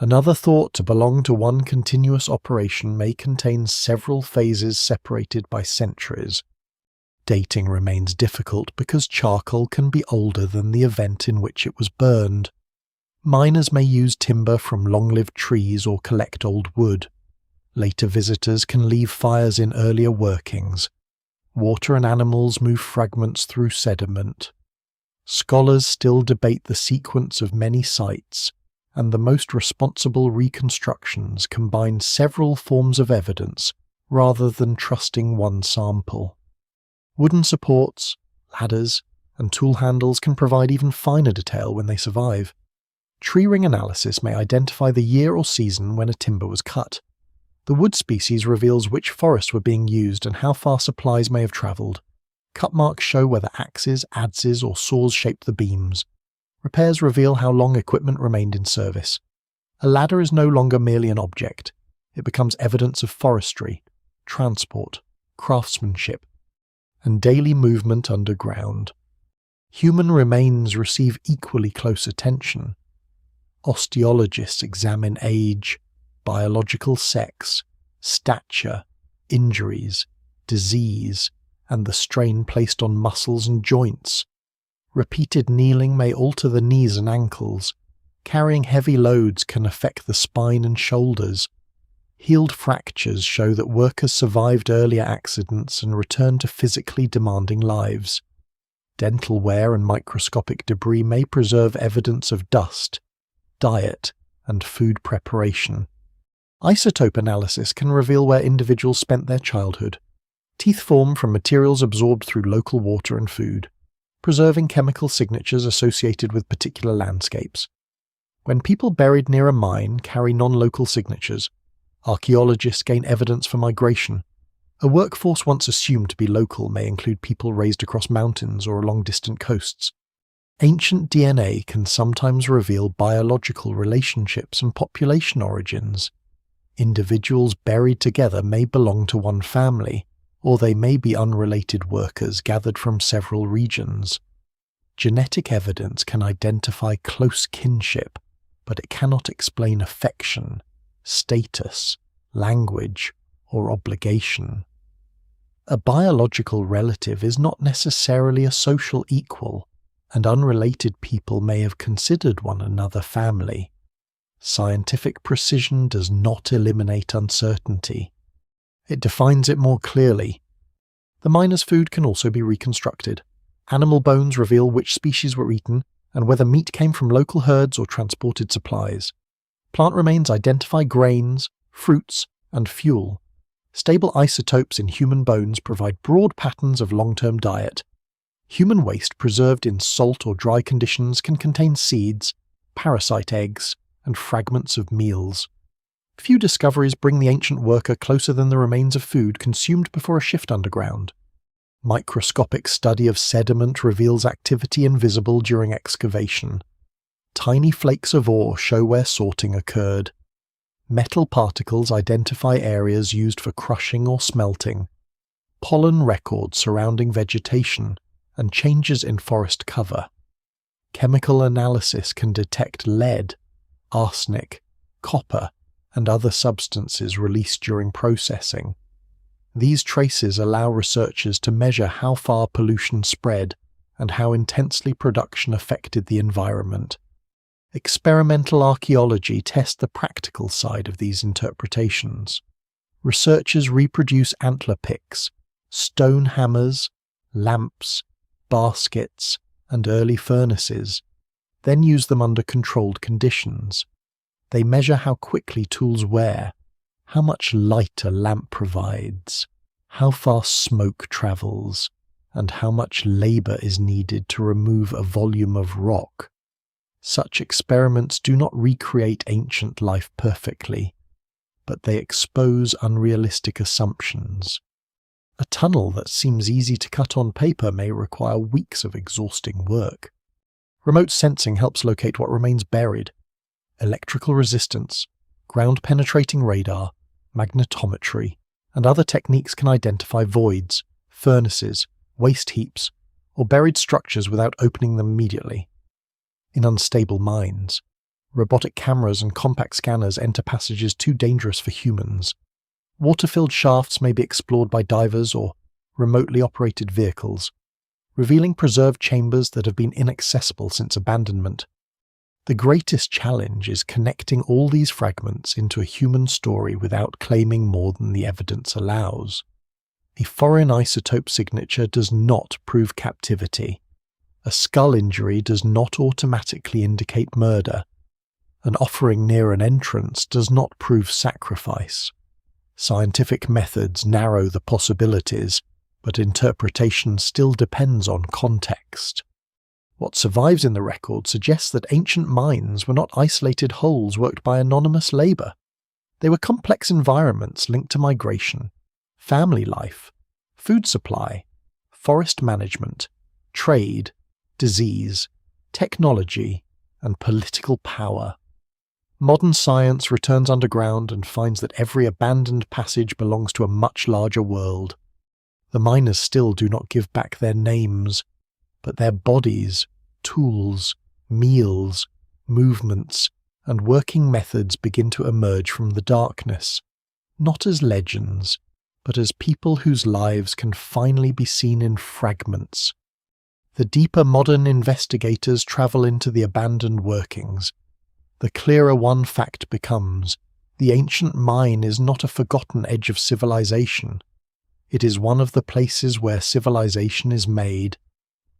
Another thought to belong to one continuous operation may contain several phases separated by centuries. Dating remains difficult because charcoal can be older than the event in which it was burned. Miners may use timber from long-lived trees or collect old wood. Later visitors can leave fires in earlier workings. Water and animals move fragments through sediment. Scholars still debate the sequence of many sites, and the most responsible reconstructions combine several forms of evidence rather than trusting one sample. Wooden supports, ladders, and tool handles can provide even finer detail when they survive. Tree ring analysis may identify the year or season when a timber was cut. The wood species reveals which forests were being used and how far supplies may have travelled. Cut marks show whether axes, adzes, or saws shaped the beams. Repairs reveal how long equipment remained in service. A ladder is no longer merely an object. It becomes evidence of forestry, transport, craftsmanship, and daily movement underground. Human remains receive equally close attention. Osteologists examine age, biological sex, stature, injuries, disease, and the strain placed on muscles and joints. Repeated kneeling may alter the knees and ankles. Carrying heavy loads can affect the spine and shoulders. Healed fractures show that workers survived earlier accidents and returned to physically demanding lives. Dental wear and microscopic debris may preserve evidence of dust, diet, and food preparation. Isotope analysis can reveal where individuals spent their childhood. Teeth form from materials absorbed through local water and food, preserving chemical signatures associated with particular landscapes. When people buried near a mine carry non-local signatures, archaeologists gain evidence for migration. A workforce once assumed to be local may include people raised across mountains or along distant coasts. Ancient DNA can sometimes reveal biological relationships and population origins. Individuals buried together may belong to one family, or they may be unrelated workers gathered from several regions. Genetic evidence can identify close kinship, but it cannot explain affection, status, language, or obligation. A biological relative is not necessarily a social equal, and unrelated people may have considered one another family. Scientific precision does not eliminate uncertainty. It defines it more clearly. The miner's food can also be reconstructed. Animal bones reveal which species were eaten and whether meat came from local herds or transported supplies. Plant remains identify grains, fruits, and fuel. Stable isotopes in human bones provide broad patterns of long-term diet. Human waste preserved in salt or dry conditions can contain seeds, parasite eggs, and fragments of meals. Few discoveries bring the ancient worker closer than the remains of food consumed before a shift underground. Microscopic study of sediment reveals activity invisible during excavation. Tiny flakes of ore show where sorting occurred. Metal particles identify areas used for crushing or smelting. Pollen records surrounding vegetation and changes in forest cover. Chemical analysis can detect lead, arsenic, copper, and other substances released during processing. These traces allow researchers to measure how far pollution spread and how intensely production affected the environment. Experimental archaeology tests the practical side of these interpretations. Researchers reproduce antler picks, stone hammers, lamps, baskets, and early furnaces, then use them under controlled conditions. They measure how quickly tools wear, how much light a lamp provides, how fast smoke travels, and how much labor is needed to remove a volume of rock. Such experiments do not recreate ancient life perfectly, but they expose unrealistic assumptions. A tunnel that seems easy to cut on paper may require weeks of exhausting work. Remote sensing helps locate what remains buried. Electrical resistance, ground-penetrating radar, magnetometry, and other techniques can identify voids, furnaces, waste heaps, or buried structures without opening them immediately. In unstable mines, robotic cameras and compact scanners enter passages too dangerous for humans. Water-filled shafts may be explored by divers or remotely operated vehicles, revealing preserved chambers that have been inaccessible since abandonment. The greatest challenge is connecting all these fragments into a human story without claiming more than the evidence allows. A foreign isotope signature does not prove captivity. A skull injury does not automatically indicate murder. An offering near an entrance does not prove sacrifice. Scientific methods narrow the possibilities, but interpretation still depends on context. What survives in the record suggests that ancient mines were not isolated holes worked by anonymous labor. They were complex environments linked to migration, family life, food supply, forest management, trade, disease, technology, and political power. Modern science returns underground and finds that every abandoned passage belongs to a much larger world. The miners still do not give back their names, but their bodies, tools, meals, movements, and working methods begin to emerge from the darkness, not as legends, but as people whose lives can finally be seen in fragments. The deeper modern investigators travel into the abandoned workings, the clearer one fact becomes: the ancient mine is not a forgotten edge of civilization. It is one of the places where civilization is made.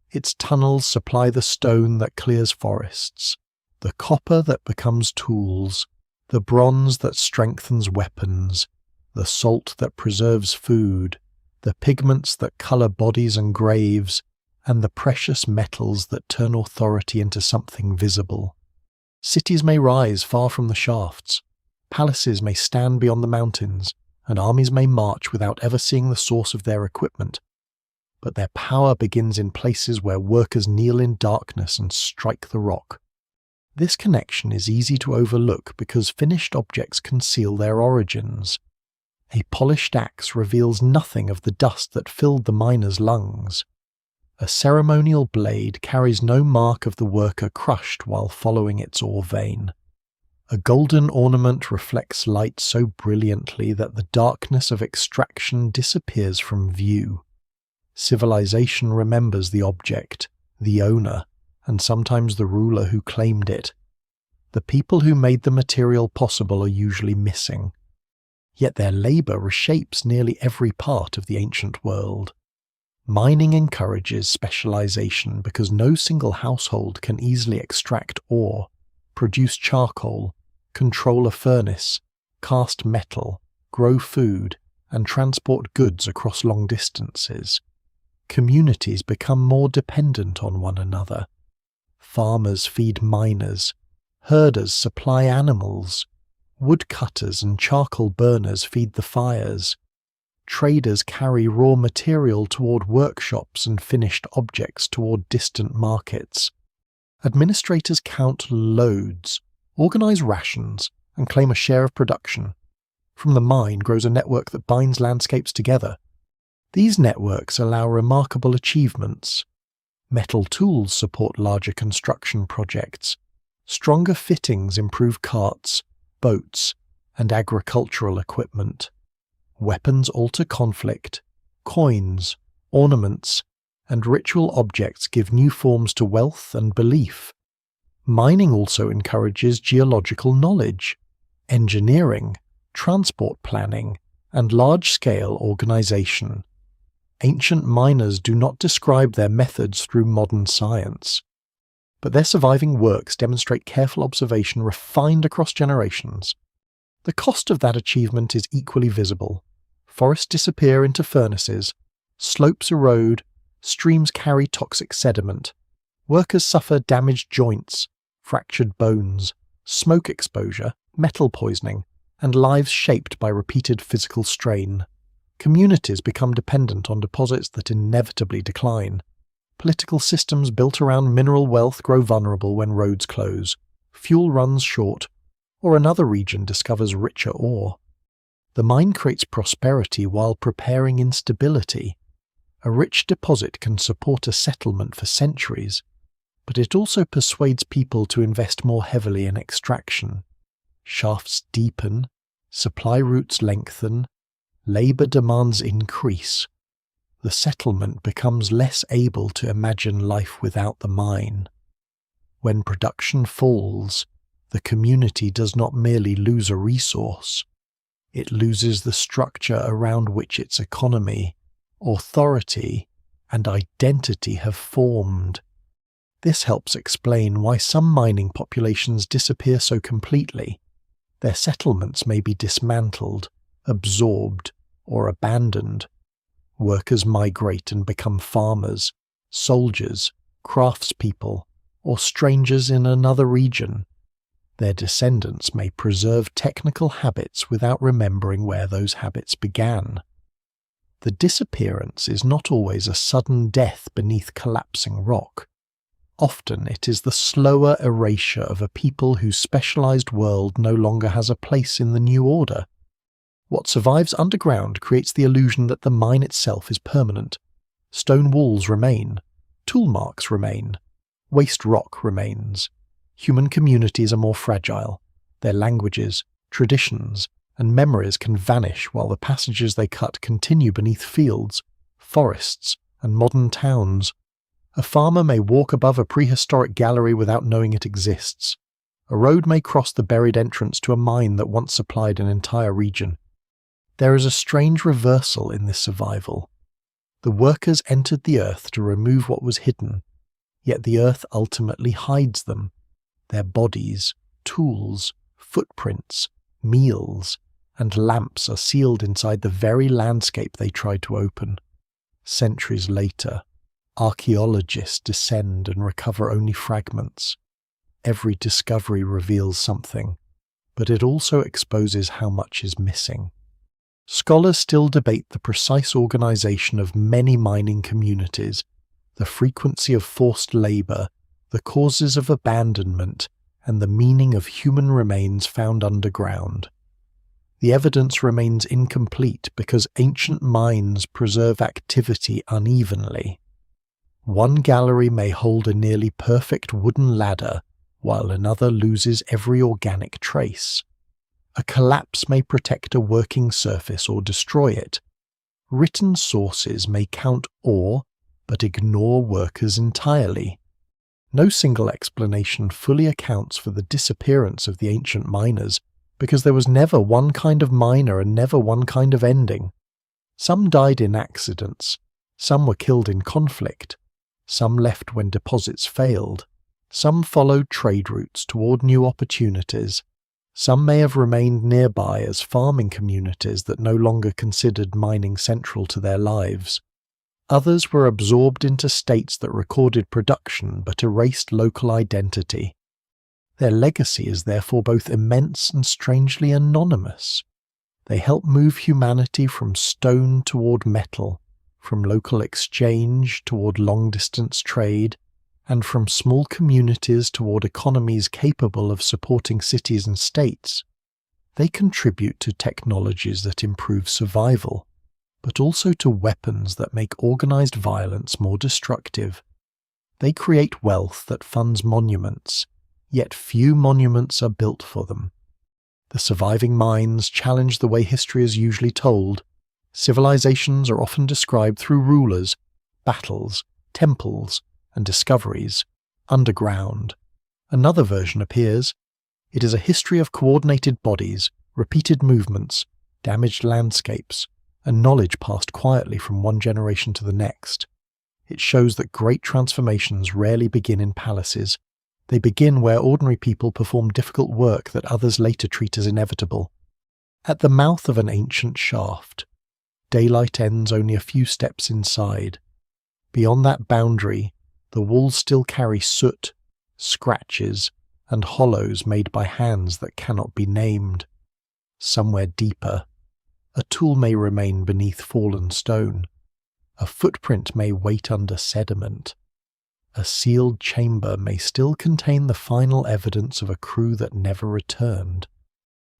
Its tunnels supply the stone that clears forests, the copper that becomes tools, the bronze that strengthens weapons, the salt that preserves food, the pigments that color bodies and graves, and the precious metals that turn authority into something visible. Cities may rise far from the shafts, palaces may stand beyond the mountains, and armies may march without ever seeing the source of their equipment. But their power begins in places where workers kneel in darkness and strike the rock. This connection is easy to overlook because finished objects conceal their origins. A polished axe reveals nothing of the dust that filled the miner's lungs. A ceremonial blade carries no mark of the worker crushed while following its ore vein. A golden ornament reflects light so brilliantly that the darkness of extraction disappears from view. Civilization remembers the object, the owner, and sometimes the ruler who claimed it. The people who made the material possible are usually missing. Yet their labor reshapes nearly every part of the ancient world. Mining encourages specialization because no single household can easily extract ore, produce charcoal, control a furnace, cast metal, grow food, and transport goods across long distances. Communities become more dependent on one another. Farmers feed miners, herders supply animals, woodcutters and charcoal burners feed the fires. Traders carry raw material toward workshops and finished objects toward distant markets. Administrators count loads, organise rations, and claim a share of production. From the mine grows a network that binds landscapes together. These networks allow remarkable achievements. Metal tools support larger construction projects. Stronger fittings improve carts, boats, and agricultural equipment. Weapons alter conflict. Coins, ornaments, and ritual objects give new forms to wealth and belief. Mining also encourages geological knowledge, engineering, transport planning, and large-scale organization. Ancient miners do not describe their methods through modern science, but their surviving works demonstrate careful observation refined across generations. The cost of that achievement is equally visible. Forests disappear into furnaces, slopes erode, streams carry toxic sediment, workers suffer damaged joints, fractured bones, smoke exposure, metal poisoning, and lives shaped by repeated physical strain. Communities become dependent on deposits that inevitably decline. Political systems built around mineral wealth grow vulnerable when roads close, fuel runs short, or another region discovers richer ore. The mine creates prosperity while preparing instability. A rich deposit can support a settlement for centuries, but it also persuades people to invest more heavily in extraction. Shafts deepen, supply routes lengthen, labour demands increase. The settlement becomes less able to imagine life without the mine. When production falls, the community does not merely lose a resource, it loses the structure around which its economy, authority, and identity have formed. This helps explain why some mining populations disappear so completely. Their settlements may be dismantled, absorbed, or abandoned. Workers migrate and become farmers, soldiers, craftspeople, or strangers in another region. Their descendants may preserve technical habits without remembering where those habits began. The disappearance is not always a sudden death beneath collapsing rock. Often it is the slower erasure of a people whose specialized world no longer has a place in the new order. What survives underground creates the illusion that the mine itself is permanent. Stone walls remain, tool marks remain, waste rock remains. Human communities are more fragile. Their languages, traditions, and memories can vanish while the passages they cut continue beneath fields, forests, and modern towns. A farmer may walk above a prehistoric gallery without knowing it exists. A road may cross the buried entrance to a mine that once supplied an entire region. There is a strange reversal in this survival. The workers entered the earth to remove what was hidden, yet the earth ultimately hides them. Their bodies, tools, footprints, meals, and lamps are sealed inside the very landscape they tried to open. Centuries later, archaeologists descend and recover only fragments. Every discovery reveals something, but it also exposes how much is missing. Scholars still debate the precise organization of many mining communities, the frequency of forced labor, the causes of abandonment, and the meaning of human remains found underground. The evidence remains incomplete because ancient mines preserve activity unevenly. One gallery may hold a nearly perfect wooden ladder, while another loses every organic trace. A collapse may protect a working surface or destroy it. Written sources may count ore, but ignore workers entirely. No single explanation fully accounts for the disappearance of the ancient miners, because there was never one kind of miner and never one kind of ending. Some died in accidents, some were killed in conflict, some left when deposits failed, some followed trade routes toward new opportunities, some may have remained nearby as farming communities that no longer considered mining central to their lives. Others were absorbed into states that recorded production but erased local identity. Their legacy is therefore both immense and strangely anonymous. They help move humanity from stone toward metal, from local exchange toward long-distance trade, and from small communities toward economies capable of supporting cities and states, they contribute to technologies that improve survival, but also to weapons that make organized violence more destructive. They create wealth that funds monuments, yet few monuments are built for them. The surviving mines challenge the way history is usually told. Civilizations are often described through rulers, battles, temples, and discoveries. Underground. Another version appears. It is a history of coordinated bodies, repeated movements, damaged landscapes, and knowledge passed quietly from one generation to the next. It shows that great transformations rarely begin in palaces. They begin where ordinary people perform difficult work that others later treat as inevitable. At the mouth of an ancient shaft, daylight ends only a few steps inside. Beyond that boundary, the walls still carry soot, scratches, and hollows made by hands that cannot be named. Somewhere deeper, a tool may remain beneath fallen stone. A footprint may wait under sediment. A sealed chamber may still contain the final evidence of a crew that never returned.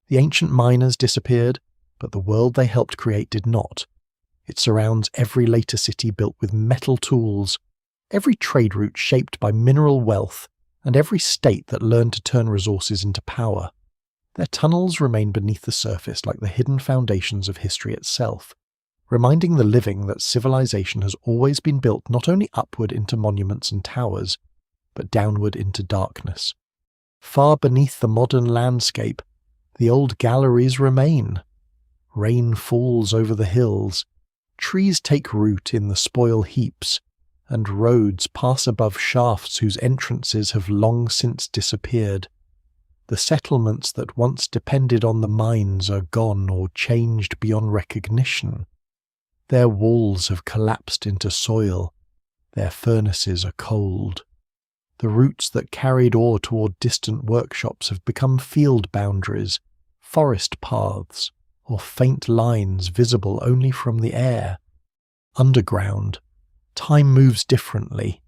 The ancient miners disappeared, but the world they helped create did not. It surrounds every later city built with metal tools, every trade route shaped by mineral wealth, and every state that learned to turn resources into power. Their tunnels remain beneath the surface like the hidden foundations of history itself, reminding the living that civilization has always been built not only upward into monuments and towers, but downward into darkness. Far beneath the modern landscape, the old galleries remain. Rain falls over the hills, trees take root in the spoil heaps, and roads pass above shafts whose entrances have long since disappeared. The settlements that once depended on the mines are gone or changed beyond recognition. Their walls have collapsed into soil, their furnaces are cold. The routes that carried ore toward distant workshops have become field boundaries, forest paths, or faint lines visible only from the air. Underground, time moves differently.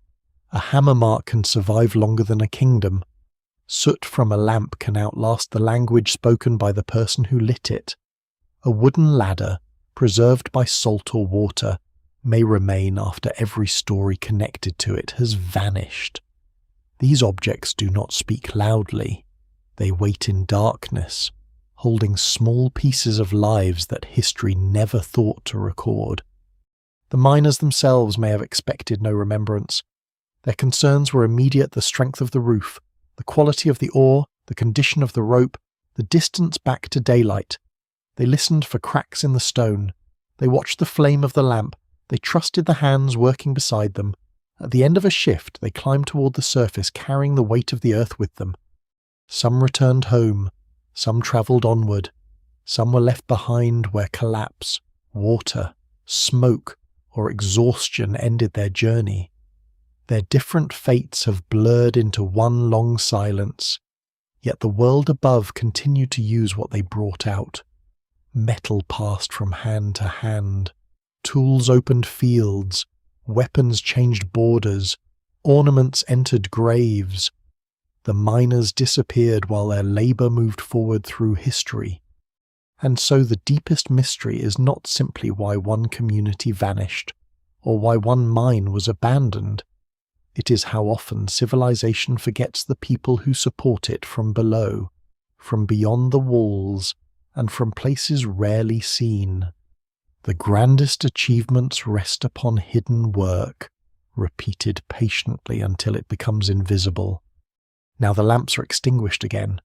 A hammer mark can survive longer than a kingdom. Soot from a lamp can outlast the language spoken by the person who lit it. A wooden ladder, preserved by salt or water, may remain after every story connected to it has vanished. These objects do not speak loudly. They wait in darkness, holding small pieces of lives that history never thought to record. The miners themselves may have expected no remembrance. Their concerns were immediate: the strength of the roof, the quality of the ore, the condition of the rope, the distance back to daylight. They listened for cracks in the stone. They watched the flame of the lamp. They trusted the hands working beside them. At the end of a shift, they climbed toward the surface, carrying the weight of the earth with them. Some returned home. Some travelled onward. Some were left behind where collapse, water, smoke, or exhaustion ended their journey. Their different fates have blurred into one long silence, yet the world above continued to use what they brought out. Metal passed from hand to hand, tools opened fields, weapons changed borders, ornaments entered graves. The miners disappeared while their labour moved forward through history. And so the deepest mystery is not simply why one community vanished, or why one mine was abandoned. It is how often civilization forgets the people who support it from below, from beyond the walls, and from places rarely seen. The grandest achievements rest upon hidden work, repeated patiently until it becomes invisible. Now the lamps are extinguished again.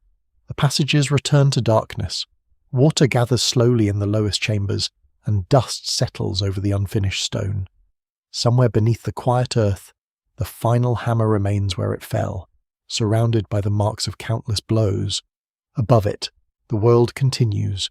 The passages return to darkness. Water gathers slowly in the lowest chambers, and dust settles over the unfinished stone. Somewhere beneath the quiet earth, the final hammer remains where it fell, surrounded by the marks of countless blows. Above it, the world continues,